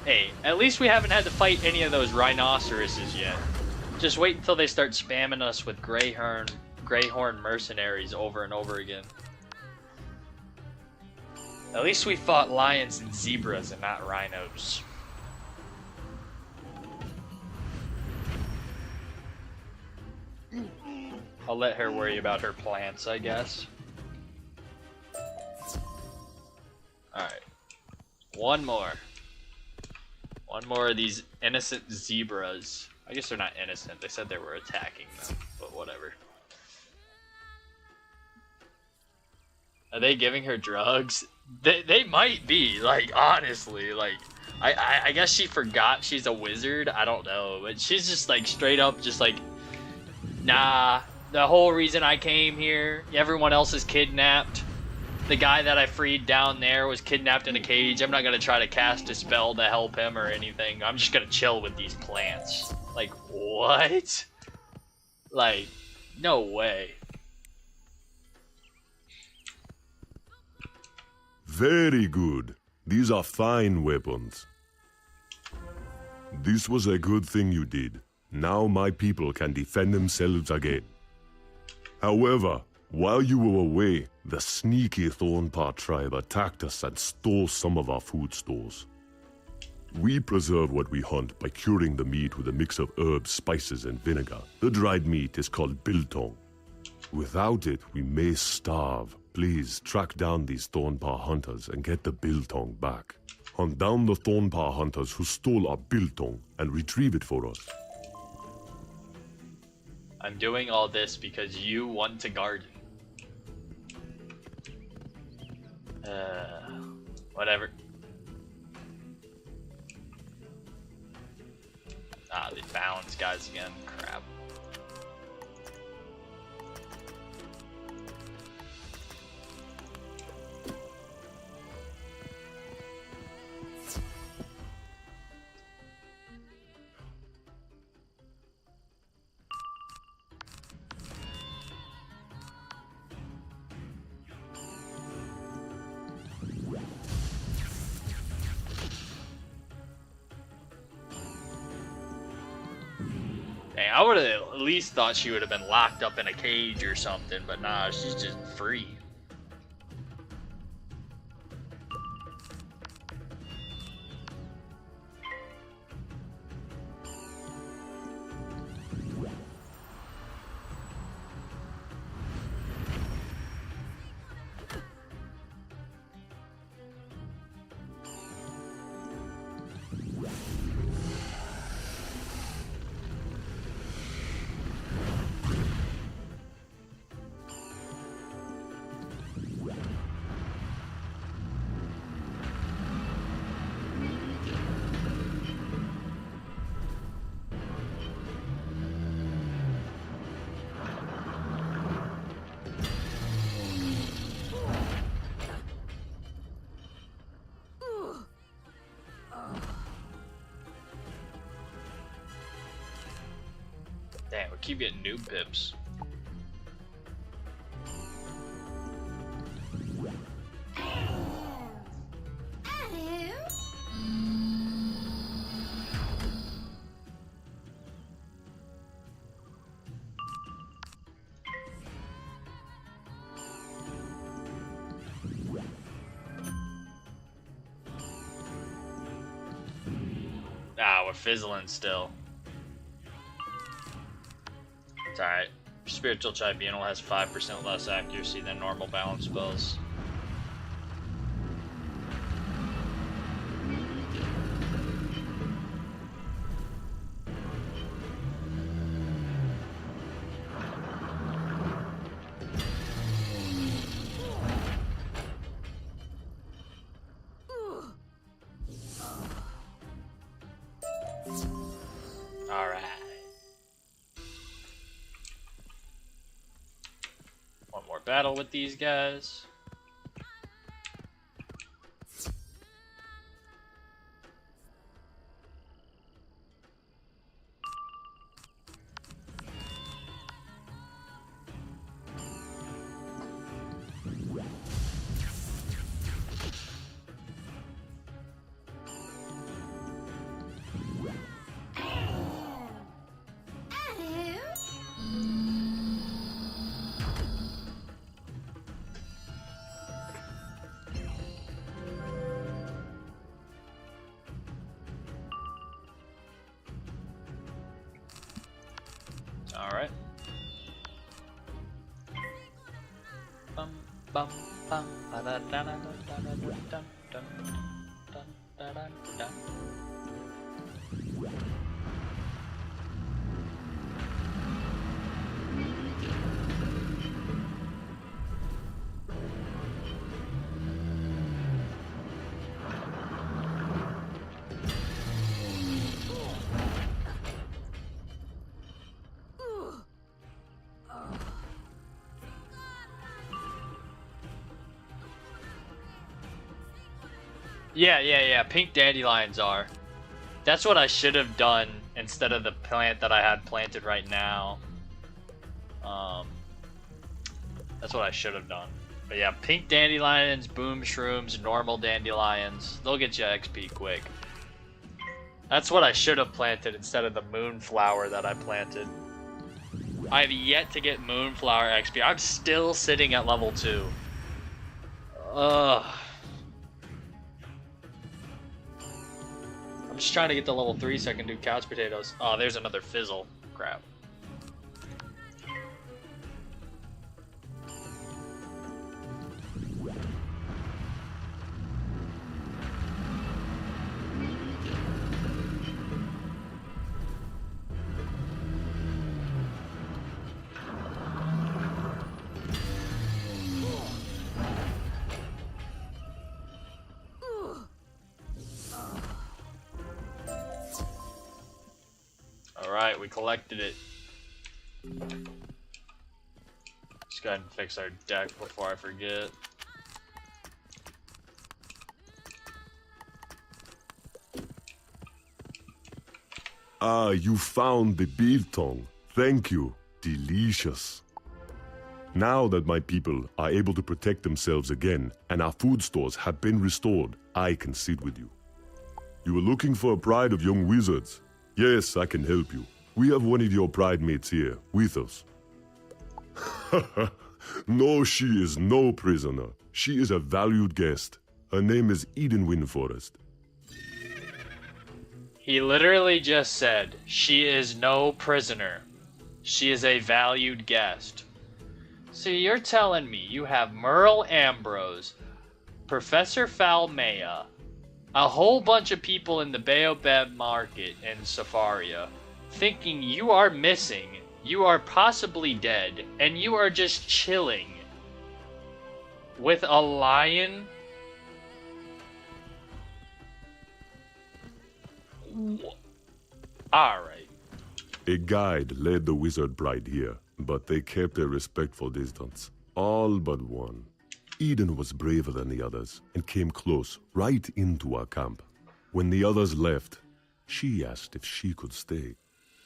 Hey, at least we haven't had to fight any of those rhinoceroses yet. Just wait until they start spamming us with greyhorn mercenaries over and over again. At least we fought lions and zebras and not rhinos. I'll let her worry about her plants, I guess. Alright. One more. One more of these innocent zebras. I guess they're not innocent. They said they were attacking them, but whatever. Are they giving her drugs? They might be, like, honestly, like, I guess she forgot she's a wizard. I don't know, but she's just like straight up, just like, nah. The whole reason I came here, everyone else is kidnapped. The guy that I freed down there was kidnapped in a cage. I'm not gonna try to cast a spell to help him or anything. I'm just gonna chill with these plants. Like, what? Like, no way. Very good. These are fine weapons. This was a good thing you did. Now my people can defend themselves again. However, while you were away, the sneaky Thornpaw tribe attacked us and stole some of our food stores. We preserve what we hunt by curing the meat with a mix of herbs, spices, and vinegar. The dried meat is called biltong. Without it, we may starve. Please track down these Thornpaw hunters and get the biltong back. Hunt down the Thornpaw hunters who stole our biltong and retrieve it for us. I'm doing all this because you want to garden. Whatever. Ah, they balance guys again. Crap. Dang, I would have at least thought she would have been locked up in a cage or something, but nah, she's just free. Damn, we keep getting noob pips. Ah, we're fizzling still. It's alright. Spiritual Tribunal has 5% less accuracy than normal balance spells. Alright. One more battle with these guys. Alright. Bum bum bum ba da da da da da da da da da da da. Yeah. Pink dandelions are. That's what I should have done instead of the plant that I had planted right now. That's what I should have done. But yeah, pink dandelions, boom shrooms, normal dandelions. They'll get you XP quick. That's what I should have planted instead of the moonflower that I planted. I have yet to get moonflower XP. I'm still sitting at level 2. Ugh. I'm just trying to get to level 3 so I can do couch potatoes. Oh, there's another fizzle. Crap. Alright, we collected it. Let's go ahead and fix our deck before I forget. Ah, you found the biltong. Thank you. Delicious. Now that my people are able to protect themselves again, and our food stores have been restored, I can sit with you. You were looking for a pride of young wizards. Yes, I can help you. We have one of your pride mates here, with us. No, she is no prisoner. She is a valued guest. Her name is Eden Windforest. He literally just said, she is no prisoner. She is a valued guest. So you're telling me you have Merle Ambrose, Professor Falmea, a whole bunch of people in the Baobab market in Safaria, thinking you are missing, you are possibly dead, and you are just chilling with a lion? Alright. A guide led the wizard bride here, but they kept a respectful distance. All but one. Eden was braver than the others and came close, right into our camp. When the others left, she asked if she could stay.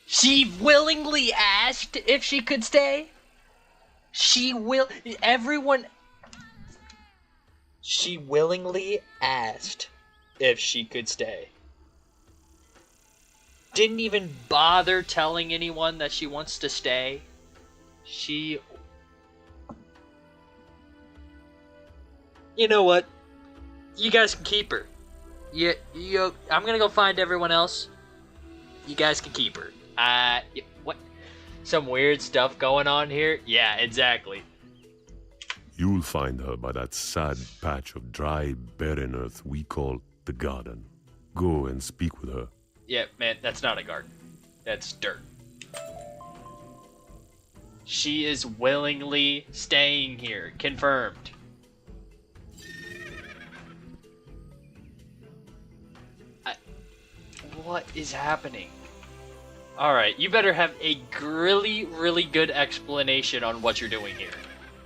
She willingly asked if she could stay? She willingly asked if she could stay. Didn't even bother telling anyone that she wants to stay. You know what? You guys can keep her. I'm gonna go find everyone else. You guys can keep her. What? Some weird stuff going on here? Yeah, exactly. You'll find her by that sad patch of dry, barren earth we call the garden. Go and speak with her. Yeah, man, that's not a garden. That's dirt. She is willingly staying here. Confirmed. What is happening? Alright, you better have a really, really good explanation on what you're doing here.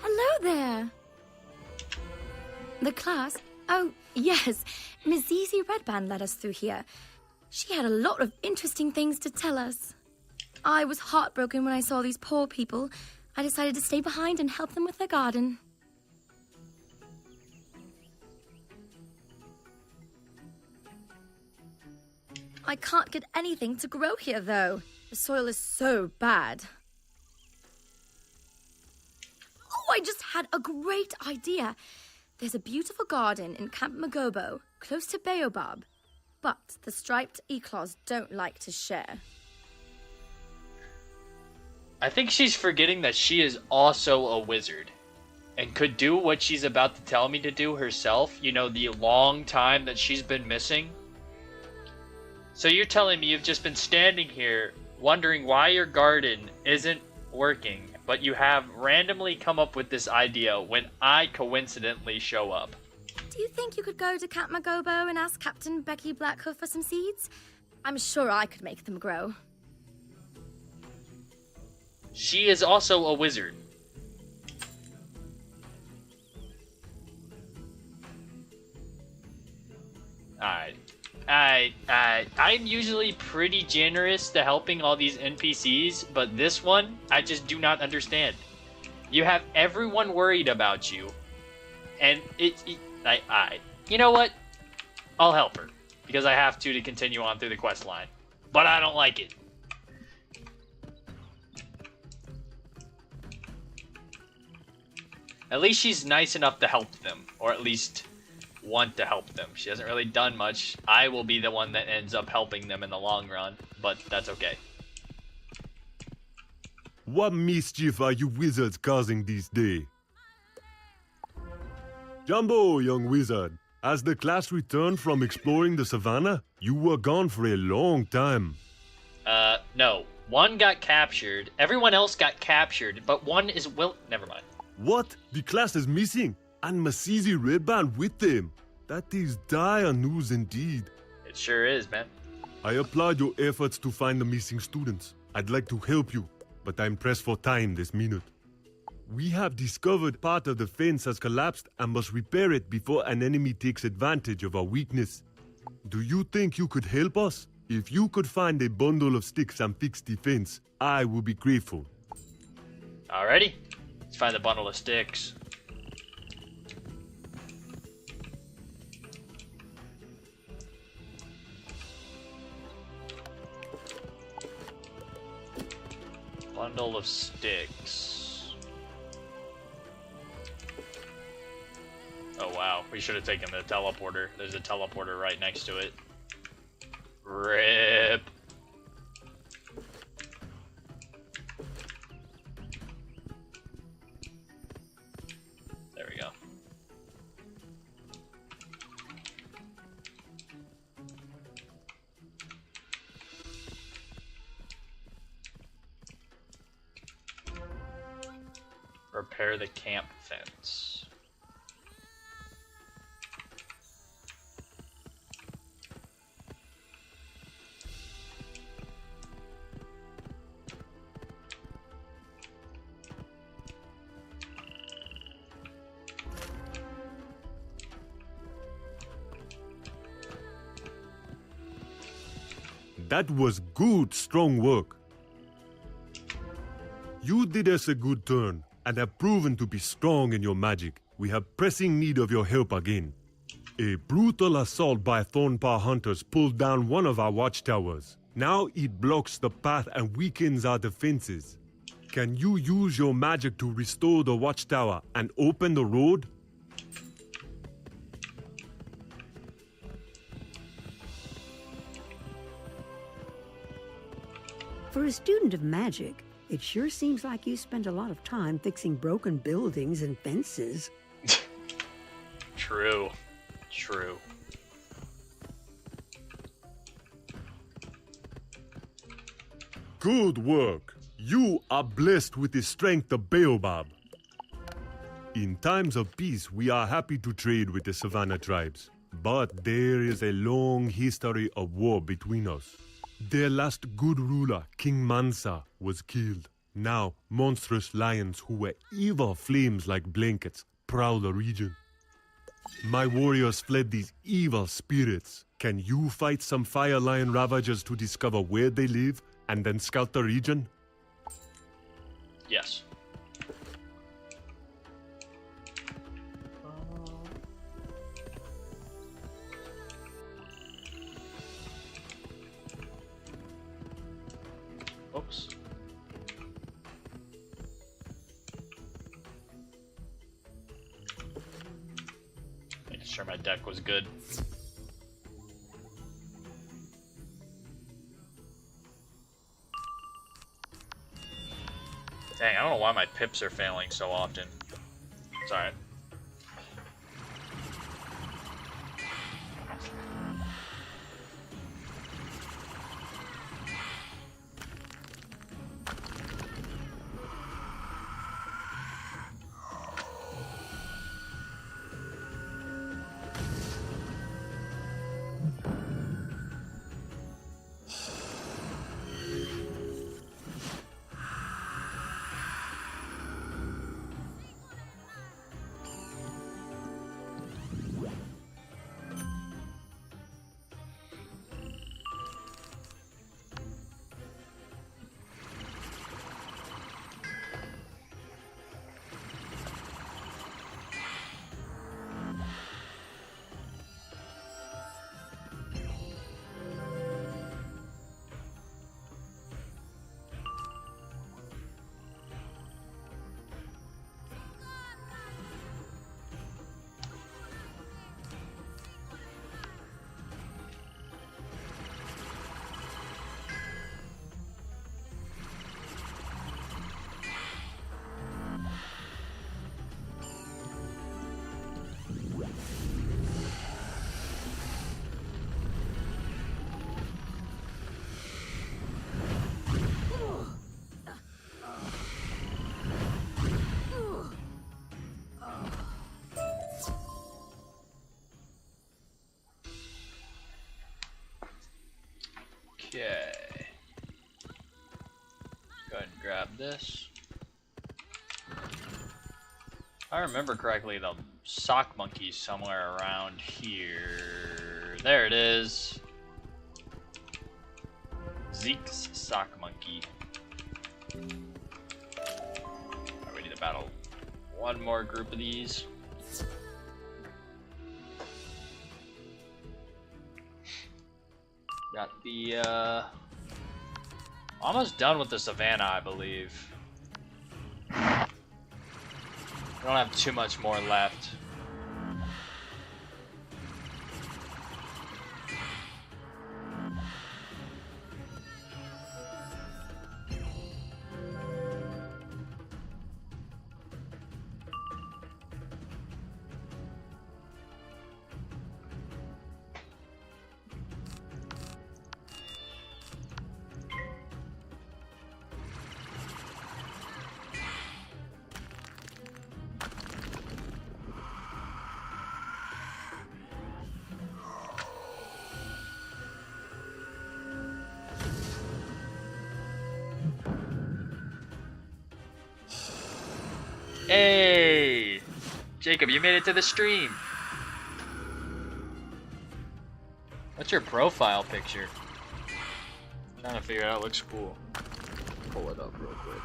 Hello there. The class? Oh, yes. Miss Zizi Redband led us through here. She had a lot of interesting things to tell us. I was heartbroken when I saw these poor people. I decided to stay behind and help them with their garden. I can't get anything to grow here, though. The soil is so bad. Oh, I just had a great idea. There's a beautiful garden in Camp Magobo, close to Baobab. But the striped eclaws don't like to share. I think she's forgetting that she is also a wizard. And could do what she's about to tell me to do herself. You know, the long time that she's been missing. So you're telling me you've just been standing here wondering why your garden isn't working, but you have randomly come up with this idea when I coincidentally show up. Do you think you could go to Camp Magobo and ask Captain Becky Blackhoof for some seeds? I'm sure I could make them grow. She is also a wizard. Alright. I'm usually pretty generous to helping all these NPCs, but this one, I just do not understand. You have everyone worried about you, and you know what? I'll help her, because I have to continue on through the quest line. But I don't like it. At least she's nice enough to help them, or at least want to help them. She hasn't really done much. I will be the one that ends up helping them in the long run, but that's okay. What mischief are you wizards causing these days? Jumbo, young wizard. As the class returned from exploring the savannah, you were gone for a long time. No. One got captured. Everyone else got captured, but one is never mind. What? The class is missing, and Masisi Redband with them. That is dire news indeed. It sure is, man. I applaud your efforts to find the missing students. I'd like to help you, but I'm pressed for time this minute. We have discovered part of the fence has collapsed and must repair it before an enemy takes advantage of our weakness. Do you think you could help us? If you could find a bundle of sticks and fix the fence, I would be grateful. Alrighty. Let's find the bundle of sticks. Bundle of sticks. Oh wow, we should have taken the teleporter. There's a teleporter right next to it. RIP. There we go. Repair the camp fence. That was good, strong work. You did us a good turn, and have proven to be strong in your magic. We have pressing need of your help again. A brutal assault by Thornpaw hunters pulled down one of our watchtowers. Now it blocks the path and weakens our defenses. Can you use your magic to restore the watchtower and open the road? For a student of magic, it sure seems like you spend a lot of time fixing broken buildings and fences. True. True. Good work. You are blessed with the strength of Baobab. In times of peace, we are happy to trade with the Savannah tribes. But there is a long history of war between us. Their last good ruler, King Mansa, was killed. Now, monstrous lions who were evil flames like blankets prowl the region. My warriors fled these evil spirits. Can you fight some fire lion ravagers to discover where they live and then scout the region? Yes. Oops. Making sure my deck was good. Dang, I don't know why my pips are failing so often. It's alright. this. If I remember correctly, the sock monkey's somewhere around here. There it is. Zeke's sock monkey. Right, we need to battle one more group of these. Got the almost done with the savannah, I believe. We don't have too much more left. Hey! Jacob, you made it to the stream. What's your profile picture? I'm trying to figure it out. Looks cool. Pull it up real quick.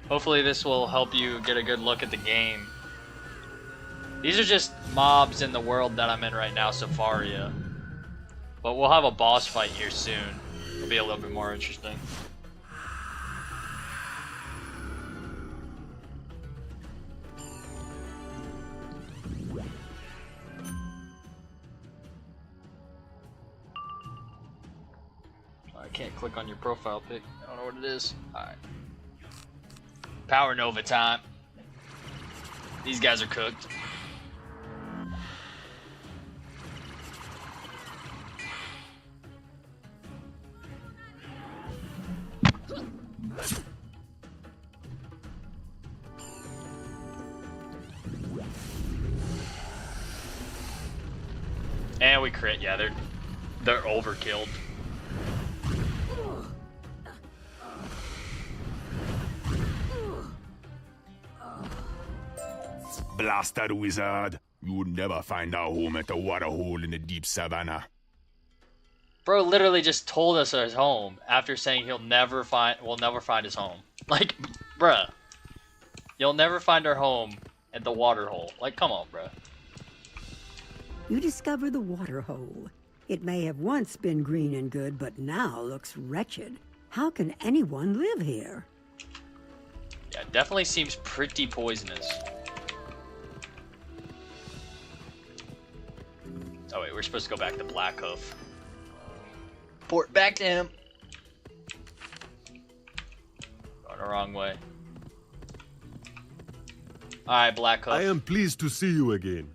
Hopefully this will help you get a good look at the game. These are just mobs in the world that I'm in right now, Safaria. But we'll have a boss fight here soon. It'll be a little bit more interesting. I can't click on your profile pic. I don't know what it is. Alright. Power Nova time. These guys are cooked. And we crit. Yeah, they're overkilled. Blasted wizard. You would never find our home at the water hole in the deep savannah. Bro literally just told us his home after saying we'll never find his home. Like, bruh. You'll never find our home at the water hole. Like, come on, bruh. You discover the water hole. It may have once been green and good, but now looks wretched. How can anyone live here? Yeah, it definitely seems pretty poisonous. Oh wait, we're supposed to go back to Blackhoof. Port back to him. Going the wrong way. Alright, Blackhoof. I am pleased to see you again.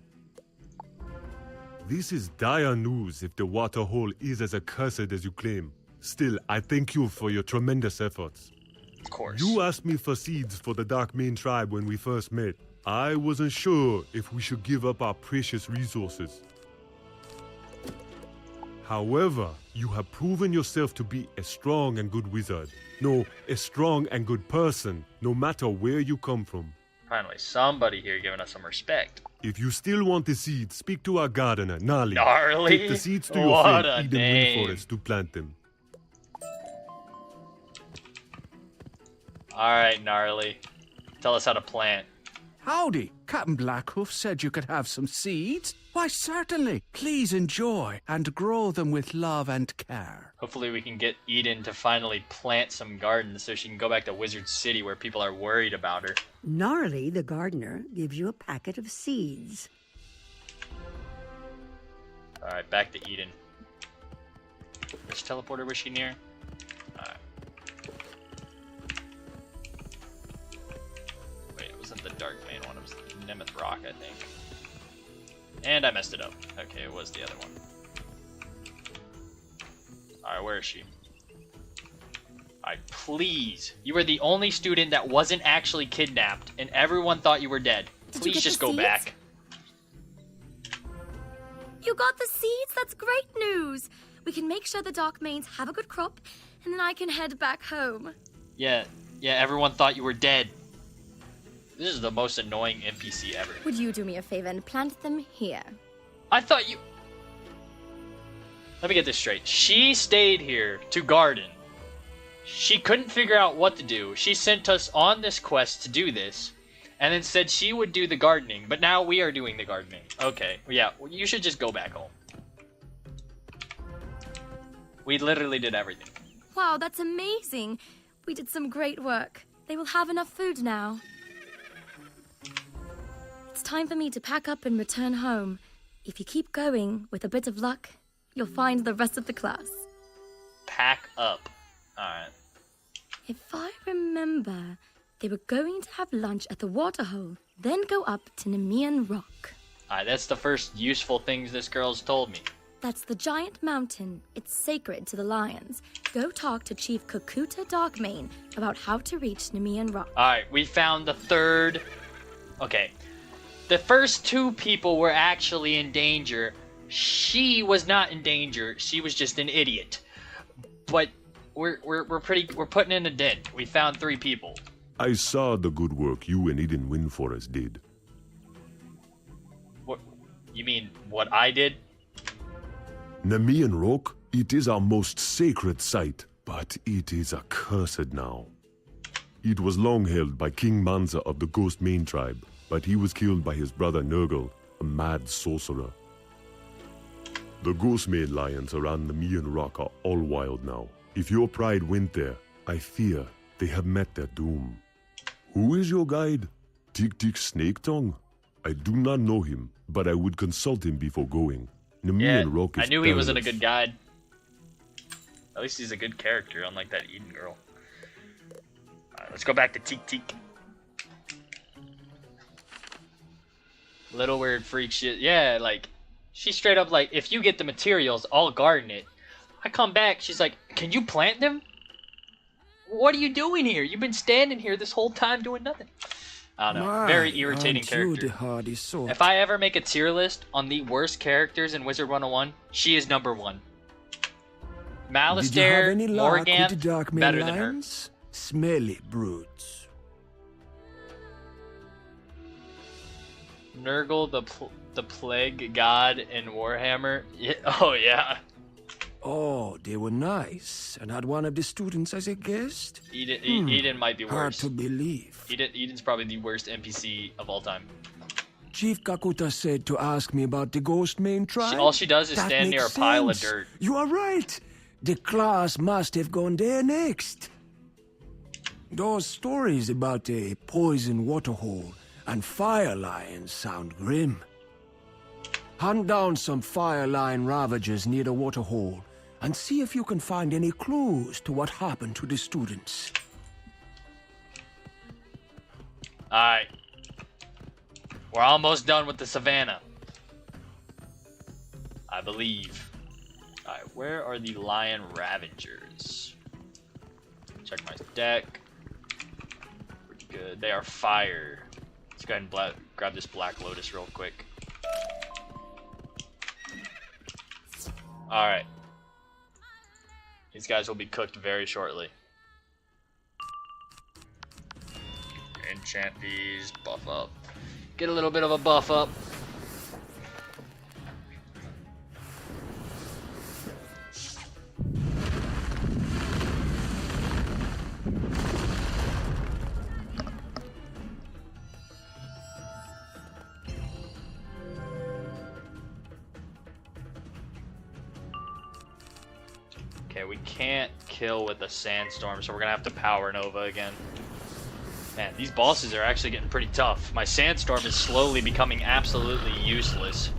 This is dire news if the water hole is as accursed as you claim. Still, I thank you for your tremendous efforts. Of course. You asked me for seeds for the Dark Mane tribe when we first met. I wasn't sure if we should give up our precious resources. However, you have proven yourself to be a strong and good wizard. No, a strong and good person, no matter where you come from. Finally, somebody here giving us some respect. If you still want the seeds, speak to our gardener, Gnarly. Gnarly? Take the seeds to your What friend a Eden name. Windforest to plant them. Alright, Gnarly. Tell us how to plant. Howdy. Captain Blackhoof said you could have some seeds. Why, certainly. Please enjoy and grow them with love and care. Hopefully we can get Eden to finally plant some gardens so she can go back to Wizard City where people are worried about her. Gnarly, the gardener, gives you a packet of seeds. Alright, back to Eden. Which teleporter was she near? Alright. Wait, it wasn't the Dark Mane one, it was the Nemeth Rock, I think. And I messed it up. Okay, it was the other one. Alright, where is she? Alright, please. You were the only student that wasn't actually kidnapped, and everyone thought you were dead. Please just go back. You got the seeds? That's great news. We can make sure the Dark Manes have a good crop, and then I can head back home. Yeah, everyone thought you were dead. This is the most annoying NPC ever. Would you do me a favor and plant them here? I thought you... Let me get this straight. She stayed here to garden. She couldn't figure out what to do. She sent us on this quest to do this, and then said she would do the gardening, but now we are doing the gardening. Okay, yeah, you should just go back home. We literally did everything. Wow, that's amazing. We did some great work. They will have enough food now. It's time for me to pack up and return home. If you keep going, with a bit of luck, you'll find the rest of the class. Pack up. Alright. If I remember, they were going to have lunch at the waterhole, then go up to Nemean Rock. Alright, that's the first useful things this girl's told me. That's the giant mountain. It's sacred to the lions. Go talk to Chief Kakuta Darkmane about how to reach Nemean Rock. Alright, we found the third... Okay. The first two people were actually in danger. She was not in danger. She was just an idiot. But we're putting in a dent. We found 3 people. I saw the good work you and Eden Windforest did. What? You mean what I did? Nemean Rock, it is our most sacred site, but it is accursed now. It was long held by King Manza of the Ghost Main tribe, but he was killed by his brother Nurgle, a mad sorcerer. The Ghost Main lions around Nemean Rock are all wild now. If your pride went there, I fear they have met their doom. Who is your guide? Tick Tick Snake Tongue? I do not know him, but I would consult him before going. Nemean Rock is I knew he wasn't a perilous. good guide. At least he's a good character, unlike that Eden girl. Alright, let's go back to Teak Teak. Little weird freak shit. Yeah, like, she's straight up like, if you get the materials, I'll garden it. I come back, she's like, can you plant them? What are you doing here? You've been standing here this whole time doing nothing. I don't know. Very irritating character. If I ever make a tier list on the worst characters in Wizard101, she is number 1. Malistaire, Morganth, better than her. Smelly brutes. Nurgle, the plague god in Warhammer. Yeah. Oh yeah. Oh, they were nice, and had one of the students as a guest? Eden might be worse. Hard to believe. Eden's probably the worst NPC of all time. Chief Kakuta said to ask me about the Ghost Main tribe. All she does is That stand near a makes pile of sense. dirt. You are right. The class must have gone there next. Those stories about a poison waterhole and fire lions sound grim. Hunt down some fire lion ravagers near the waterhole and see if you can find any clues to what happened to the students. Alright. We're almost done with the savannah. I believe. Alright, where are the lion ravagers? Check my deck. We're good. They are fire. Let's go ahead and grab this Black Lotus real quick. Alright. These guys will be cooked very shortly. Enchant these, buff up. Get a little bit of a buff up. Okay, we can't kill with a sandstorm, so we're gonna have to power Nova again. Man, these bosses are actually getting pretty tough. My sandstorm is slowly becoming absolutely useless.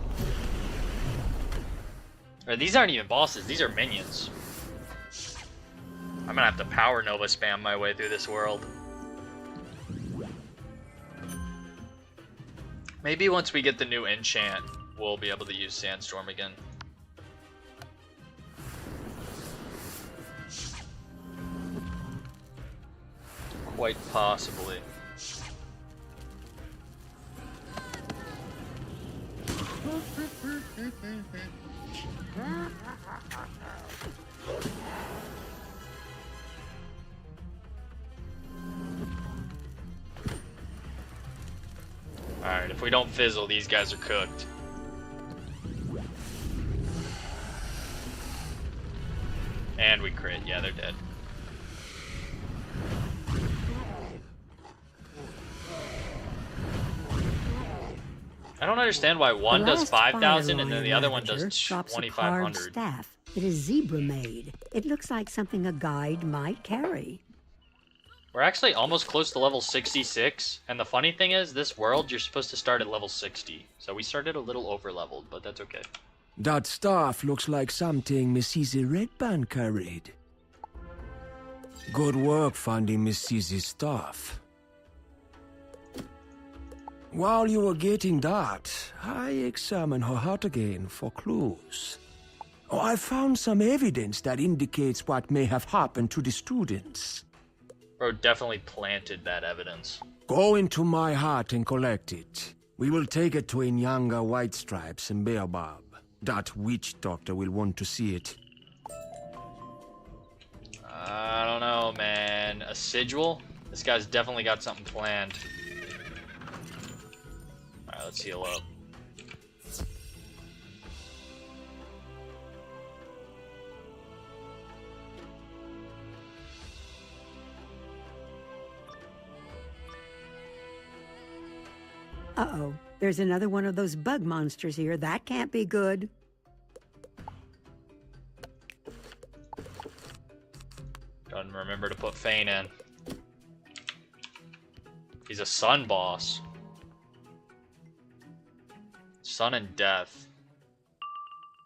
Or these aren't even bosses, these are minions. I'm gonna have to power Nova spam my way through this world. Maybe once we get the new enchant, we'll be able to use sandstorm again. Quite possibly. we don't fizzle, these guys are cooked. And we crit. Yeah, they're dead. I don't understand why one does 5,000 and then the other one does 2,500. Staff. It is zebra made. It looks like something a guide might carry. We're actually almost close to level 66, and the funny thing is, this world, you're supposed to start at level 60. So we started a little over-leveled, but that's okay. That staff looks like something Mrs. Redband carried. Good work finding Mrs. Staff. While you were getting that, I examined her hut again for clues. Oh, I found some evidence that indicates what may have happened to the students. Bro definitely planted that evidence. Go into my hut and collect it. We will take it to Inyanga White Stripes and Baobab. That witch doctor will want to see it. I don't know, man. A sigil? This guy's definitely got something planned. Alright, let's heal up. Uh-oh. There's another one of those bug monsters here. That can't be good. Don't remember to put Fane in. He's a sun boss. Sun and Death.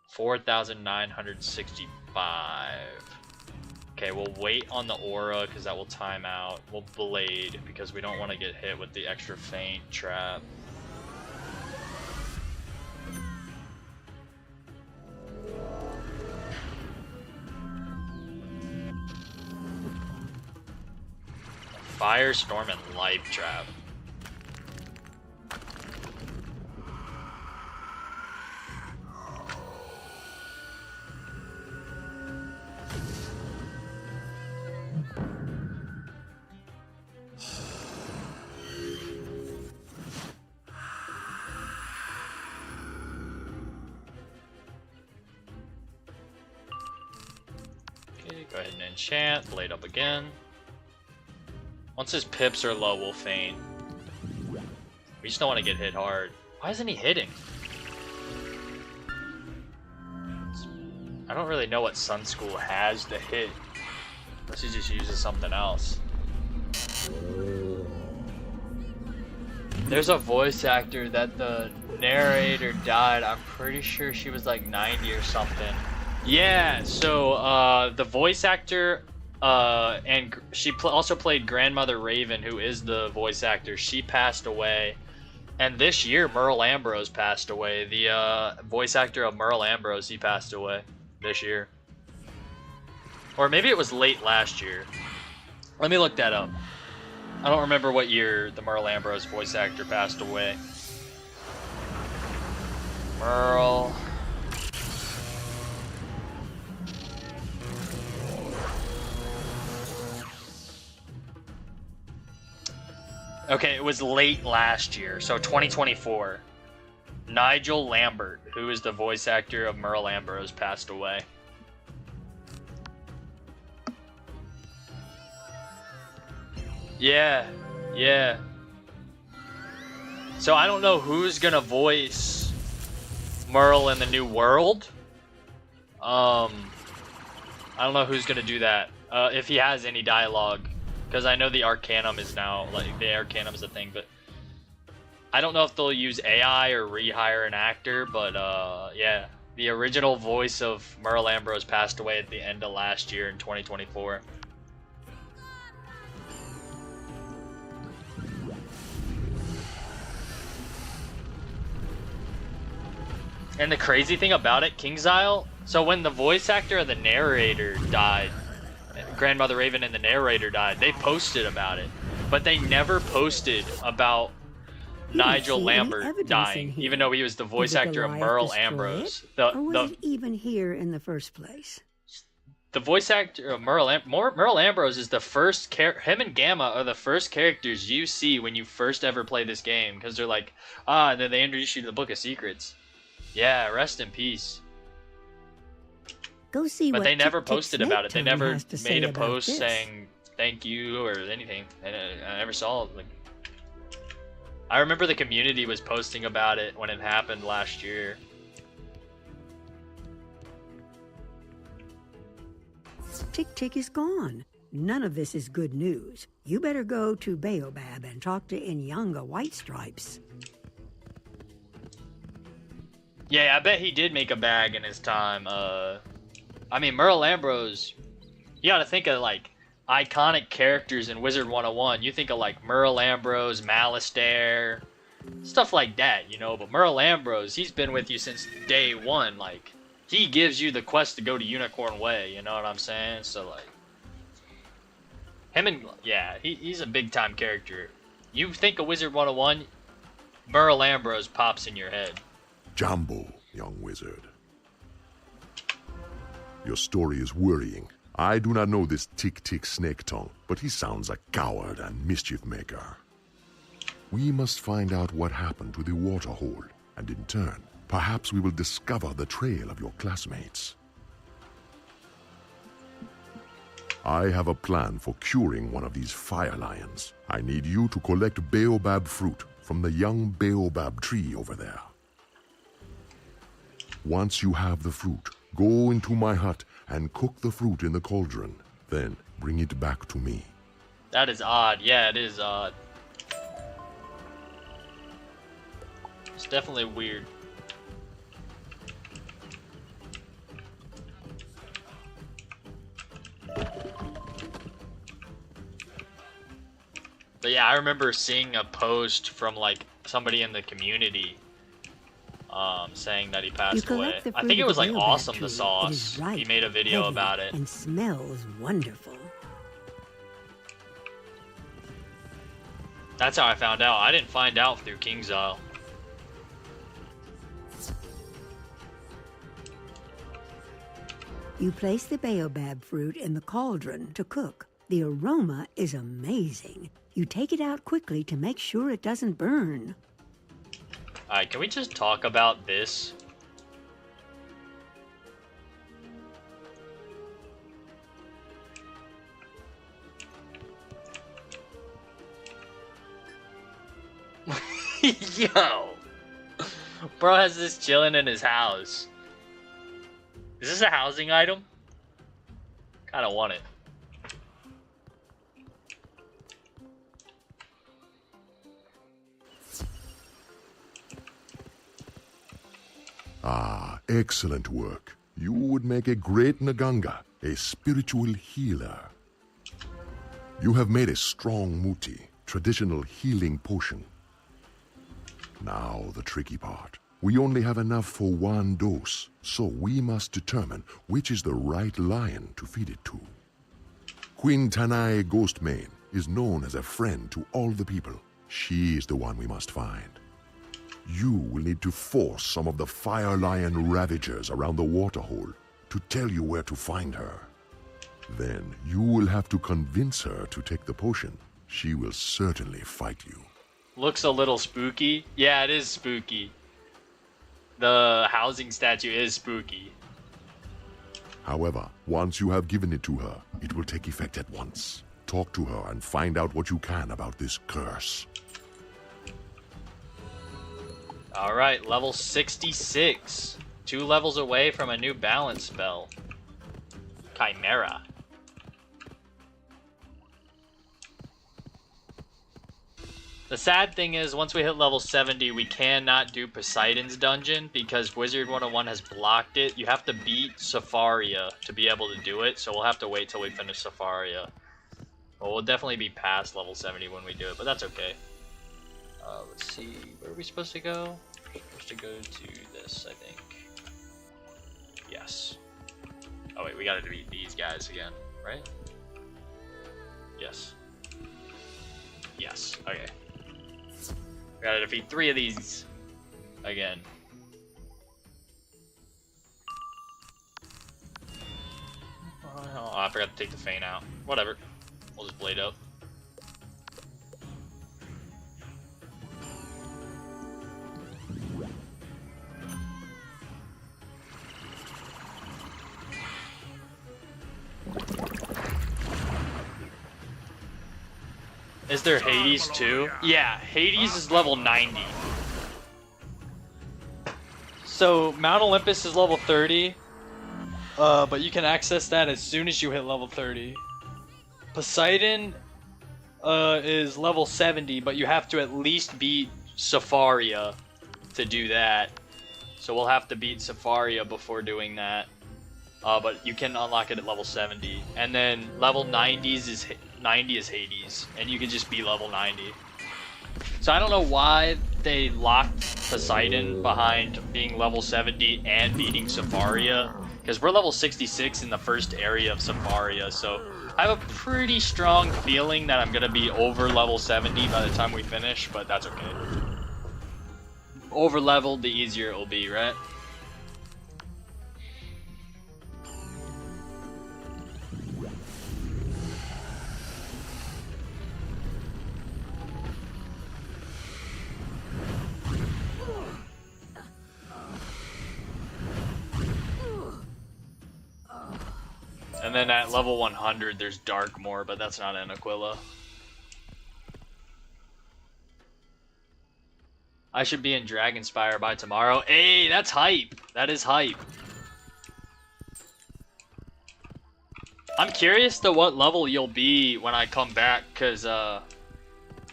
4,965. Okay, we'll wait on the aura because that will time out. We'll blade because we don't want to get hit with the extra feint trap. Firestorm and Life Trap. Okay, go ahead and enchant, blade up again. Once his pips are low, we'll feint. We just don't want to get hit hard. Why isn't he hitting? I don't really know what Sun School has to hit. Unless he just uses something else. There's a voice actor that the narrator died. I'm pretty sure she was like 90 or something. Yeah, so the voice actor... and she also played Grandmother Raven, who is the voice actor. She passed away. And this year, Merle Ambrose passed away. The voice actor of Merle Ambrose, he passed away this year. Or maybe it was late last year. Let me look that up. I don't remember what year the Merle Ambrose voice actor passed away. Merle... Okay, it was late last year, so 2024. Nigel Lambert, who is the voice actor of Merle Ambrose, passed away. Yeah. So I don't know who's gonna voice Merle in the new world. I don't know who's gonna do that. If he has any dialogue. Because I know the Arcanum is now, like, the Arcanum is a thing, but I don't know if they'll use AI or rehire an actor, but, yeah. The original voice of Merle Ambrose passed away at the end of last year in 2024. And the crazy thing about it, Kingsisle, so when the voice actor of the narrator died, Grandmother Raven and the narrator died, they posted about it, but they never posted about Nigel Lambert dying, even though he was the voice actor of Merle Ambrose. Or was it even here in the first place? The voice actor of Merle Ambrose is the first him and Gamma are the first characters you see when you first ever play this game, because they're like, and then they introduce you to the Book of Secrets. Yeah, rest in peace. Go see But what they never Tick Tick posted about it. They Snake never has to say made a about post this. saying thank you or anything. And I never saw it. Like, I remember the community was posting about it when it happened last year. Tick Tick is gone. None of this is good news. You better go to Baobab and talk to Inyanga White Stripes. Yeah, I bet he did make a bag in his time. I mean, Merle Ambrose, you gotta think of, like, iconic characters in Wizard101. You think of, like, Merle Ambrose, Malistaire, stuff like that, you know? But Merle Ambrose, he's been with you since day one. Like, he gives you the quest to go to Unicorn Way, you know what I'm saying? So, like, him and, yeah, he's a big-time character. You think of Wizard101, Merle Ambrose pops in your head. Jambo, young wizard. Your story is worrying. I do not know this Tick Tick Snake Tongue, but he sounds a coward and mischief maker. We must find out what happened to the water hole, and in turn, perhaps we will discover the trail of your classmates. I have a plan for curing one of these fire lions. I need you to collect baobab fruit from the young baobab tree over there. Once you have the fruit, go into my hut and cook the fruit in the cauldron. Then bring it back to me. That is odd. Yeah, it is odd. It's definitely weird. But yeah, I remember seeing a post from, like, somebody in the community saying that he passed away. I think it was, like, Awesome the Sauce. He made a video about it. And smells wonderful. That's how I found out. I didn't find out through King's Isle. You place the baobab fruit in the cauldron to cook. The aroma is amazing. You take it out quickly to make sure it doesn't burn. Alright, can we just talk about this? Yo! Bro has this chilling in his house. Is this a housing item? Kinda want it. Ah, excellent work. You would make a great Naganga, a spiritual healer. You have made a strong muti, traditional healing potion. Now the tricky part. We only have enough for one dose, so we must determine which is the right lion to feed it to. Queen Tanae Ghostmane is known as a friend to all the people. She is the one we must find. You will need to force some of the fire lion ravagers around the waterhole to tell you where to find her. Then you will have to convince her to take the potion. She will certainly fight you. Looks a little spooky. Yeah, it is spooky. The housing statue is spooky. However, once you have given it to her, it will take effect at once. Talk to her and find out what you can about this curse. Alright, level 66. 2 levels away from a new balance spell. Chimera. The sad thing is, once we hit level 70, we cannot do Poseidon's dungeon because Wizard101 has blocked it. You have to beat Safaria to be able to do it, so we'll have to wait till we finish Safaria. Well, we'll definitely be past level 70 when we do it, but that's okay. Let's see, where are we supposed to go? We're supposed to go to this, I think. Yes. Oh wait, we gotta beat these guys again, right? Yes. Yes, okay. We gotta defeat 3 of these again. forgot to take the feint out. Whatever. We'll just blade up. Is there Hades too? Yeah, Hades is level 90. So Mount Olympus is level 30, but you can access that as soon as you hit level 30. Poseidon is level 70, but you have to at least beat Safaria to do that. So we'll have to beat Safaria before doing that. But you can unlock it at level 70. And then level 90 is Hades, and you can just be level 90. So I don't know why they locked Poseidon behind being level 70 and beating Safaria, because we're level 66 in the first area of Safaria, so I have a pretty strong feeling that I'm going to be over level 70 by the time we finish, but that's okay. Over leveled, the easier it will be, right? And then at level 100, there's Darkmoor, but that's not in Aquila. I should be in Dragonspire by tomorrow. Hey, that's hype. That is hype. I'm curious to what level you'll be when I come back, because I'm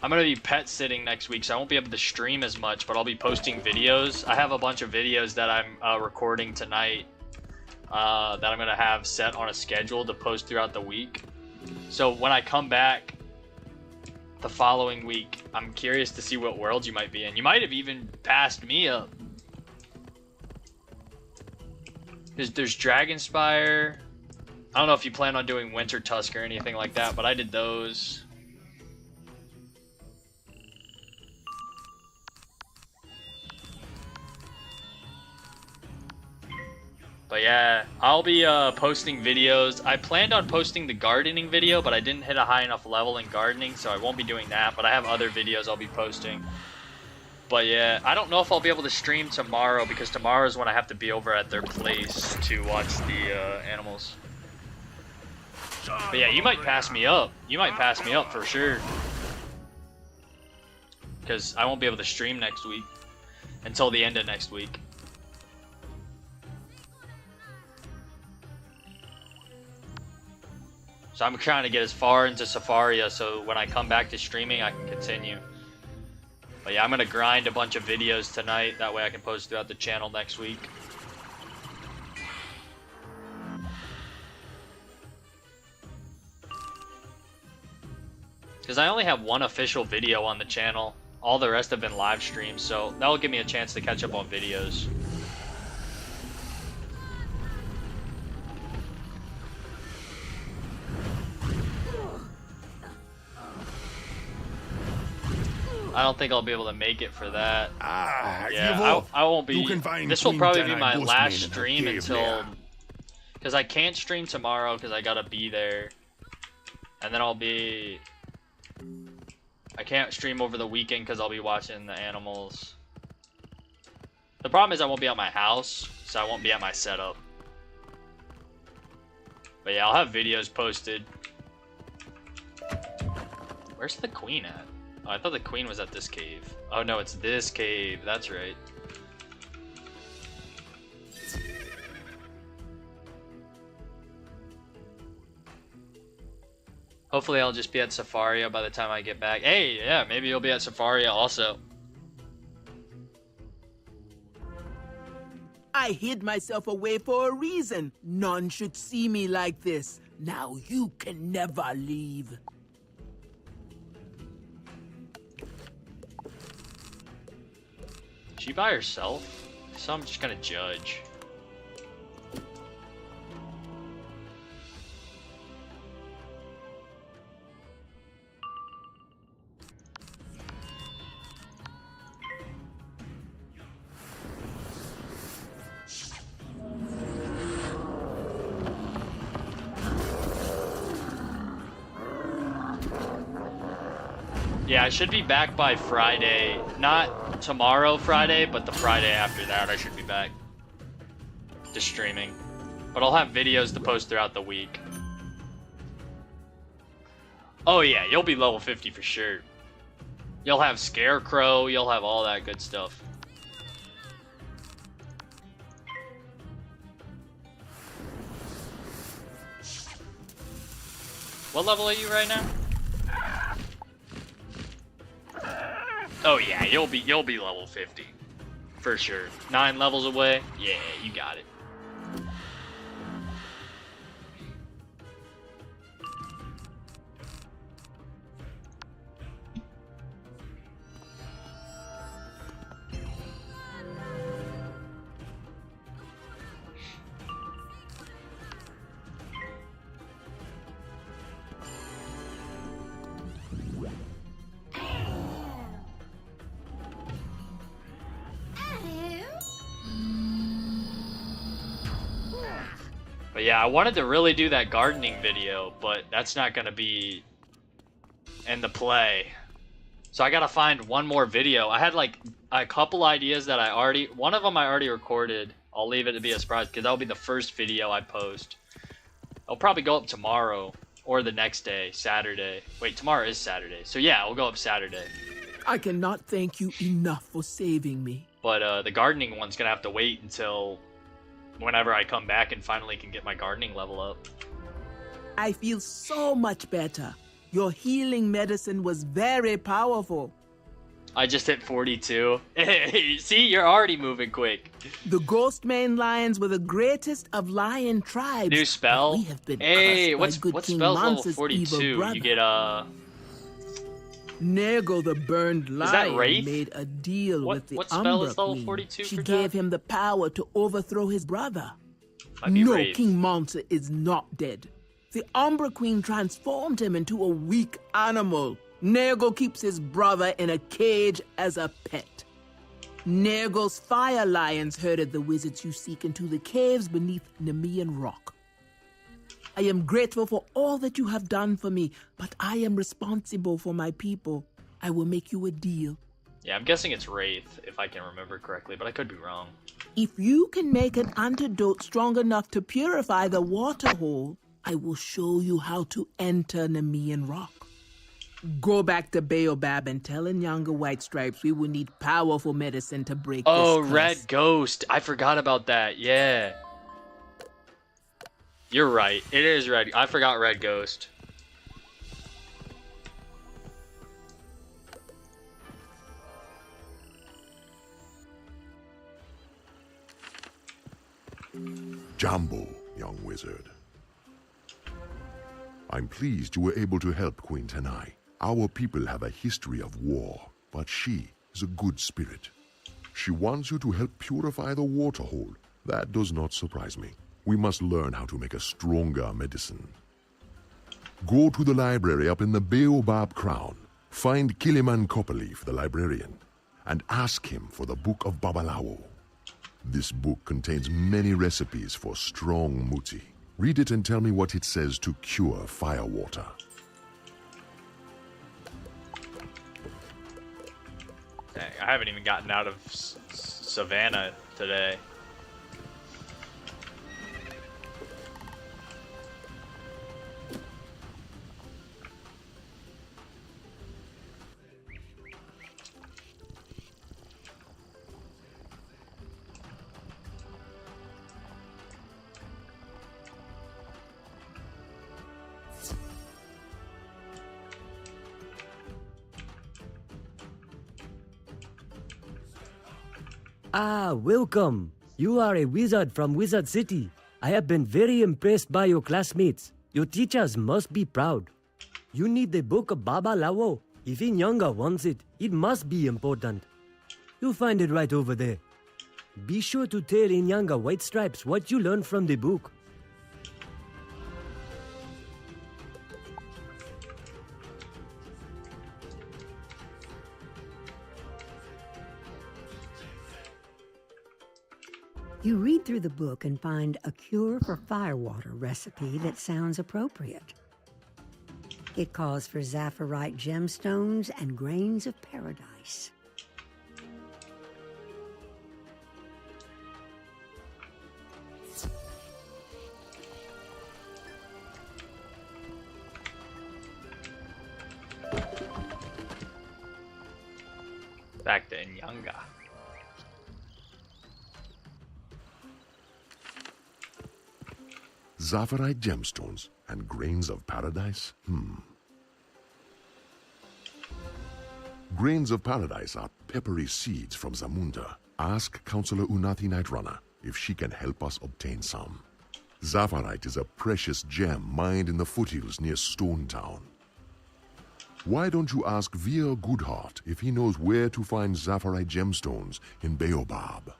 going to be pet sitting next week, so I won't be able to stream as much, but I'll be posting videos. I have a bunch of videos that I'm recording tonight. That I'm gonna have set on a schedule to post throughout the week. So when I come back the following week, I'm curious to see what world you might be in. You might have even passed me up. There's Dragonspire. I don't know if you plan on doing Winter Tusk or anything like that, but I did those. But yeah, I'll be posting videos. I planned on posting the gardening video, but I didn't hit a high enough level in gardening, so I won't be doing that. But I have other videos I'll be posting. But yeah, I don't know if I'll be able to stream tomorrow, because tomorrow is when I have to be over at their place to watch the animals. But yeah, you might pass me up. You might pass me up for sure. Because I won't be able to stream next week. Until the end of next week. So I'm trying to get as far into Safaria so when I come back to streaming, I can continue. But yeah, I'm going to grind a bunch of videos tonight. That way I can post throughout the channel next week. Because I only have one official video on the channel. All the rest have been live streams, so that will give me a chance to catch up on videos. I don't think I'll be able to make it for that. Yeah, I won't be. This will probably be my last stream until... Because I can't stream tomorrow because I gotta be there. And then I'll be... I can't stream over the weekend because I'll be watching the animals. The problem is I won't be at my house, so I won't be at my setup. But yeah, I'll have videos posted. Where's the queen at? Oh, I thought the queen was at this cave. Oh no, it's this cave. That's right. Hopefully I'll just be at Safaria by the time I get back. Hey, yeah, maybe you'll be at Safaria also. I hid myself away for a reason. None should see me like this. Now you can never leave. Is she by herself? So I'm just gonna judge. Yeah, I should be back by Friday. Not tomorrow Friday, but the Friday after that I should be back to streaming. But I'll have videos to post throughout the week. Oh yeah, you'll be level 50 for sure. You'll have Scarecrow, you'll have all that good stuff. What level are you right now? Oh yeah, you'll be level 50. For sure. 9 levels away? Yeah, you got it. But yeah, I wanted to really do that gardening video, but that's not gonna be in the play. So I gotta find one more video. I had like a couple ideas that one of them I already recorded. I'll leave it to be a surprise because that'll be the first video I post. It'll probably go up tomorrow or the next day, Saturday. Wait, tomorrow is Saturday. So yeah, it'll go up Saturday. I cannot thank you enough for saving me. But the gardening one's gonna have to wait until whenever I come back and finally can get my gardening level up. I feel so much better. Your healing medicine was very powerful. I just hit 42. See, you're already moving quick. The ghost mane lions were the greatest of lion tribes. New spell? We have been Hey, cursed by what King spell's level Mansa's 42? evil brother. You get Nergal the burned Is that lion Wraith? made a deal with the what spell Umbra is level Queen. 42 She for gave that? him the power to overthrow his brother. Might be No, Wraith. King Mansa is not dead. The Umbra Queen transformed him into a weak animal. Nergal keeps his brother in a cage as a pet. Nergal's fire lions herded the wizards you seek into the caves beneath Nemean Rock. I am grateful for all that you have done for me, but I am responsible for my people. I will make you a deal. Yeah, I'm guessing it's Wraith, if I can remember correctly, but I could be wrong. If you can make an antidote strong enough to purify the water hole, I will show you how to enter Nemean Rock. Go back to Baobab and tell Nyanga White Stripes we will need powerful medicine to break Oh, this curse. Red Ghost. I forgot about that. Yeah. You're right. It is Red. I forgot Red Ghost. Jambo, young wizard. I'm pleased you were able to help Queen Tenai. Our people have a history of war, but she is a good spirit. She wants you to help purify the water hole. That does not surprise me. We must learn how to make a stronger medicine. Go to the library up in the Baobab Crown. Find Kiliman Copperleaf, the librarian, and ask him for the Book of Babalawo. This book contains many recipes for strong muti. Read it and tell me what it says to cure firewater. Dang, I haven't even gotten out of Savannah today. Ah, welcome. You are a wizard from Wizard City. I have been very impressed by your classmates. Your teachers must be proud. You need the book of Baba Lawo. If Inyanga wants it, it must be important. You'll find it right over there. Be sure to tell Inyanga White Stripes what you learned from the book. You read through the book and find a cure for firewater recipe that sounds appropriate. It calls for Zaphyrite gemstones and grains of paradise. Back to Nyanga. Zaphyrite gemstones and grains of paradise? Grains of paradise are peppery seeds from Zamunda. Ask Counselor Unathi Nightrunner if she can help us obtain some. Zaphyrite is a precious gem mined in the foothills near Stone Town. Why don't you ask Veer Goodheart if he knows where to find Zaphyrite gemstones in Baobab?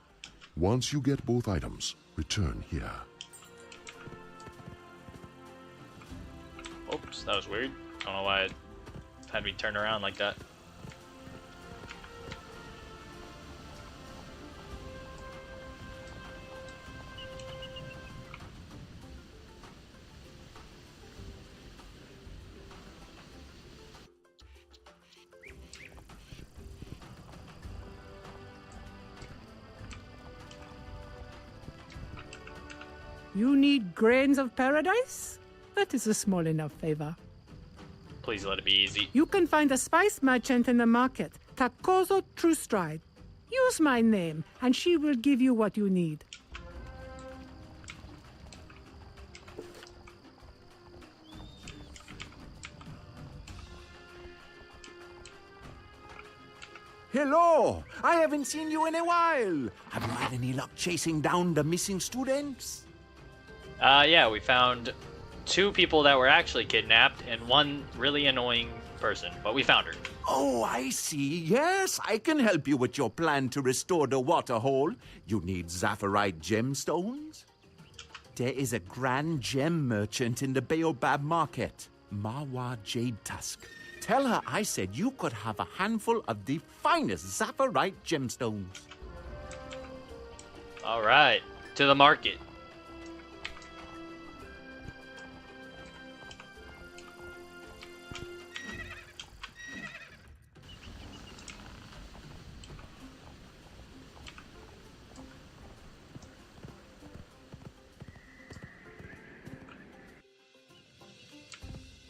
Once you get both items, return here. Oops, that was weird. I don't know why it had me turn around like that. You need grains of paradise? That is a small enough favor. Please let it be easy. You can find a spice merchant in the market, Takozo Truestride. Use my name, and she will give you what you need. Hello! I haven't seen you in a while. Have you had any luck chasing down the missing students? Yeah, we found 2 people that were actually kidnapped and 1 really annoying person, but we found her. Oh, I see. Yes, I can help you with your plan to restore the waterhole. You need Zaphyrite gemstones? There is a grand gem merchant in the Baobab market, Mawa Jade Tusk. Tell her I said you could have a handful of the finest Zaphyrite gemstones. All right, to the market.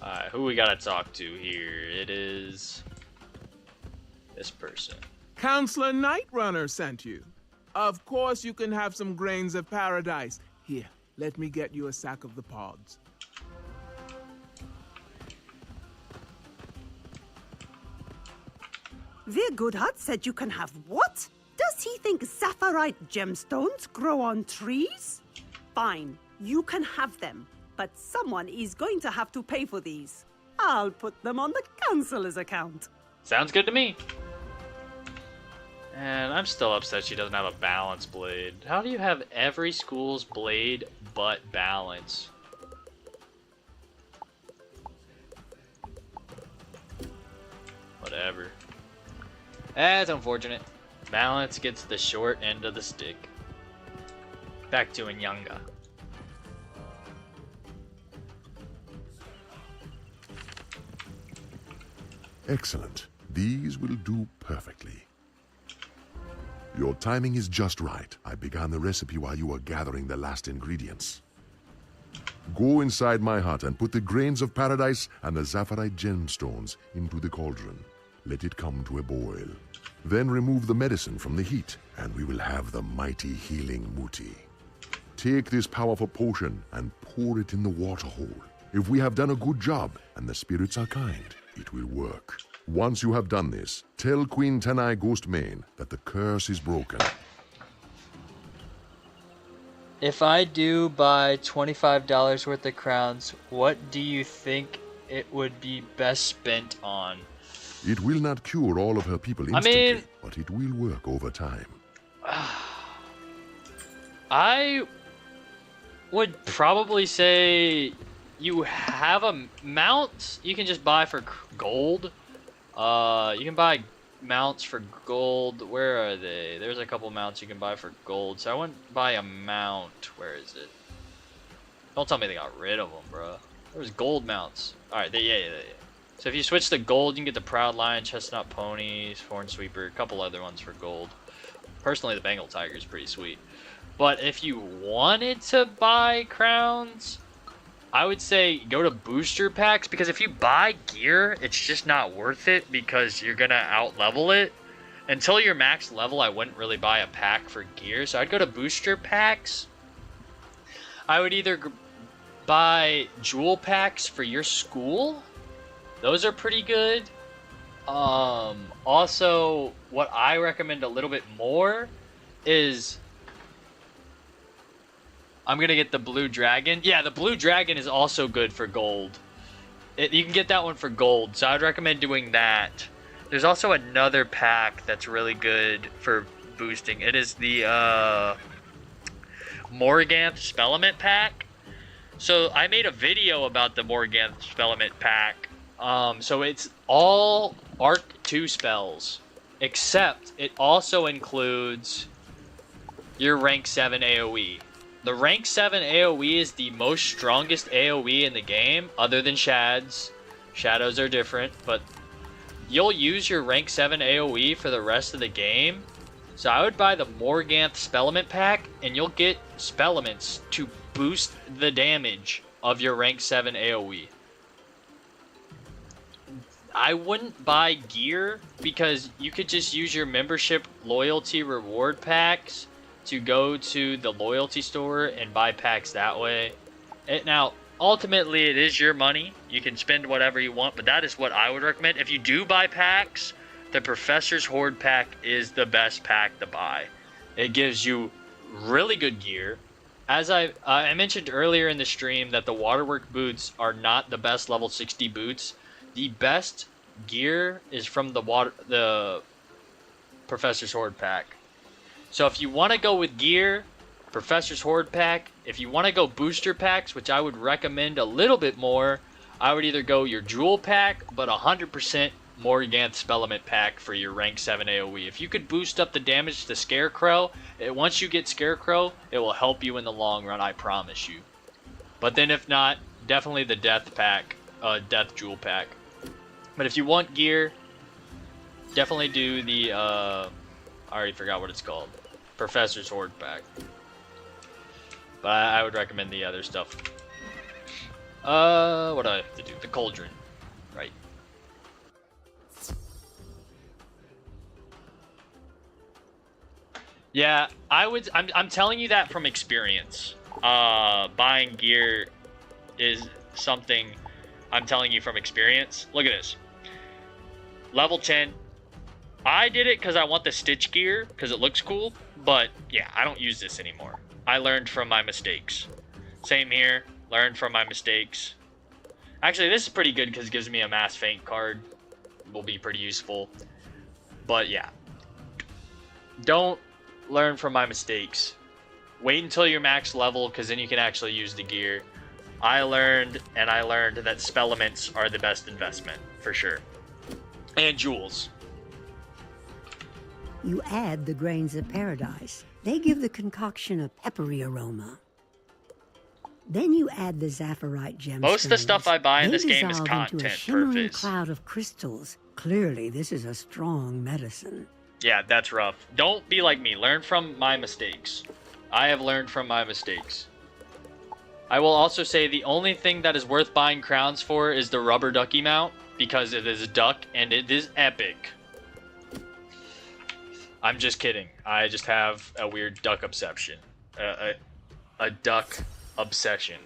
Alright, who we gotta talk to here? It is this person. Counselor Nightrunner sent you. Of course you can have some grains of paradise. Here, let me get you a sack of the pods. Veer Goodhart said you can have what? Does he think Zaphyrite gemstones grow on trees? Fine, you can have them. But someone is going to have to pay for these. I'll put them on the counselor's account. Sounds good to me. And I'm still upset she doesn't have a balance blade. How do you have every school's blade but balance? Whatever. That's unfortunate. Balance gets the short end of the stick. Back to Nyanga. Excellent. These will do perfectly. Your timing is just right. I began the recipe while you were gathering the last ingredients. Go inside my hut and put the grains of paradise and the Zaphyrite gemstones into the cauldron. Let it come to a boil. Then remove the medicine from the heat, and we will have the mighty healing Muti. Take this powerful potion and pour it in the waterhole. If we have done a good job and the spirits are kind, it will work. Once you have done this, tell Queen Tanai Ghostmane that the curse is broken. If I do buy $25 worth of crowns, what do you think it would be best spent on? It will not cure all of her people instantly, but it will work over time. I would probably say you have a mount you can just buy for gold. You can buy mounts for gold. Where are they? There's a couple mounts you can buy for gold, so I wouldn't buy a mount. Where is it? Don't tell me they got rid of them, bro. There's gold mounts. Alright, yeah. So if you switch to gold, you can get the Proud Lion, Chestnut Ponies, Horn Sweeper, a couple other ones for gold. Personally, the Bengal Tiger is pretty sweet. But if you wanted to buy crowns, I would say go to booster packs, because if you buy gear, it's just not worth it because you're gonna out-level it. Until you're max level, I wouldn't really buy a pack for gear, so I'd go to booster packs. I would either buy jewel packs for your school. Those are pretty good. Also, what I recommend a little bit more is I'm gonna get the blue dragon. Yeah, the blue dragon is also good for gold. You can get that one for gold, so I'd recommend doing that. There's also another pack that's really good for boosting. It is the Morganth Spellement pack. So I made a video about the Morganth Spellement pack. So it's all Arc 2 spells, except it also includes your rank 7 AoE. The rank 7 AoE is the most strongest AoE in the game, other than Shads. Shadows are different, but you'll use your rank 7 AoE for the rest of the game. So I would buy the Morganth Spellement pack, and you'll get Spellements to boost the damage of your rank 7 AoE. I wouldn't buy gear because you could just use your membership loyalty reward packs to go to the loyalty store and buy packs that way. Now, ultimately, it is your money. You can spend whatever you want, but that is what I would recommend. If you do buy packs, the Professor's Horde pack is the best pack to buy. It gives you really good gear. As I mentioned earlier in the stream that the Waterwork boots are not the best level 60 boots. The best gear is from the Professor's Horde pack. So if you want to go with gear, Professor's Horde pack. If you want to go booster packs, which I would recommend a little bit more, I would either go your Jewel pack, but 100% Morganth Spellement pack for your rank 7 AoE. If you could boost up the damage to Scarecrow, once you get Scarecrow, it will help you in the long run, I promise you. But then if not, definitely the Death pack, Death Jewel pack. But if you want gear, definitely do the, I already forgot what it's called, Professor's Horde pack. But I would recommend the other stuff. What do I have to do? The Cauldron, right? Yeah, I'm telling you that from experience. Buying gear is something I'm telling you from experience. Look at this. Level 10. I did it because I want the Stitch gear, because it looks cool. But, yeah, I don't use this anymore. I learned from my mistakes. Same here. Learned from my mistakes. Actually, this is pretty good because it gives me a Mass Feint card. Will be pretty useful. But, yeah. Don't learn from my mistakes. Wait until you're max level, because then you can actually use the gear. I learned that Spellements are the best investment, for sure. And jewels. You add the grains of paradise. They give the concoction a peppery aroma. Then you add the Zaphyrite gemstones. Most of the stuff I buy in this game is dissolve into a content shimmering purpose. cloud of crystals. Clearly, this is a strong medicine. Yeah, that's rough. Don't be like me. Learn from my mistakes. I have learned from my mistakes. I will also say the only thing that is worth buying crowns for is the rubber ducky mount, because it is a duck and it is epic. I'm just kidding. I just have a weird duck obsession. A duck obsession.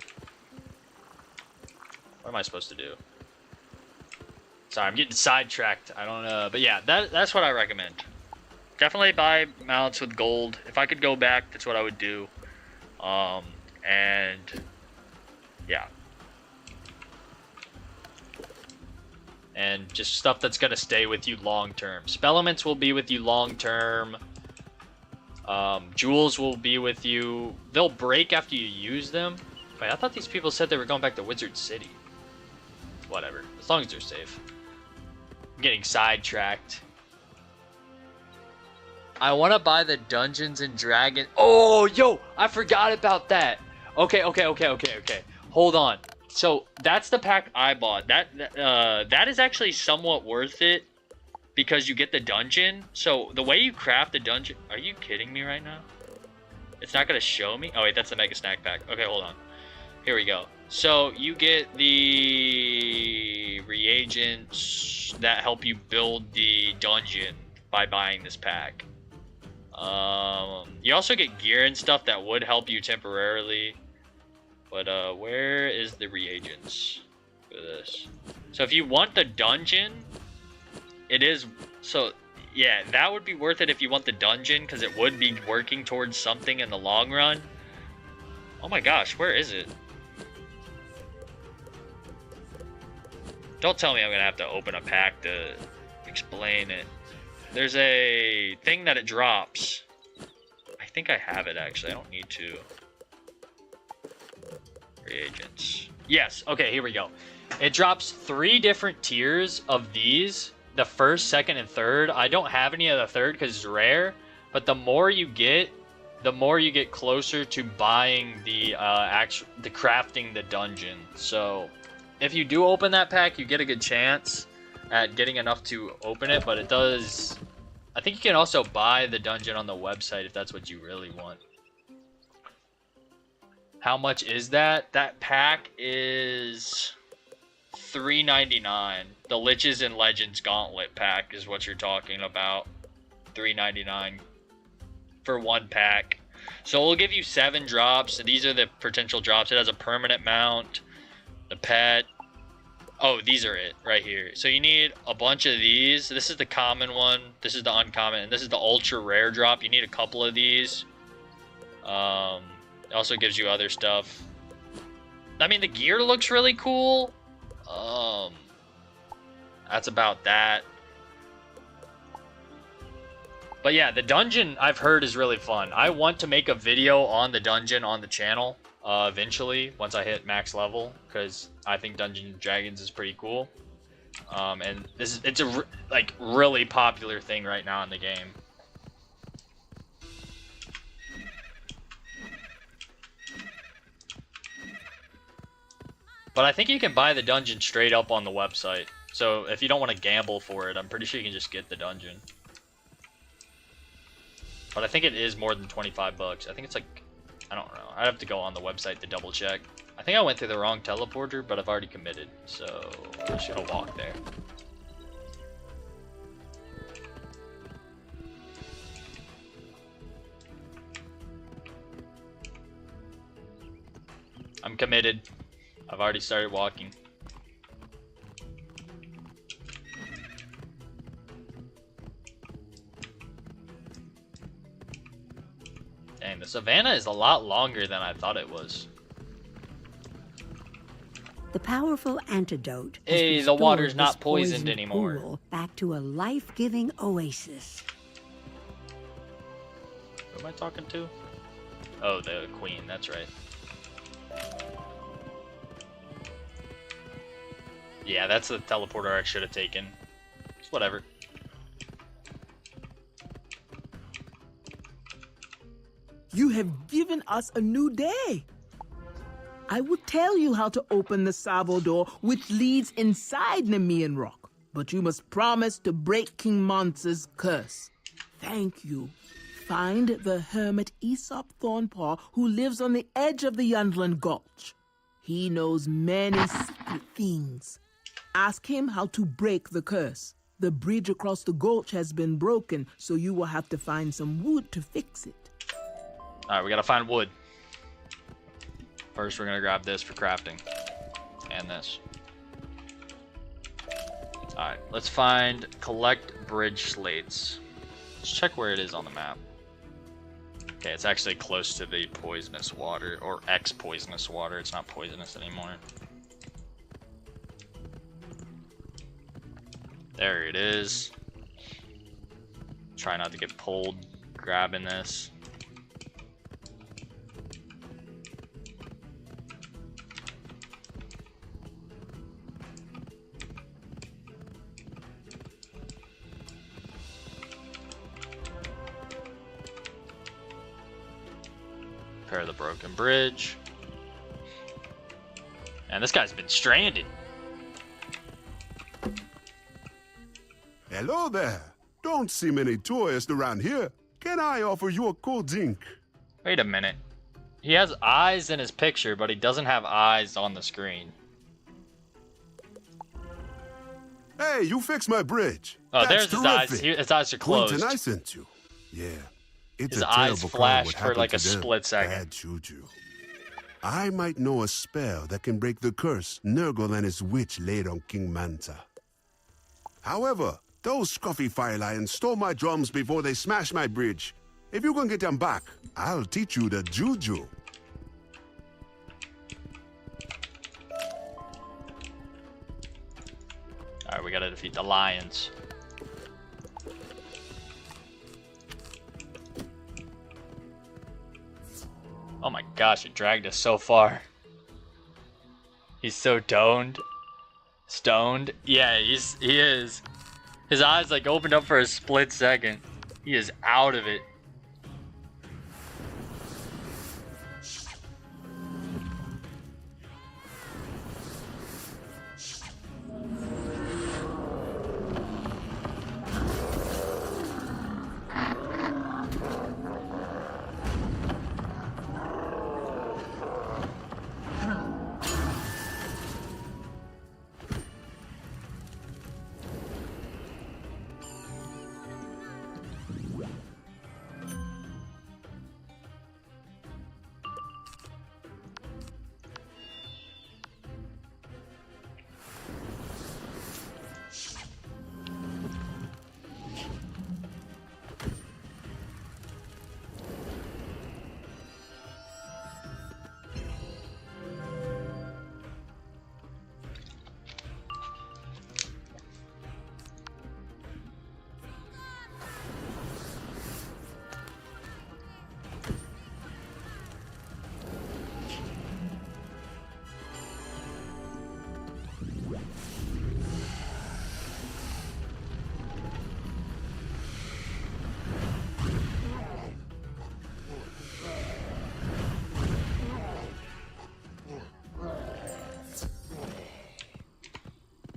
What am I supposed to do? Sorry, I'm getting sidetracked. I don't know. But yeah, that's what I recommend. Definitely buy mounts with gold. If I could go back, that's what I would do. And yeah. And just stuff that's going to stay with you long term. Spellements will be with you long term. Jewels will be with you. They'll break after you use them. Wait, I thought these people said they were going back to Wizard City. Whatever. As long as they're safe. I'm getting sidetracked. I want to buy the Dungeons and Dragons. Oh, yo, I forgot about that. Okay. Hold on. So that's the pack I bought. That is actually somewhat worth it because you get the dungeon. So the way you craft the dungeon, are you kidding me right now? It's not gonna show me. Oh wait, that's the mega snack pack. Okay, hold on. Here we go. So you get the reagents that help you build the dungeon by buying this pack. You also get gear and stuff that would help you temporarily. But where is the reagents for this? So if you want the dungeon, it is so yeah, that would be worth it if you want the dungeon because it would be working towards something in the long run. Oh my gosh, where is it? Don't tell me I'm gonna have to open a pack to explain it. There's a thing that it drops. I think I have it actually. I don't need to. Reagents. Yes. Okay, here we go. It drops 3 different tiers of these. The first, second, and third. I don't have any of the third because it's rare. But the more you get closer to buying the crafting the dungeon. So if you do open that pack, you get a good chance at getting enough to open it. But it does. I think you can also buy the dungeon on the website if that's what you really want. How much is that? That pack is $3.99. The Liches and Legends Gauntlet pack is what you're talking about. $3.99 for 1 pack. So we'll give you 7 drops. These are the potential drops. It has a permanent mount, the pet. Oh, these are it right here. So you need a bunch of these. This is the common one. This is the uncommon. And this is the ultra rare drop. You need a couple of these. It also gives you other stuff. I mean, the gear looks really cool. That's about that. But yeah, the dungeon I've heard is really fun. I want to make a video on the dungeon on the channel eventually once I hit max level because I think Dungeons & Dragons is pretty cool. And it's a really popular thing right now in the game. But I think you can buy the dungeon straight up on the website. So if you don't want to gamble for it, I'm pretty sure you can just get the dungeon. But I think it is more than 25 bucks. I think it's like, I don't know. I'd have to go on the website to double check. I think I went through the wrong teleporter, but I've already committed. So I'm just gonna walk there. I'm committed. I've already started walking. Dang, the savannah is a lot longer than I thought it was. The powerful antidote. Hey, the water's not poisoned anymore. Pool back to a life-giving oasis. Who am I talking to? Oh, the queen, that's right. Yeah, that's the teleporter I should have taken. It's whatever. You have given us a new day. I would tell you how to open the Savo door, which leads inside Nemean Rock, but you must promise to break King Monster's curse. Thank you. Find the hermit Aesop Thornpaw, who lives on the edge of the Yundland Gulch. He knows many secret things. Ask him how to break the curse. The bridge across the gulch has been broken, so you will have to find some wood to fix it. Alright, we gotta find wood. First, we're gonna grab this for crafting. And this. Alright, let's collect bridge slates. Let's check where it is on the map. Okay, it's actually close to the poisonous water, or ex-poisonous water. It's not poisonous anymore. There it is. Try not to get pulled grabbing this. Repair the broken bridge. Man, this guy's been stranded. Hello there. Don't see many tourists around here. Can I offer you a cold drink? Wait a minute. He has eyes in his picture, but he doesn't have eyes on the screen. Hey, you fixed my bridge. Oh, That's there's his terrific. eyes. His eyes are closed. Quentin, I sent you. Yeah. It's His a eyes terrible flashed what for happened like to a them. split second. Bad juju. I might know a spell that can break the curse Nurgle and his witch laid on King Manta. However, those scruffy fire lions stole my drums before they smashed my bridge. If you can get them back, I'll teach you the juju. Alright, we gotta defeat the lions. Oh my gosh, it dragged us so far. He's so stoned. Yeah, he is. His eyes like opened up for a split second. He is out of it.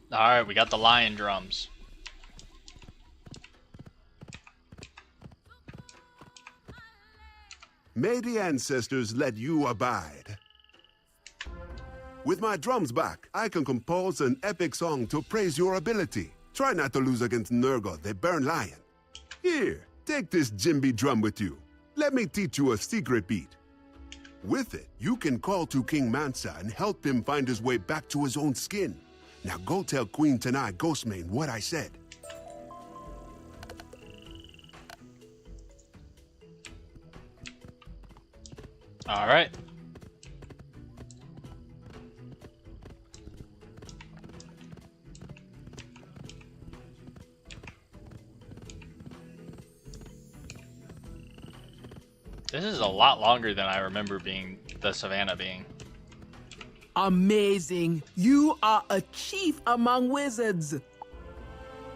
Alright, we got the lion drums. May the ancestors let you abide. With my drums back, I can compose an epic song to praise your ability. Try not to lose against Nurgle, the Burn Lion. Here, take this djembe drum with you. Let me teach you a secret beat. With it, you can call to King Mansa and help him find his way back to his own skin. Now go tell Queen Tanai Ghostmane what I said. Alright. This is a lot longer than I remember being the savannah being. Amazing. You are a chief among wizards.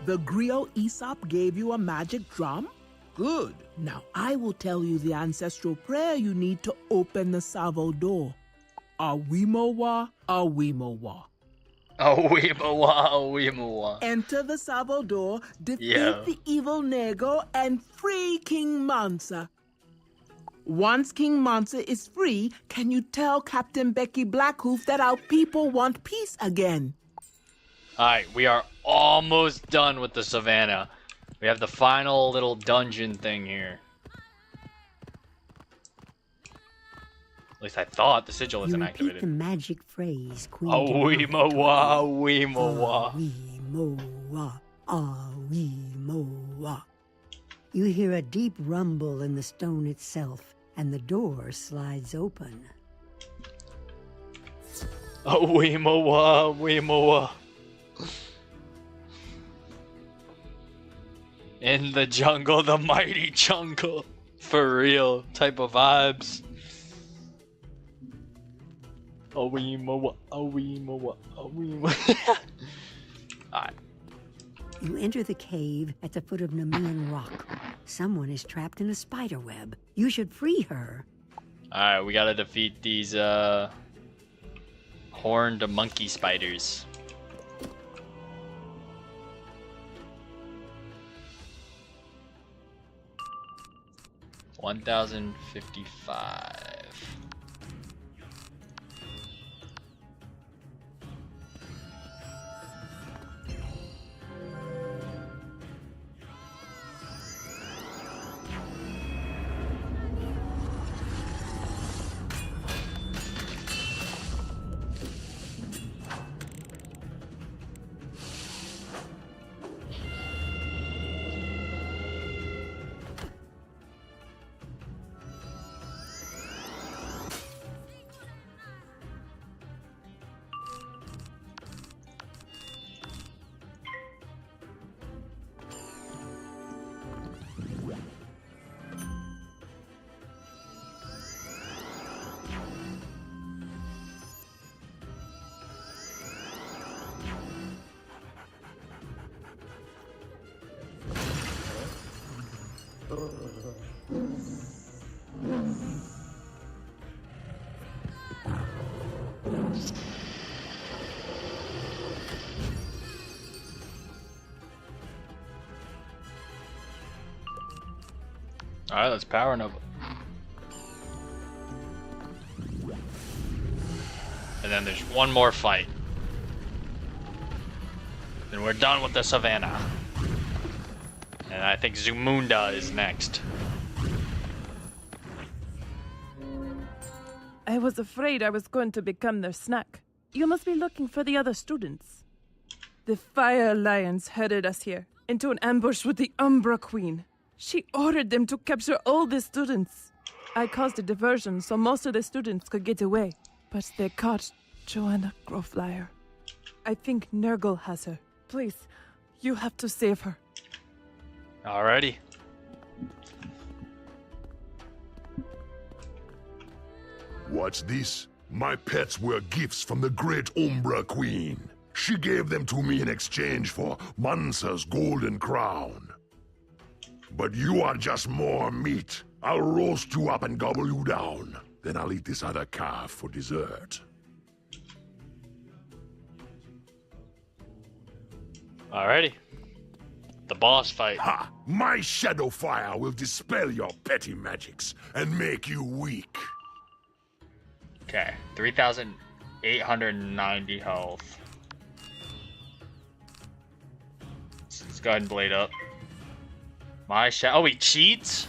The griot Aesop gave you a magic drum? Good. Now I will tell you the ancestral prayer you need to open the Savo door. Awimowa, Awimowa. Awimowa, Awimowa. Enter the Savo door, defeat the evil Nego, and free King Mansa. Once King Mansa is free, can you tell Captain Becky Blackhoof that our people want peace again? Alright, we are almost done with the savannah. We have the final little dungeon thing here. At least I thought the sigil isn't activated. The magic phrase, Queen. Awimowa, Awimowa. Awimowa, Awimowa. You hear a deep rumble in the stone itself, and the door slides open. Awimowa, Awimowa. In the jungle, the mighty jungle. For real, type of vibes. Awimowa, Awimowa, Awimowa. Alright. You enter the cave at the foot of Nemean Rock. Someone is trapped in a spider web. You should free her. Alright, we gotta defeat these, Horned monkey spiders. $1,055. Alright, let's power Nova. And then there's one more fight. Then we're done with the savannah. And I think Zamunda is next. I was afraid I was going to become their snack. You must be looking for the other students. The Fire Alliance headed us here, into an ambush with the Umbra Queen. She ordered them to capture all the students. I caused a diversion so most of the students could get away. But they caught Joanna Growflyer. I think Nurgle has her. Please, you have to save her. Alrighty. What's this? My pets were gifts from the great Umbra Queen. She gave them to me in exchange for Mansa's golden crown. But you are just more meat. I'll roast you up and gobble you down. Then I'll eat this other calf for dessert. Alrighty. The boss fight. Ha! My shadow fire will dispel your petty magics and make you weak. Okay, 3,890 health. Let's go ahead and blade up. My shadow. Oh, he cheats?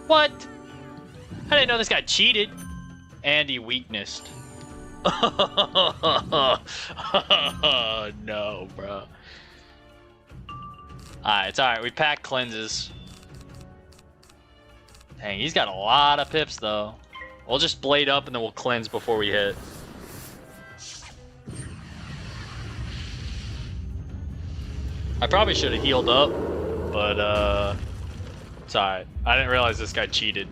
What? I didn't know this guy cheated. And he weaknessed. Oh, no, bro. Alright, it's alright. We pack cleanses. Dang, he's got a lot of pips, though. We'll just blade up and then we'll cleanse before we hit. I probably should have healed up, but it's alright. I didn't realize this guy cheated.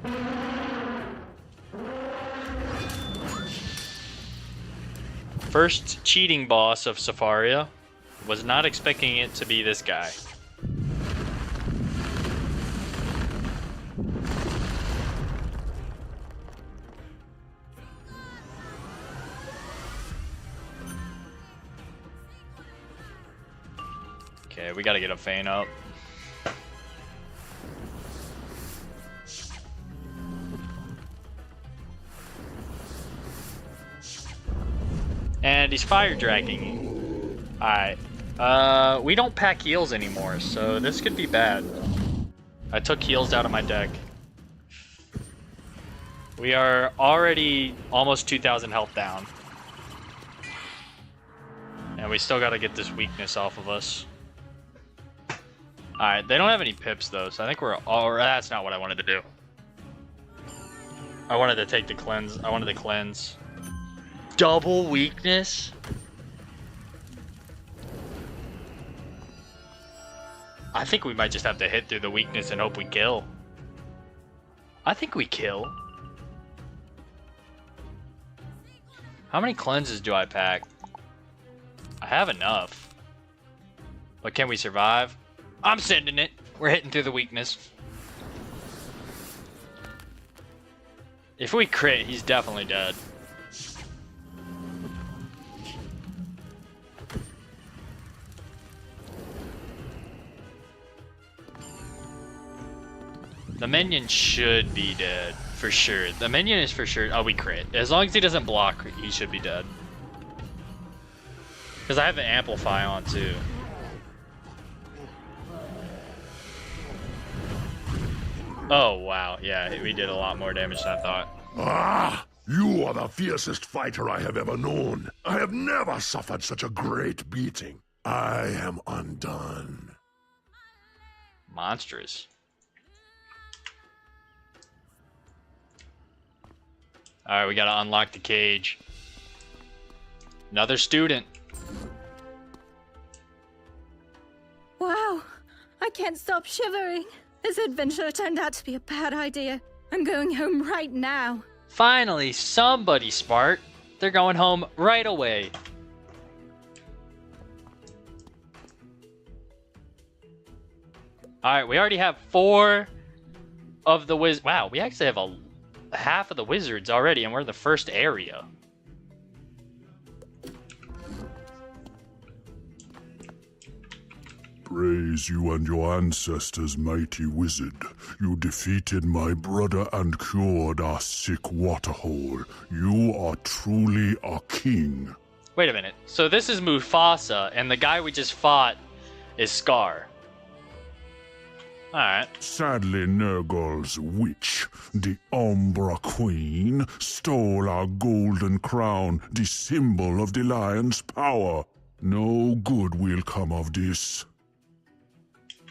First cheating boss of Safaria. Was not expecting it to be this guy. Okay, we gotta get a feint up. And he's fire dragging. Alright. We don't pack heals anymore, so this could be bad. I took heals out of my deck. We are already almost 2,000 health down. And we still gotta get this weakness off of us. Alright, they don't have any pips though, so I think we're all... That's not what I wanted to do. I wanted to take the cleanse. I wanted to cleanse. Double weakness? I think we might just have to hit through the weakness and hope we kill. I think we kill. How many cleanses do I pack? I have enough. But can we survive? I'm sending it. We're hitting through the weakness. If we crit, he's definitely dead. The minion should be dead, for sure. The minion is for sure. Oh, we crit. As long as he doesn't block, he should be dead. Because I have an amplify on, too. Oh, wow. Yeah, we did a lot more damage than I thought. Ah! You are the fiercest fighter I have ever known. I have never suffered such a great beating. I am undone. Monstrous. Alright, we gotta unlock the cage. Another student. Wow, I can't stop shivering. This adventure turned out to be a bad idea. I'm going home right now. Finally, somebody smart. They're going home right away. Alright, we already have 4 of the Wow, we actually have half of the wizards already, and we're in the first area. Praise you and your ancestors, mighty wizard. You defeated my brother and cured our sick waterhole. You are truly a king. Wait a minute. So this is Mufasa, and the guy we just fought is Scar. Alright. Sadly, Nurgle's witch, the Umbra Queen, stole our golden crown, the symbol of the lion's power. No good will come of this.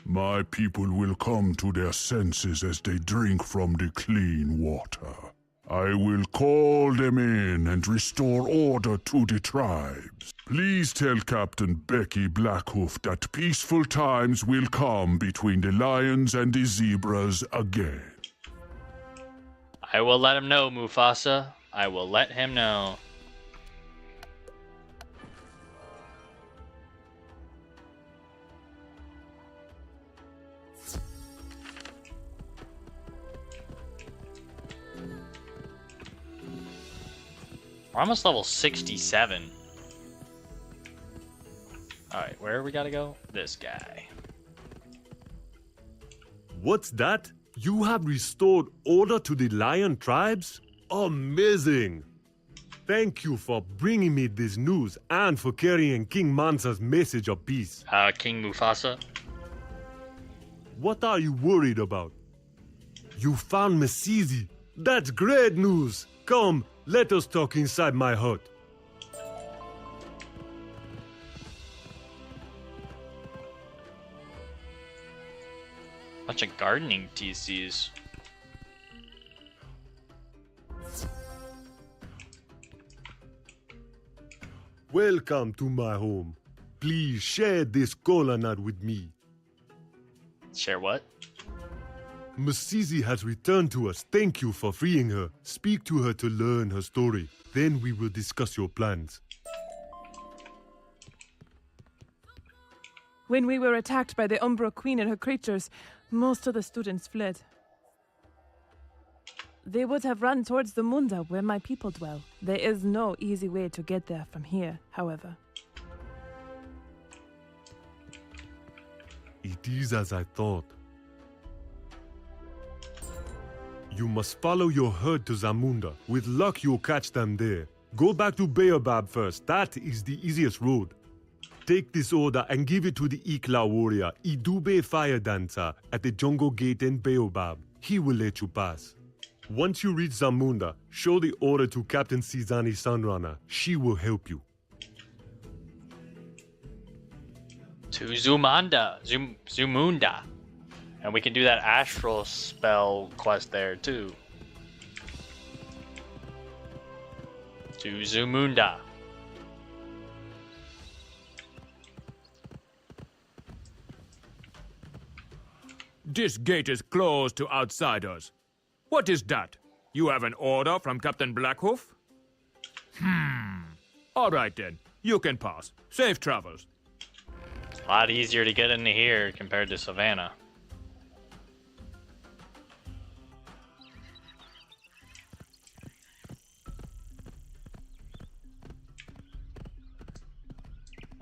My people will come to their senses as they drink from the clean water. I will call them in and restore order to the tribes. Please tell Captain Becky Blackhoof that peaceful times will come between the lions and the zebras again. I will let him know, Mufasa. I will let him know. We're almost level 67. Alright, where we gotta go? This guy. What's that? You have restored order to the lion tribes? Amazing! Thank you for bringing me this news and for carrying King Mansa's message of peace. King Mufasa? What are you worried about? You found Mesizi. That's great news! Come, let us talk inside my hut. Bunch of gardening TCs. Welcome to my home. Please share this cola nut with me. Share what? Mesizi has returned to us. Thank you for freeing her. Speak to her to learn her story. Then we will discuss your plans. When we were attacked by the Umbra Queen and her creatures, most of the students fled. They would have run towards the Munda where my people dwell. There is no easy way to get there from here, however. It is as I thought. You must follow your herd to Zamunda. With luck, you'll catch them there. Go back to Baobab first. That is the easiest road. Take this order and give it to the Ikla warrior, Idube Fire Dancer, at the jungle gate in Baobab. He will let you pass. Once you reach Zamunda, show the order to Captain Sizani Sunrunner. She will help you. To Zumunda. And we can do that astral spell quest there too. To Zamunda. This gate is closed to outsiders. What is that? You have an order from Captain Blackhoof? All right then. You can pass. Safe travels. It's a lot easier to get into here compared to Savannah.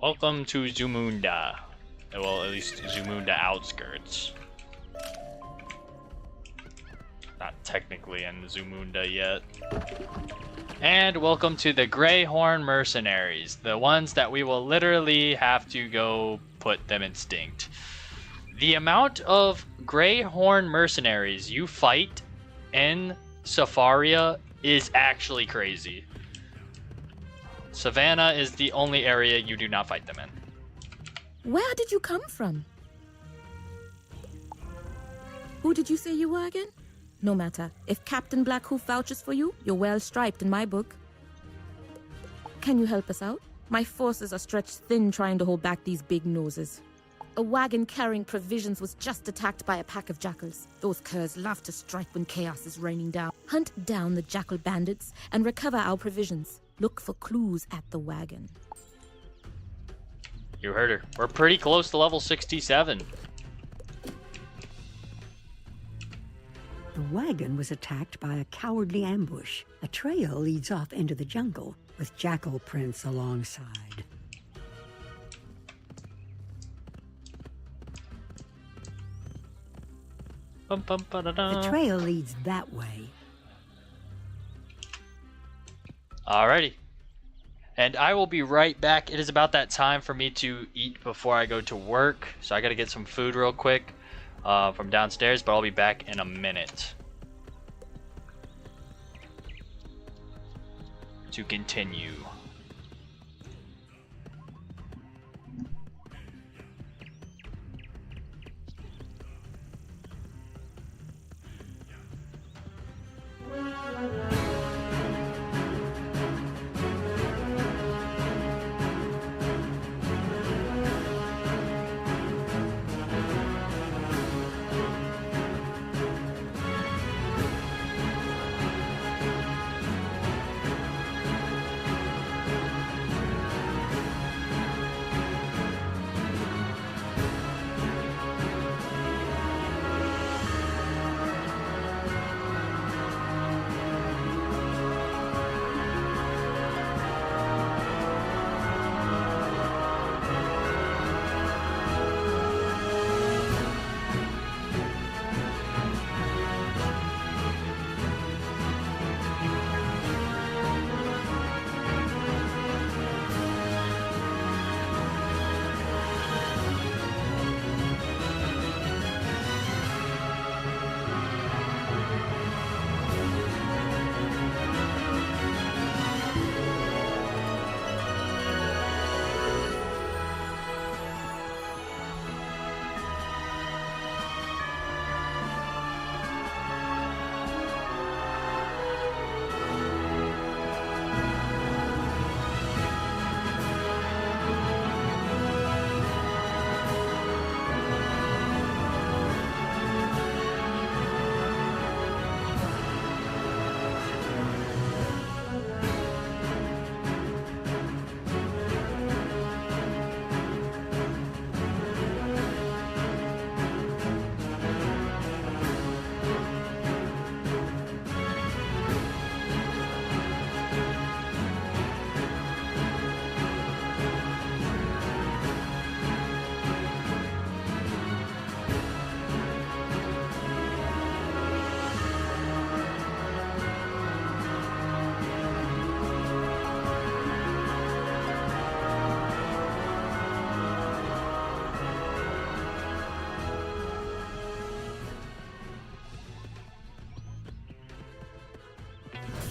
Welcome to Zamunda. Well, at least Zamunda outskirts. Not technically in Zamunda yet. And welcome to the Greyhorn Mercenaries, the ones that we will literally have to go put them extinct. The amount of Greyhorn Mercenaries you fight in Safaria is actually crazy. Savannah is the only area you do not fight them in. Where did you come from? Who did you say you were again? No matter. If Captain Blackhoof vouches for you, you're well striped in my book. Can you help us out? My forces are stretched thin trying to hold back these big noses. A wagon carrying provisions was just attacked by a pack of jackals. Those curs love to strike when chaos is raining down. Hunt down the jackal bandits and recover our provisions. Look for clues at the wagon. You heard her. We're pretty close to level 67. The wagon was attacked by a cowardly ambush. A trail leads off into the jungle, with jackal prints alongside. The trail leads that way. Alrighty. And I will be right back. It is about that time for me to eat before I go to work. So I gotta get some food real quick from downstairs, but I'll be back in a minute to continue.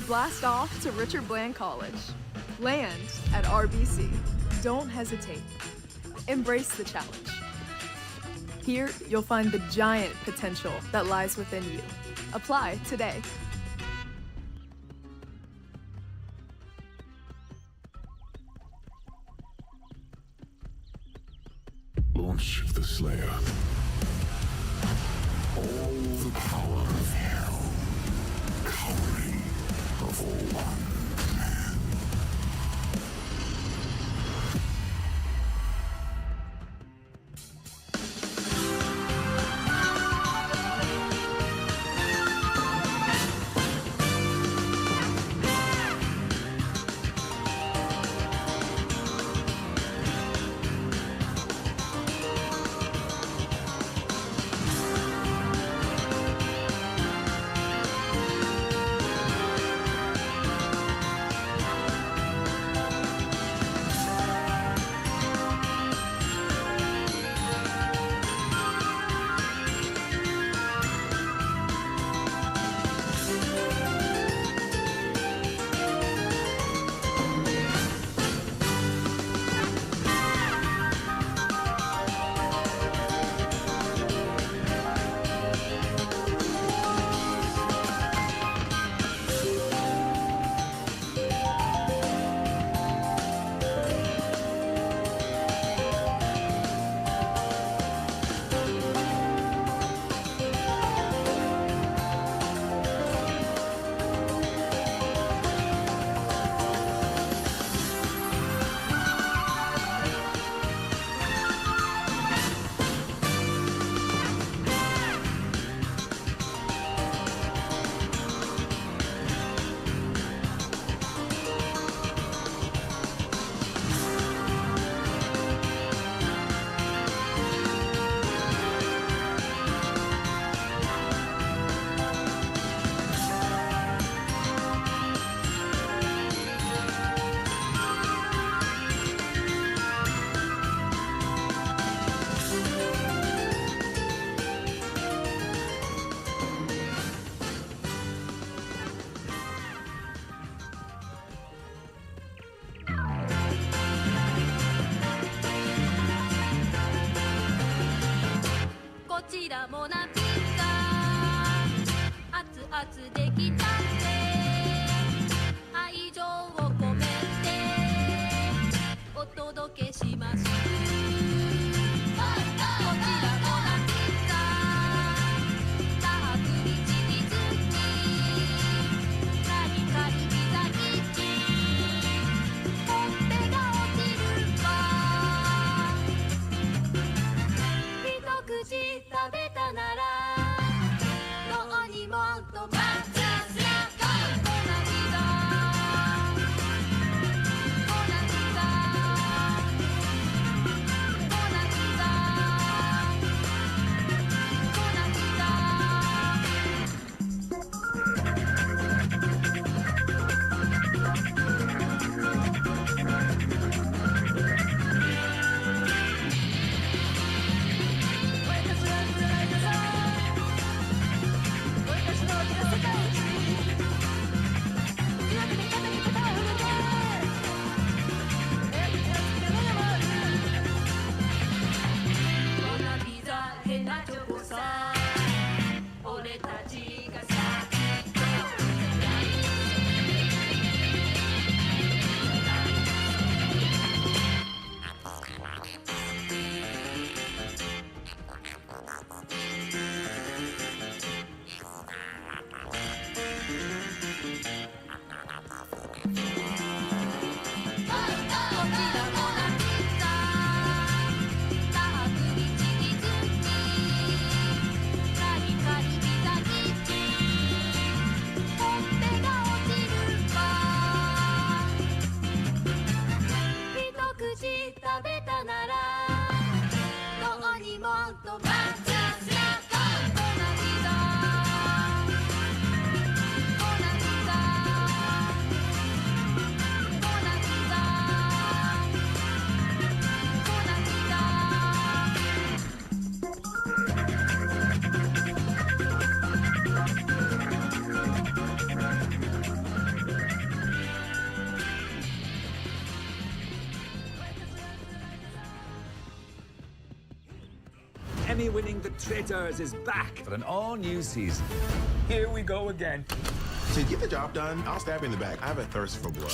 Blast off to Richard Bland College. Land at RBC. Don't hesitate. Embrace the challenge. Here, you'll find the giant potential that lies within you. Apply today. Launch the Slayer. All the power of hell, cowering of one man. らもなピザ熱々できたって愛情を込めてお届けしますこちらもなピザたっぷりチーズにカリカリピザ生地ほっぺが落ちるわ一口食べたならどうにもとまずすやかモナピザモナピザモナピザモナピザ変なチョコさ俺たちがさ食べたならどうにもとまずすやかモナピザモナピザモナピザモナピEmmy-winning The Traitors is back for an all-new season. Here we go again. To get the job done, I'll stab you in the back. I have a thirst for blood.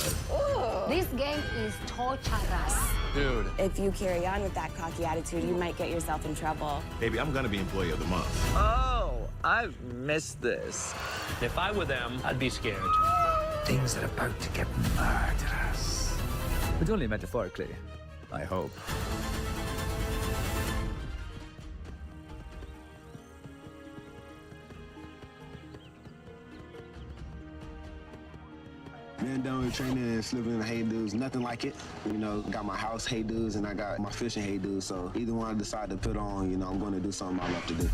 This game is torturous. Dude. If you carry on with that cocky attitude, you might get yourself in trouble. Baby, I'm gonna be Employee of the Month. Oh, I've missed this. If I were them, I'd be scared. Things are about to get murderous. But only metaphorically, I hope. Been down here training and slipping in the hay dudes, nothing like it. You know, got my house hay dudes and I got my fishing hay dudes. So either one I decide to put on, you know, I'm going to do something I love to do.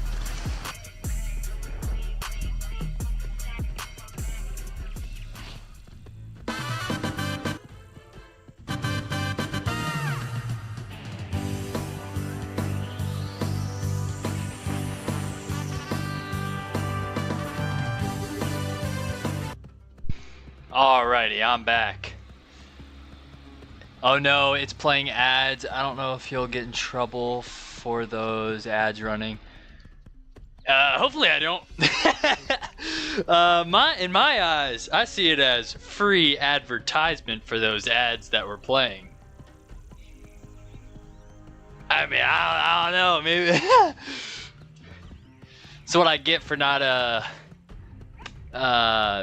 Alrighty, I'm back. Oh no, it's playing ads. I don't know if you'll get in trouble for those ads running. Hopefully I don't. In my eyes, I see it as free advertisement for those ads that we're playing. I mean, I don't know, maybe. It's what I get for not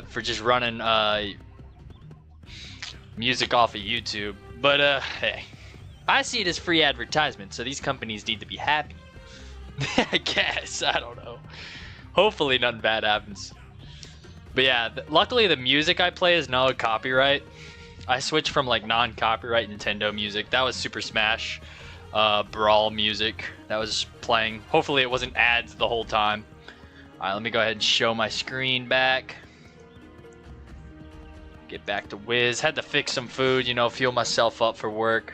for just running music off of YouTube. But hey, I see it as free advertisement, so these companies need to be happy. I guess, I don't know. Hopefully nothing bad happens. But yeah, luckily the music I play is no copyright. I switched from like non-copyright Nintendo music. That was Super Smash Brawl music that was playing. Hopefully it wasn't ads the whole time. Alright, let me go ahead and show my screen back. Get back to Wiz. Had to fix some food, you know, fuel myself up for work.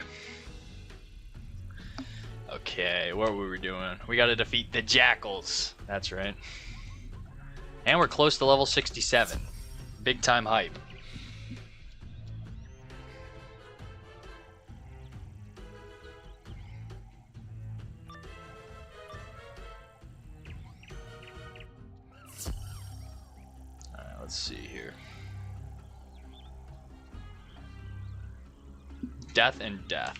Okay, what were we doing? We gotta defeat the Jackals. That's right. And we're close to level 67. Big time hype. Let's see here. Death and death.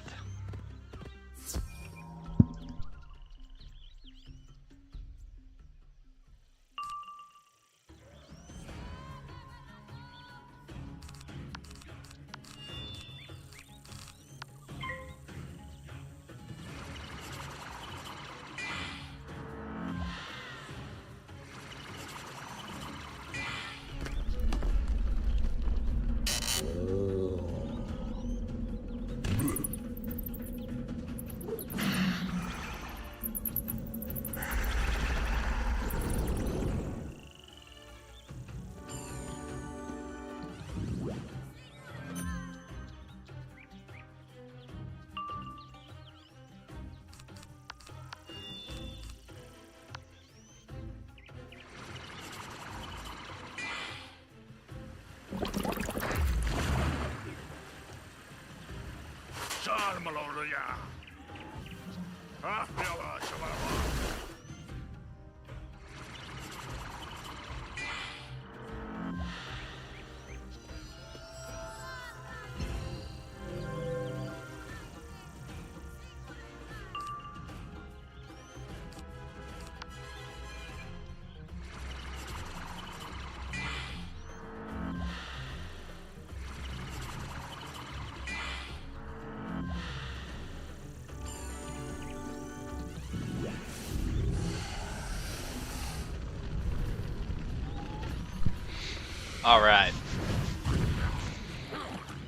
All right.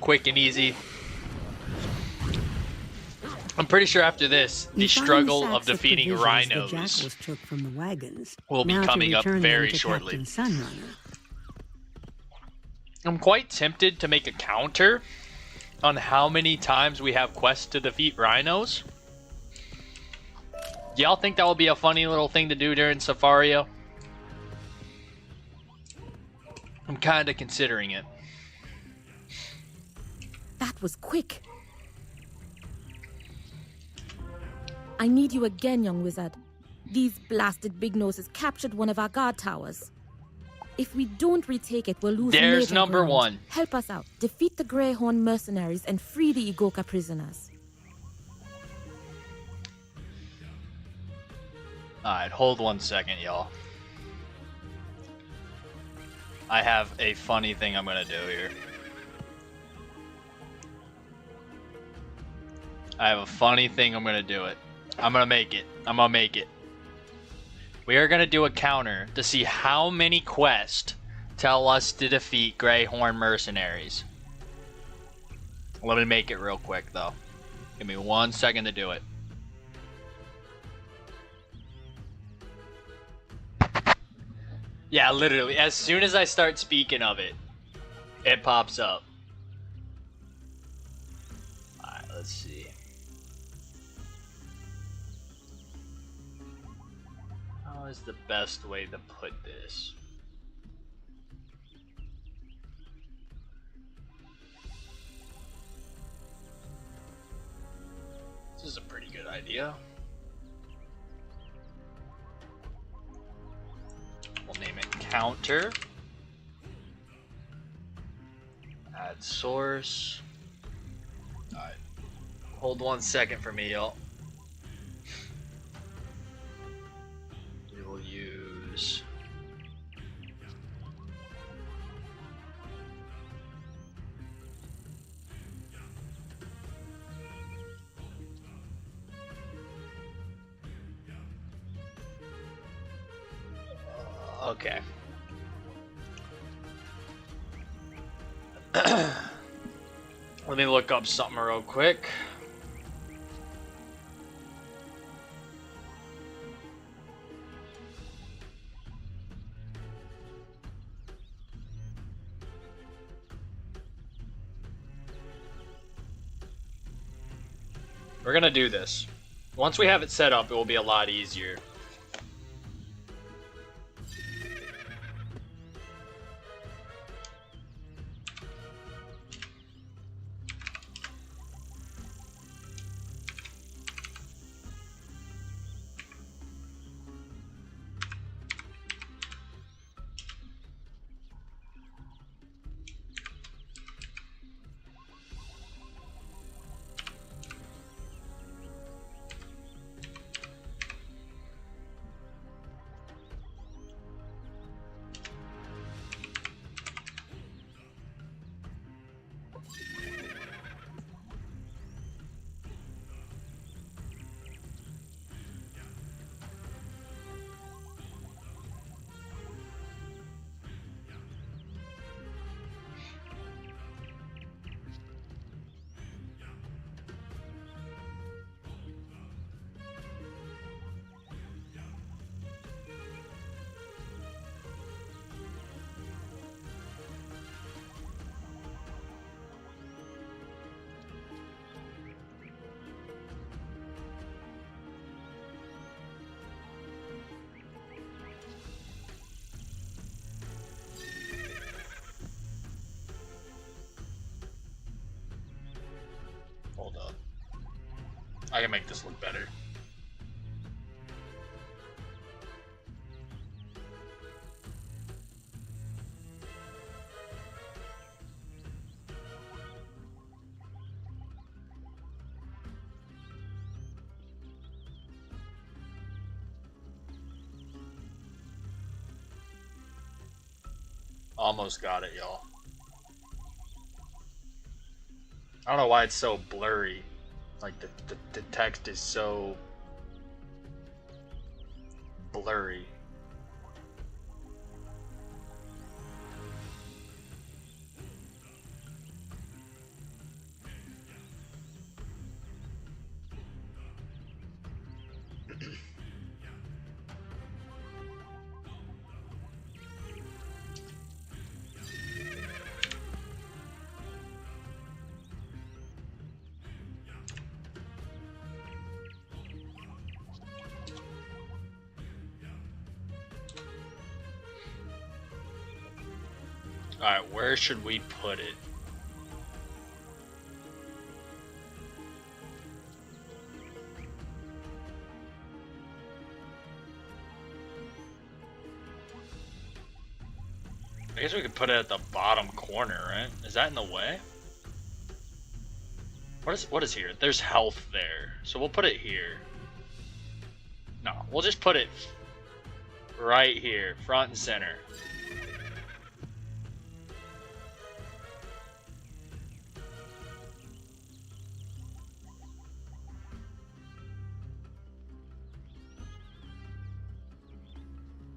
Quick and easy. I'm pretty sure after this, the struggle of defeating rhinos the jackals took from the wagons. will be Now to coming up return them very to shortly. Captain Sunrunner. I'm quite tempted to make a counter on how many times we have quests to defeat rhinos. Do y'all think that will be a funny little thing to do during Safario? I'm kind of considering it. That was quick. I need you again, young wizard. These blasted big noses captured one of our guard towers. If we don't retake it, we'll lose There's major number ground. one. Help us out. Defeat the Greyhorn mercenaries and free the Igoka prisoners. Alright, hold 1 second, y'all. I have a funny thing I'm gonna do here. I have a funny thing I'm gonna do it. I'm gonna make it. I'm gonna make it. We are gonna do a counter to see how many quests tell us to defeat Greyhorn mercenaries. Let me make it real quick though. Give me 1 second to do it. Yeah, literally, as soon as I start speaking of it, it pops up. Alright, let's see. How is the best way to put this? This is a pretty good idea. We'll name it counter. Add source. Alright. Hold 1 second for me, y'all. We will use okay. Let me look up something real quick. We're gonna do this. Once we have it set up, it will be a lot easier. I can make this look better. Almost got it, y'all. I don't know why it's so blurry. Like, the text is so blurry. Alright, where should we put it? I guess we could put it at the bottom corner, right? Is that in the way? What is here? There's health there. So we'll put it here. No, we'll just put it right here, front and center.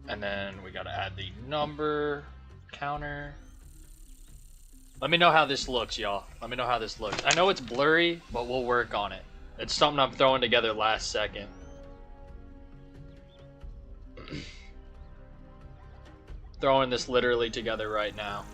And then we gotta add the number counter. Let me know how this looks, y'all. Let me know how this looks. I know it's blurry, but we'll work on it. It's something I'm throwing together last second. Throwing this literally together right now.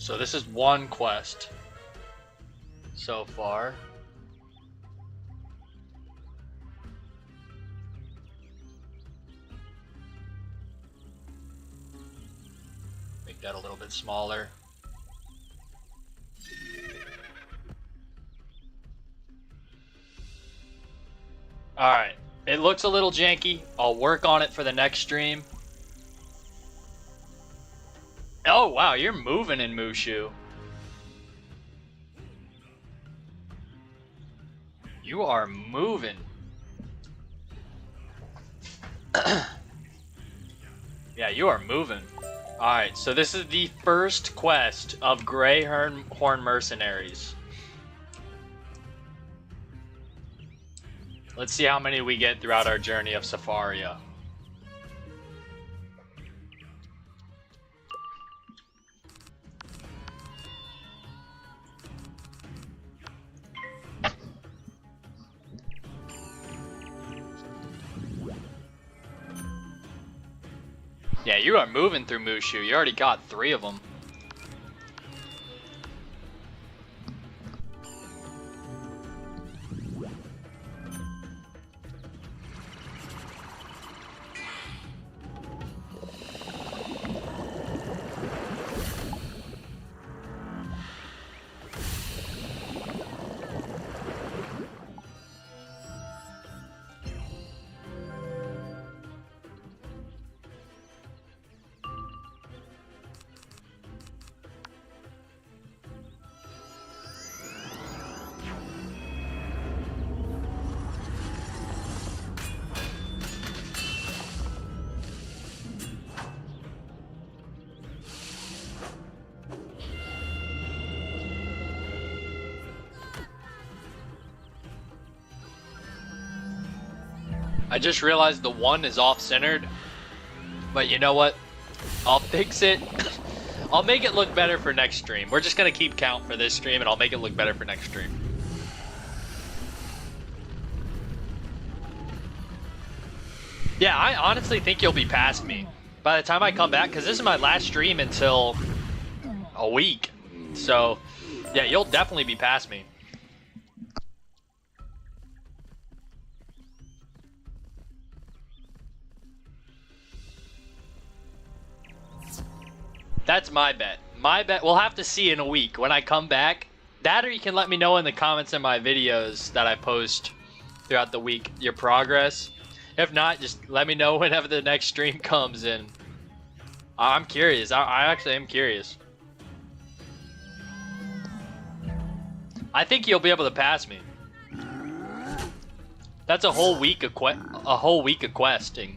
So this is one quest so far. Make that a little bit smaller. Alright, it looks a little janky. I'll work on it for the next stream. Oh wow, you're moving in Mushu. You are moving. Yeah, you are moving. Alright, so this is the first quest of Greyhorn Mercenaries. Let's see how many we get throughout our journey of Safaria. Yeah, you are moving through Mushu. You already got 3 of them. I just realized the 1 is off-centered. But you know what? I'll fix it. I'll make it look better for next stream. We're just going to keep count for this stream, and I'll make it look better for next stream. Yeah, I honestly think you'll be past me by the time I come back, because this is my last stream until a week. So, yeah, you'll definitely be past me. That's my bet. My bet, we'll have to see in a week when I come back. That, or you can let me know in the comments in my videos that I post throughout the week your progress. If not, just let me know whenever the next stream comes in. I'm curious. I actually am curious. I think you'll be able to pass me. That's a whole week of questing.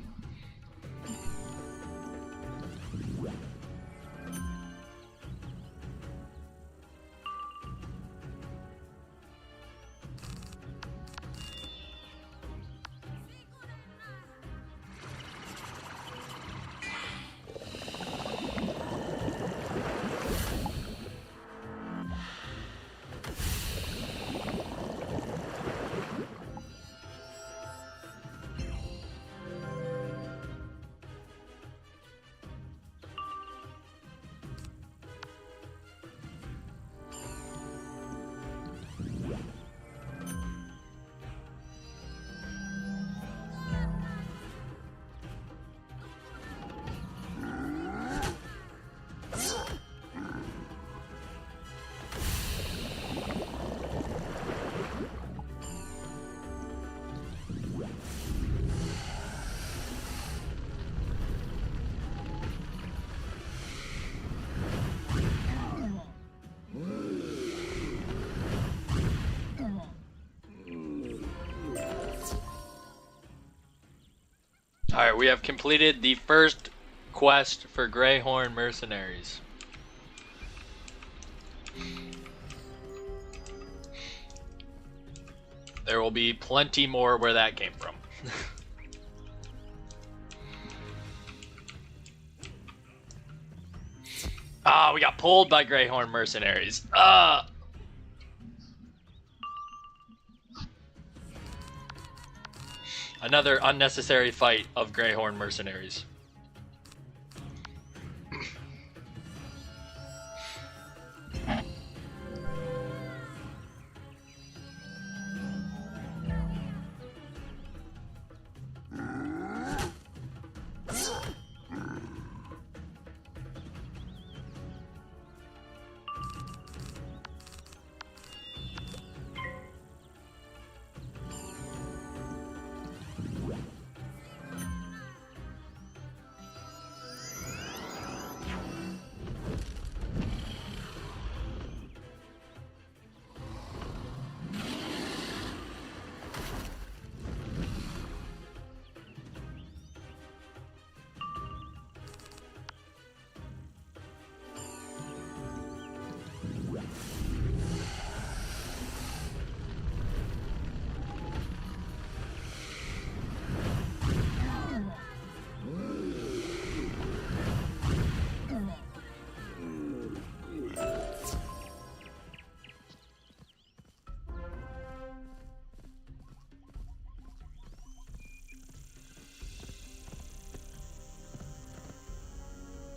Alright, we have completed the first quest for Greyhorn Mercenaries. There will be plenty more where that came from. Ah, we got pulled by Greyhorn Mercenaries. Another unnecessary fight of Greyhorn Mercenaries.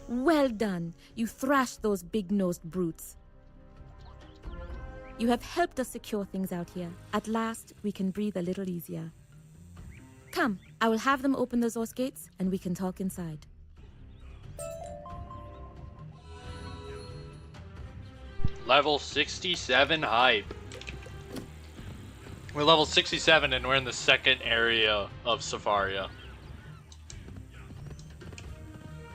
Well done. You thrashed those big-nosed brutes. You have helped us secure things out here. At last, we can breathe a little easier. Come, I will have them open the Zos gates, and we can talk inside. Level 67 hype. We're level 67 and we're in the second area of Safaria.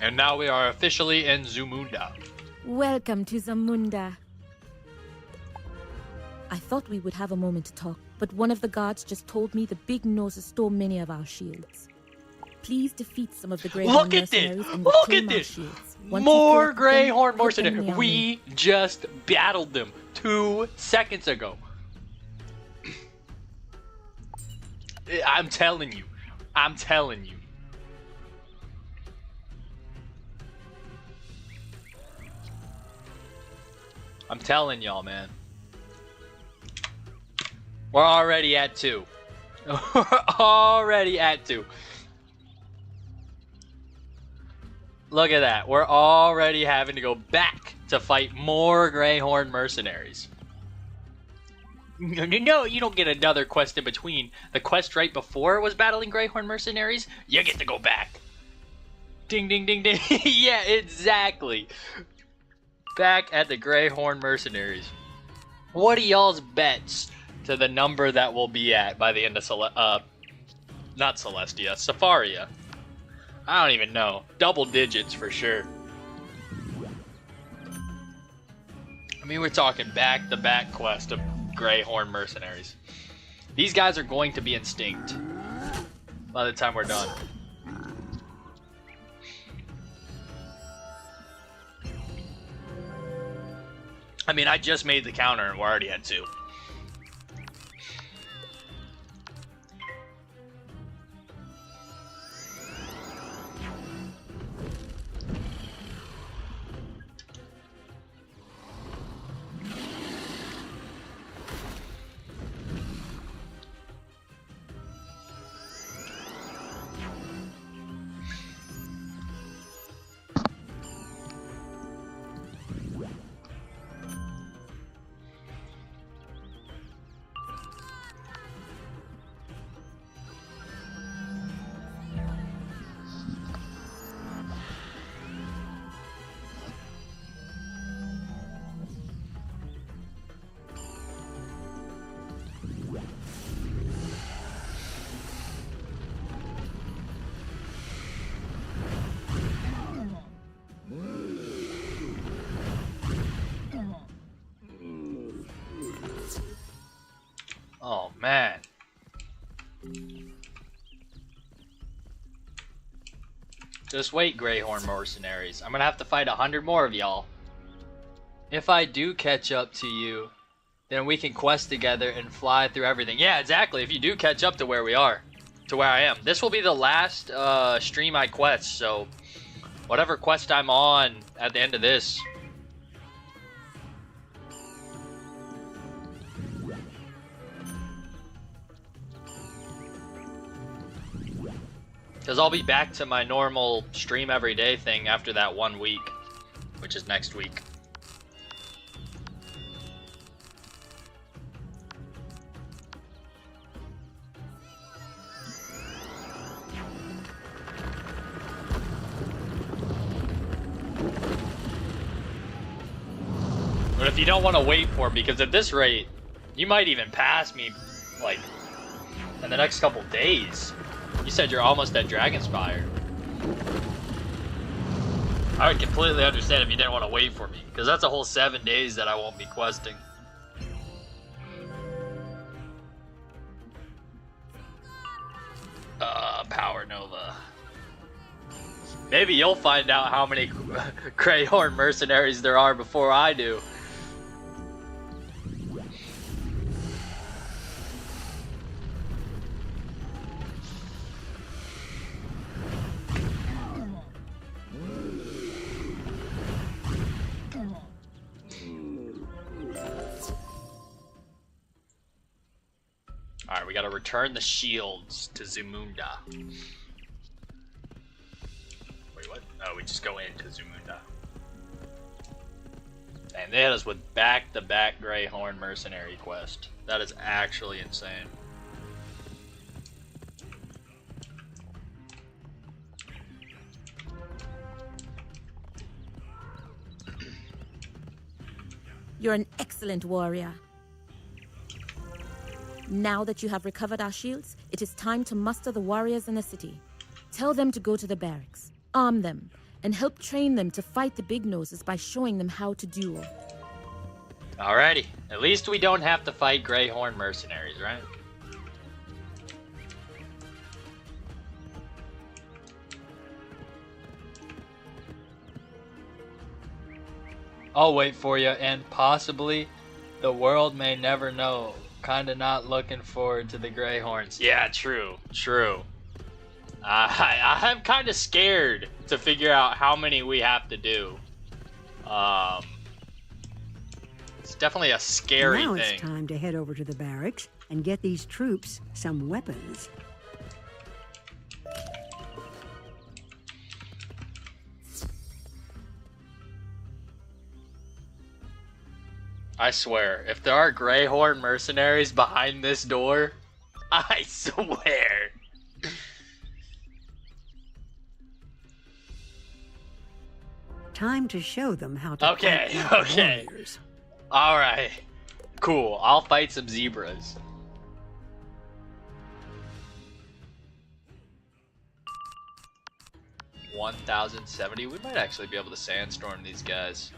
And now we are officially in Zamunda. Welcome to Zamunda. I thought we would have a moment to talk, but one of the guards just told me the big noses stole many of our shields. Please defeat some of the Greyhorn mercenaries and reclaim our shields. More Greyhorn mercenaries. We just battled them 2 seconds ago. I'm telling you. I'm telling you. I'm telling y'all, man. We're already at 2. We're already at 2. Look at that. We're already having to go back to fight more Greyhorn mercenaries. No, you don't get another quest in between. The quest right before was battling Greyhorn mercenaries. You get to go back. Ding, ding, ding, ding. Yeah, exactly. Back at the Greyhorn mercenaries. What are y'all's bets to the number that we'll be at by the end of not Celestia, Safaria? I don't even know. Double digits for sure. I mean, we're talking back-to-back quest of Greyhorn mercenaries. These guys are going to be extinct by the time we're done. I mean, I just made the counter and we're already at 2. Oh, man. Just wait, Greyhorn mercenaries. I'm gonna have to fight 100 more of y'all. If I do catch up to you, then we can quest together and fly through everything. Yeah, exactly. If you do catch up to where we are, to where I am. This will be the last stream I quest, so whatever quest I'm on at the end of this. Because I'll be back to my normal stream every day thing after that 1 week, which is next week. But if you don't want to wait for me, because at this rate, you might even pass me, like, in the next couple days. You said you're almost at Dragonspire. I would completely understand if you didn't want to wait for me, because that's a whole 7 days that I won't be questing. Power Nova. Maybe you'll find out how many Greyhorn mercenaries there are before I do. Alright, we gotta return the shields to Zamunda. Wait, what? Oh, we just go into Zamunda. And they hit us with back-to-back Greyhorn mercenary quest. That is actually insane. You're an excellent warrior. Now that you have recovered our shields, it is time to muster the warriors in the city. Tell them to go to the barracks, arm them, and help train them to fight the big noses by showing them how to duel. Alrighty, at least we don't have to fight Greyhorn mercenaries, right? I'll wait for you, and possibly the world may never know. Kinda not looking forward to the Greyhorns. Yeah, true, true. I'm kind of scared to figure out how many we have to do. It's definitely a scary now thing. It's time to head over to the barracks and get these troops some weapons. I swear, if there are Greyhorn mercenaries behind this door, I swear. Time to show them how to Okay, fight like okay. warriors. Alright. Cool. I'll fight some zebras. $1,070. We might actually be able to sandstorm these guys.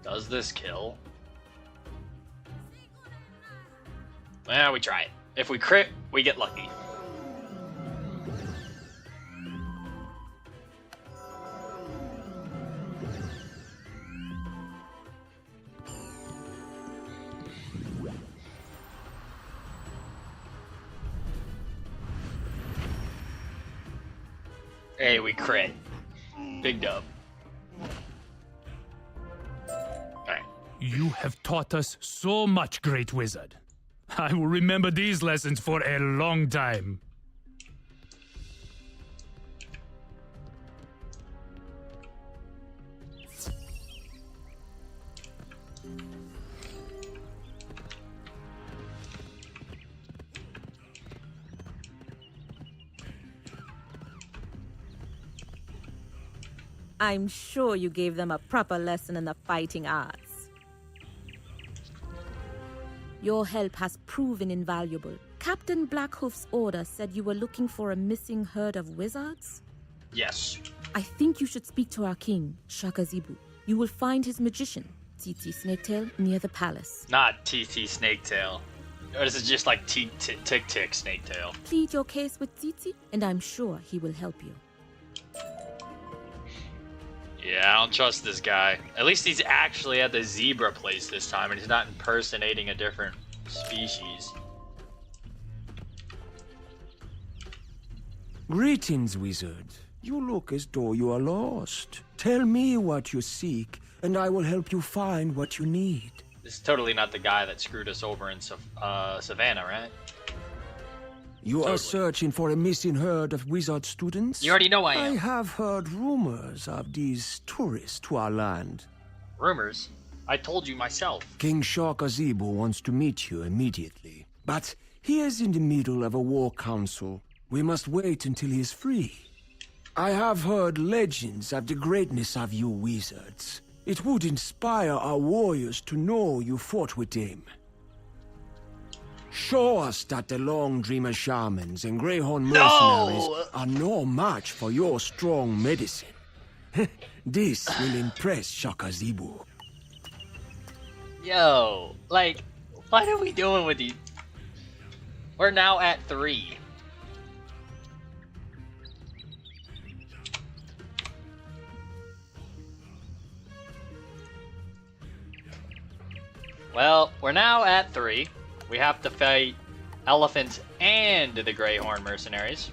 Does this kill? Well, we try it. If we crit, we get lucky. Hey, we crit. Big dub. You have taught us so much, great wizard. I will remember these lessons for a long time. I'm sure you gave them a proper lesson in the fighting arts. Your help has proven invaluable. Captain Blackhoof's order said you were looking for a missing herd of wizards? Yes. I think you should speak to our king, Shakazibu. You will find his magician, Titi Snaketail, near the palace. Not TT Snaketail. Or is it just like Tick Tick Snaketail? Plead your case with Titi, and I'm sure he will help you. Yeah, I don't trust this guy. At least he's actually at the zebra place this time, and he's not impersonating a different species. Greetings, wizard. You look as though you are lost. Tell me what you seek, and I will help you find what you need. This is totally not the guy that screwed us over in Savannah, right? You are searching for a missing herd of wizard students? You already know I am. I have heard rumors of these tourists to our land. Rumors? I told you myself. King Shakazibu wants to meet you immediately. But he is in the middle of a war council. We must wait until he is free. I have heard legends of the greatness of you wizards. It would inspire our warriors to know you fought with him. Show us that the Long Dreamer shamans and Greyhorn mercenaries are no match for your strong medicine. This will impress Shakazibu. Yo, like, what are we doing with these? We're now at 3. Well, we're now at 3. We have to fight elephants and the Greyhorn mercenaries.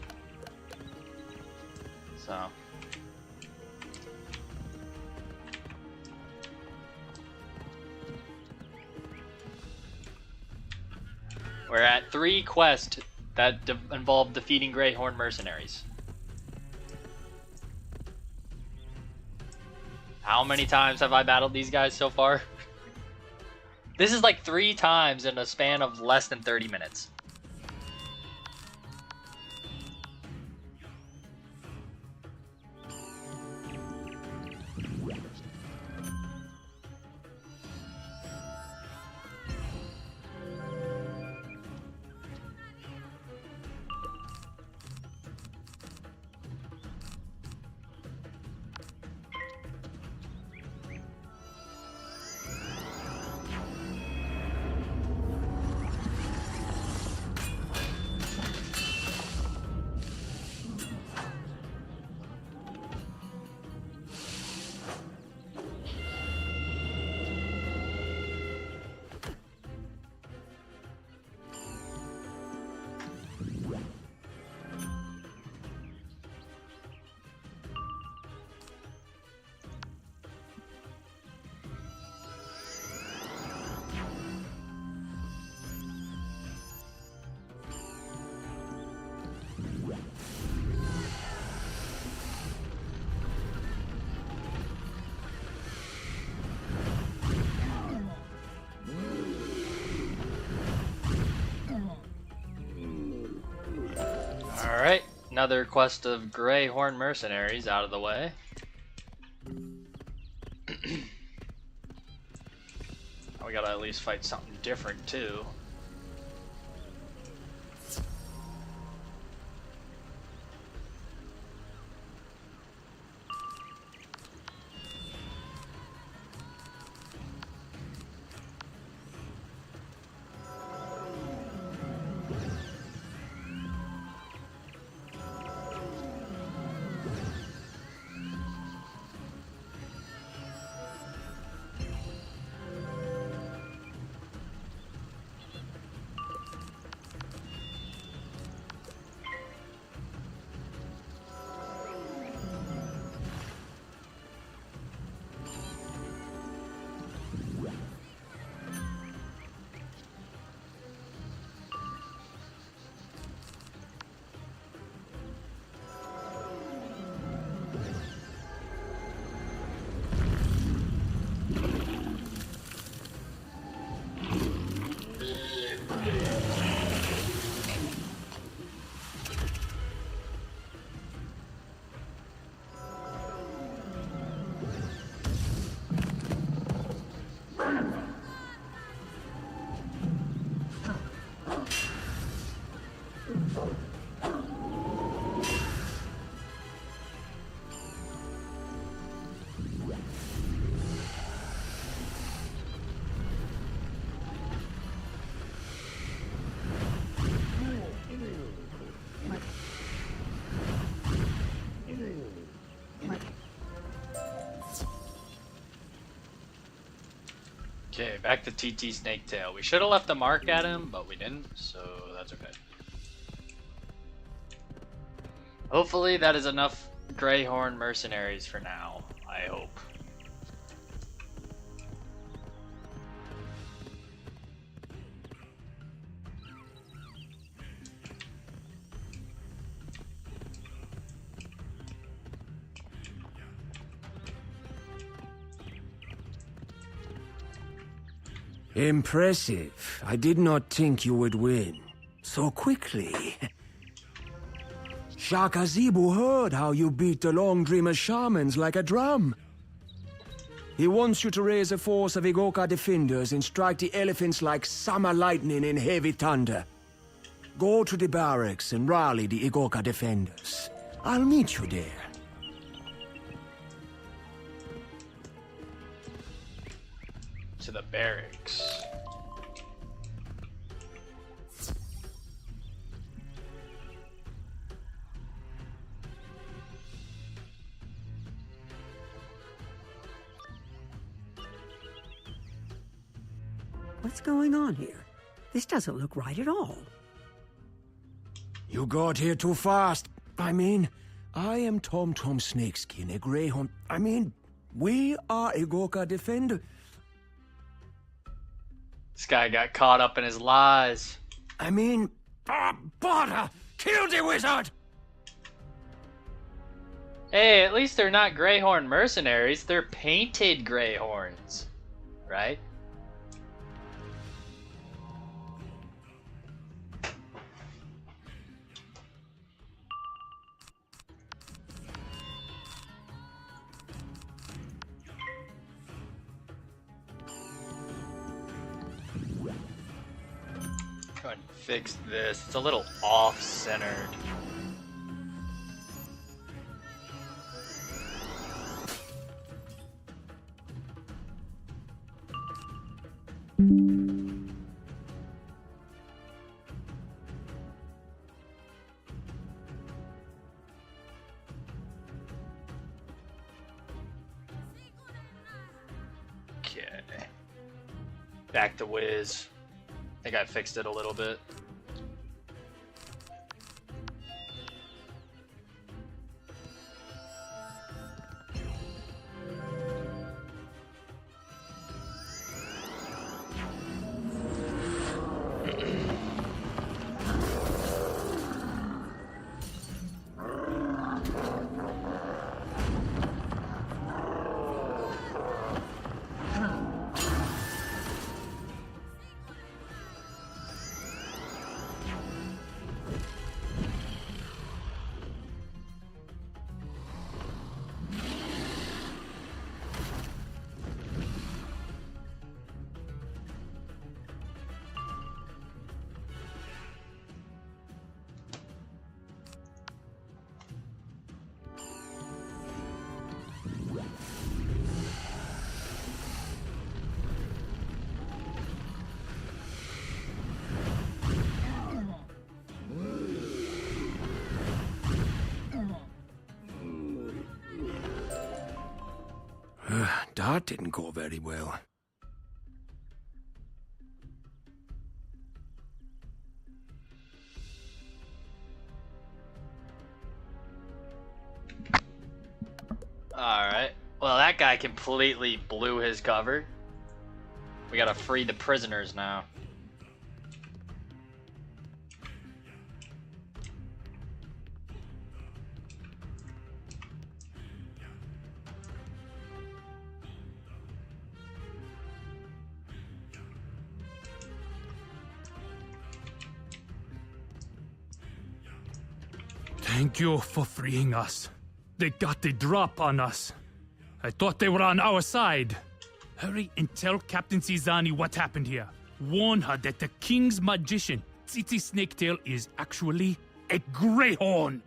So. We're at 3 quests that involve defeating Greyhorn mercenaries. How many times have I battled these guys so far? This is like 3 times in a span of less than 30 minutes. Another quest of Greyhorn mercenaries out of the way. We gotta at least fight something different too. Okay, back to TT Snaketail. We should have left a mark at him, but we didn't, so that's okay. Hopefully that is enough Greyhorn mercenaries for now, I hope. Impressive. I did not think you would win so quickly. Shaka Zebu heard how you beat the Long Dreamer shamans like a drum. He wants you to raise a force of Igoka defenders and strike the elephants like summer lightning in heavy thunder. Go to the barracks and rally the Igoka defenders. I'll meet you there. To the barracks. What's going on here? This doesn't look right at all. You got here too fast. I mean, I am Tom Snakeskin, a Greyhorn. I mean, we are Igoka defender. This guy got caught up in his lies. I mean, Barda, kill the wizard! Hey, at least they're not Greyhorn mercenaries. They're painted Greyhorns, right? Go ahead and fix this. It's a little off-centered. Okay. Back to Wiz. I think I fixed it a little bit. That didn't go very well. Alright. Well, that guy completely blew his cover. We gotta free the prisoners now. Thank you for freeing us. They got the drop on us. I thought they were on our side. Hurry and tell Captain Cizani what happened here. Warn her that the king's magician, Tsitsi Snaketail, is actually a greyhorn.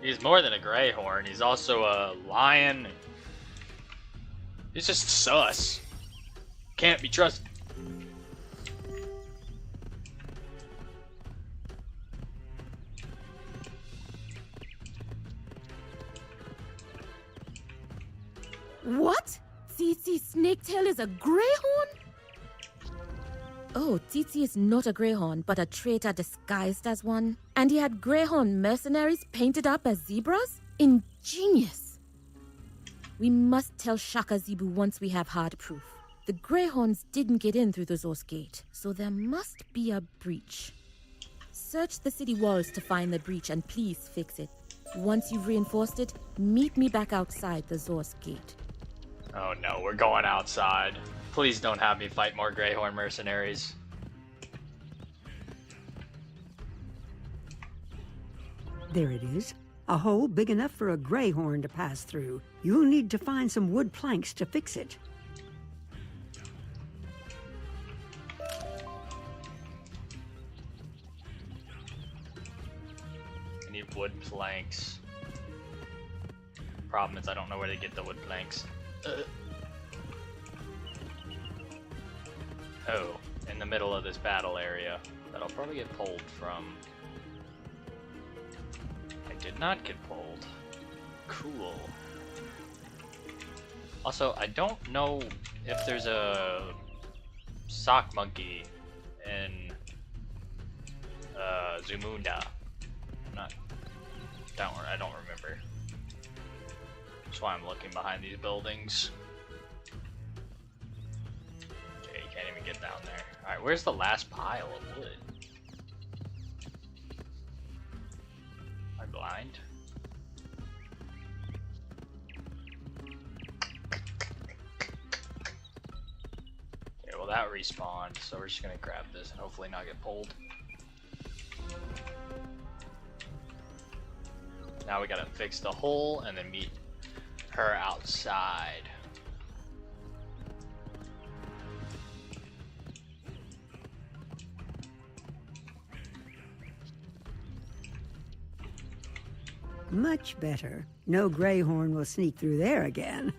He's more than a greyhorn. He's also a lion. He's just sus. Can't be trusted. What? Tsitsi Snaketail is a greyhorn? Oh, Tsitsi is not a greyhorn, but a traitor disguised as one. And he had greyhorn mercenaries painted up as zebras? Ingenious. We must tell Shaka Zebu once we have hard proof. The greyhorns didn't get in through the Zos gate, so there must be a breach. Search the city walls to find the breach and please fix it. Once you've reinforced it, meet me back outside the Zos gate. Oh no, we're going outside. Please don't have me fight more greyhorn mercenaries. There it is. A hole big enough for a greyhorn to pass through. You'll need to find some wood planks to fix it. I need wood planks. Problem is I don't know where to get the wood planks. Oh, in the middle of this battle area that I'll probably get pulled from. I did not get pulled. Cool. Also, I don't know if there's a sock monkey in Zamunda. I don't remember. That's why I'm looking behind these buildings. Okay, you can't even get down there. Alright, where's the last pile of wood? Am I blind? Okay, well that respawned, so we're just gonna grab this and hopefully not get pulled. Now we gotta fix the hole and then meet her outside. Much better. No greyhorn will sneak through there again.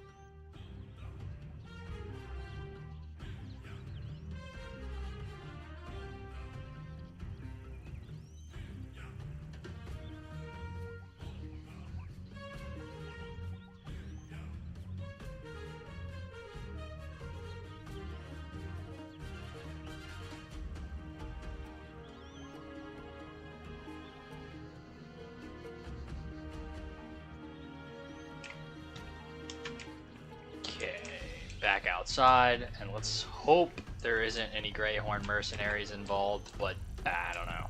Back outside, and let's hope there isn't any greyhorn mercenaries involved, but I don't know.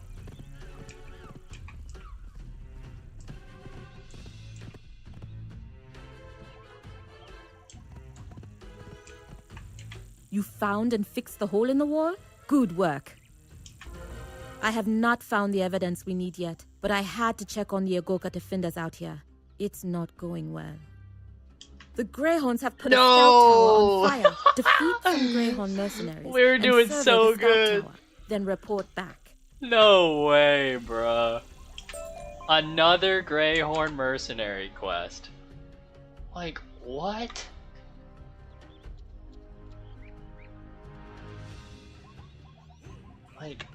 You found and fixed the hole in the wall? Good work. I have not found the evidence we need yet, but I had to check on the Agoka defenders out here. It's not going well. The Greyhorns have put a scout tower on fire. Defeat some Greyhorn mercenaries. We're doing survey so the scout good. tower, then report back. No way, bruh. Another Greyhorn mercenary quest. Like, what? Like,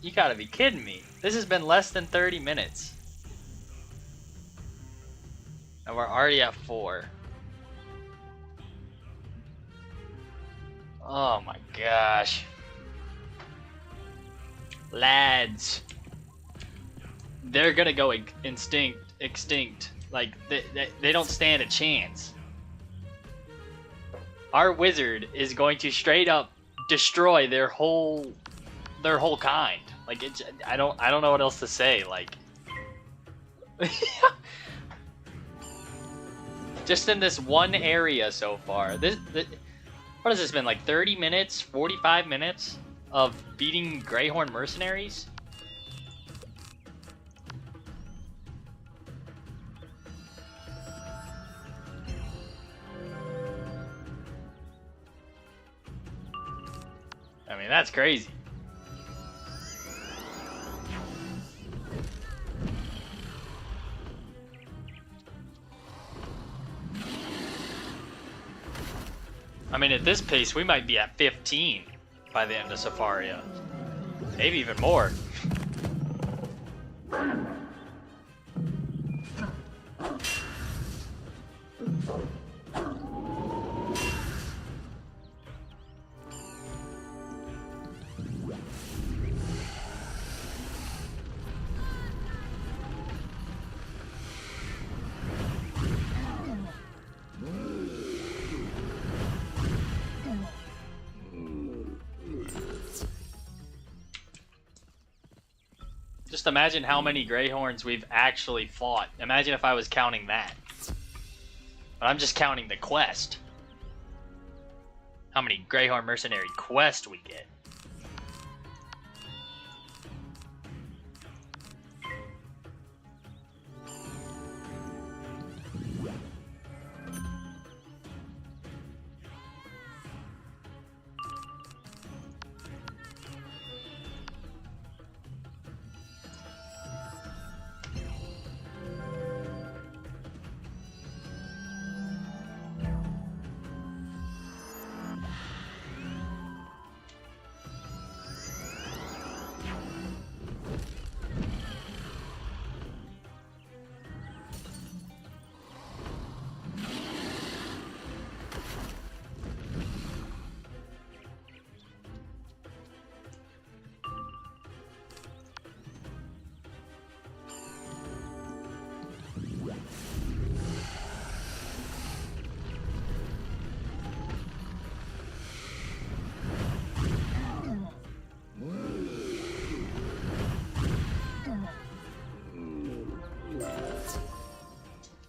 you gotta be kidding me. This has been less than 30 minutes. And we're already at 4. Oh my gosh. Lads. They're gonna go extinct. Like, they don't stand a chance. Our wizard is going to straight up destroy their whole kind. Like, I don't know what else to say. Like, just in this one area so far. What has this been, like 30 minutes, 45 minutes of beating Greyhorn mercenaries? I mean, that's crazy. I mean, at this pace, we might be at 15 by the end of Safaria. Maybe even more. Just imagine how many Greyhorns we've actually fought. Imagine if I was counting that. But I'm just counting the quest. How many Greyhorn mercenary quests we get.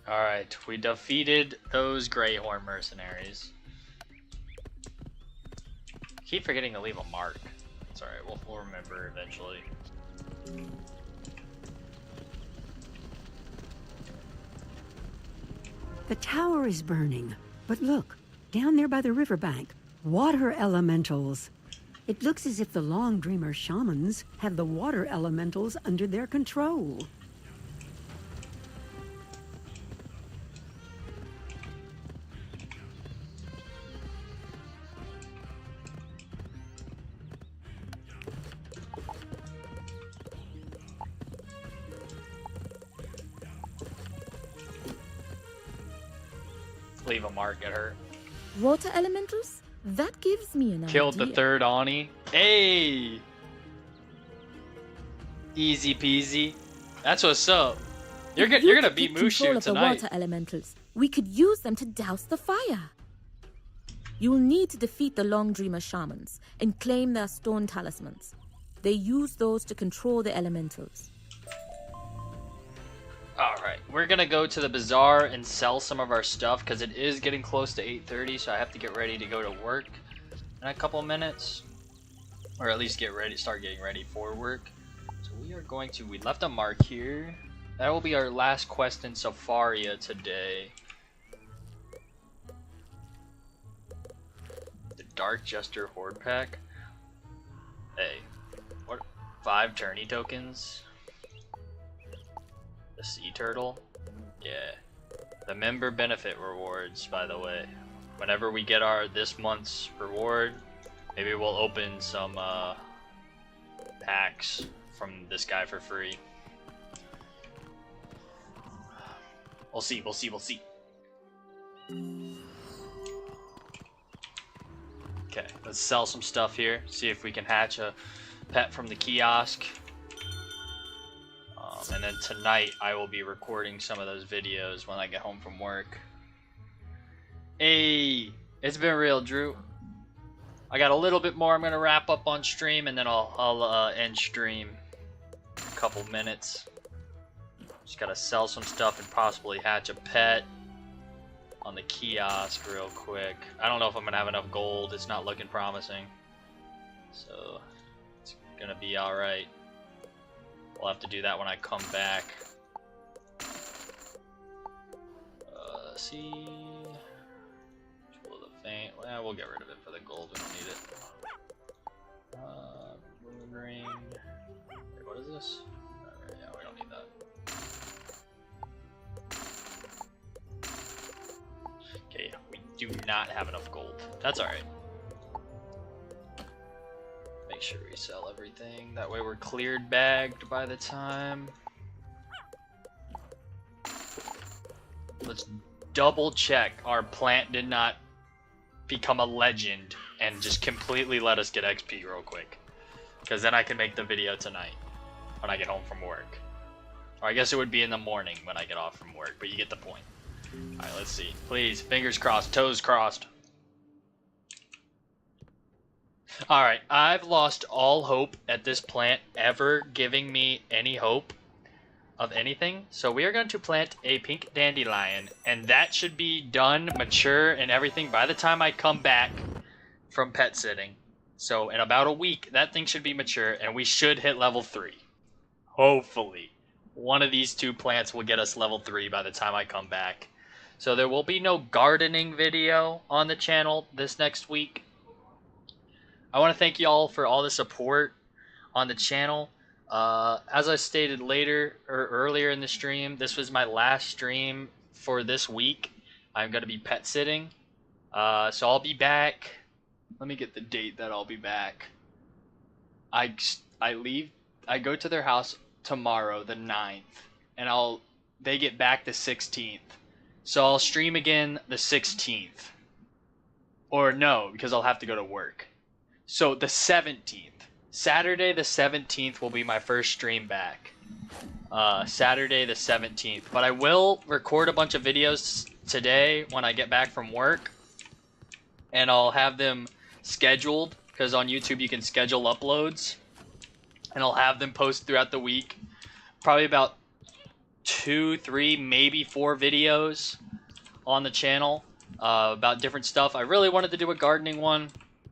Alright, we defeated those Greyhorn mercenaries. Keep forgetting to leave a mark. It's alright, we'll remember eventually. The tower is burning, but look, down there by the riverbank, water elementals. It looks as if the Long Dreamer shamans have the water elementals under their control. Leave a mark at her. Water elementals? That gives me an Killed idea. the third Ani. Hey! Easy peasy. That's what's up. You're gonna beat control Mushu of the tonight. water elementals. We could use them to douse the fire. You'll need to defeat the Long Dreamer shamans and claim their stone talismans. They use those to control the elementals. Alright, we're gonna go to the bazaar and sell some of our stuff because it is getting close to 8:30, so I have to get ready to go to work in a couple minutes. Or at least start getting ready for work. So we left a mark here. That will be our last quest in Safaria today. The Dark Jester Horde Pack. Hey, what? 5 tourney tokens? The sea turtle? Yeah. The member benefit rewards, by the way. Whenever we get this month's reward, maybe we'll open some packs from this guy for free. We'll see, we'll see, we'll see. Okay, let's sell some stuff here. See if we can hatch a pet from the kiosk. And then tonight I will be recording some of those videos when I get home from work. Hey, it's been real, Drew. I got a little bit more I'm gonna wrap up on stream, and then I'll end stream in a couple minutes. Just gotta sell some stuff and possibly hatch a pet on the kiosk real quick. I don't know if I'm gonna have enough gold. It's not looking promising, so it's gonna be all right. We'll have to do that when I come back. See. Jewel of the Faint. Well, we'll get rid of it for the gold. We don't need it. Moon Ring. Wait, what is this? Yeah, we don't need that. Okay, yeah, we do not have enough gold. That's alright. Make sure we sell everything. That way we're cleared bagged by the time. Let's double check our plant did not become a legend and just completely let us get XP real quick. Because then I can make the video tonight when I get home from work. Or I guess it would be in the morning when I get off from work, but you get the point. Alright, let's see. Please, fingers crossed, toes crossed. Alright, I've lost all hope at this plant ever giving me any hope of anything. So we are going to plant a pink dandelion, and that should be done, mature, and everything by the time I come back from pet sitting. So in about a week, that thing should be mature, and we should hit level 3. Hopefully. One of these two plants will get us level 3 by the time I come back. So there will be no gardening video on the channel this next week. I want to thank you all for all the support on the channel. As I stated earlier in the stream, this was my last stream for this week. I'm going to be pet sitting. So I'll be back. Let me get the date that I'll be back. I go to their house tomorrow, the 9th, and they get back the 16th. So I'll stream again the 16th. Or no, because I'll have to go to work. So the 17th. Saturday the 17th will be my first stream back. Saturday the 17th. But I will record a bunch of videos today when I get back from work. And I'll have them scheduled, because on YouTube you can schedule uploads. And I'll have them post throughout the week. Probably about 2, 3, maybe 4 videos on the channel about different stuff. I really wanted to do a gardening one.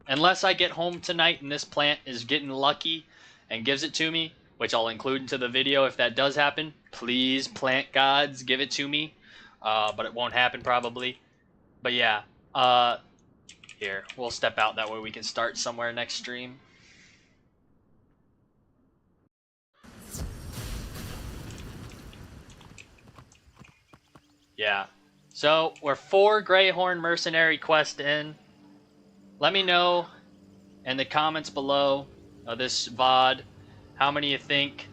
Unless I get home tonight and this plant is getting lucky and gives it to me, which I'll include into the video if that does happen. Please, plant gods, give it to me. But it won't happen probably. But yeah, here, we'll step out. That way we can start somewhere next stream. Yeah. So, we're 4 Greyhorn Mercenary quests in. Let me know in the comments below of this VOD how many you think.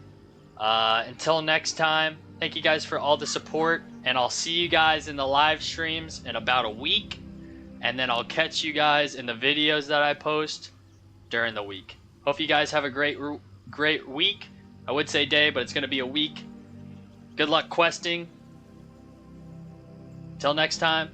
Until next time, thank you guys for all the support, and I'll see you guys in the live streams in about a week, and then I'll catch you guys in the videos that I post during the week. Hope you guys have a great week. I would say day, but it's going to be a week. Good luck questing. Till next time,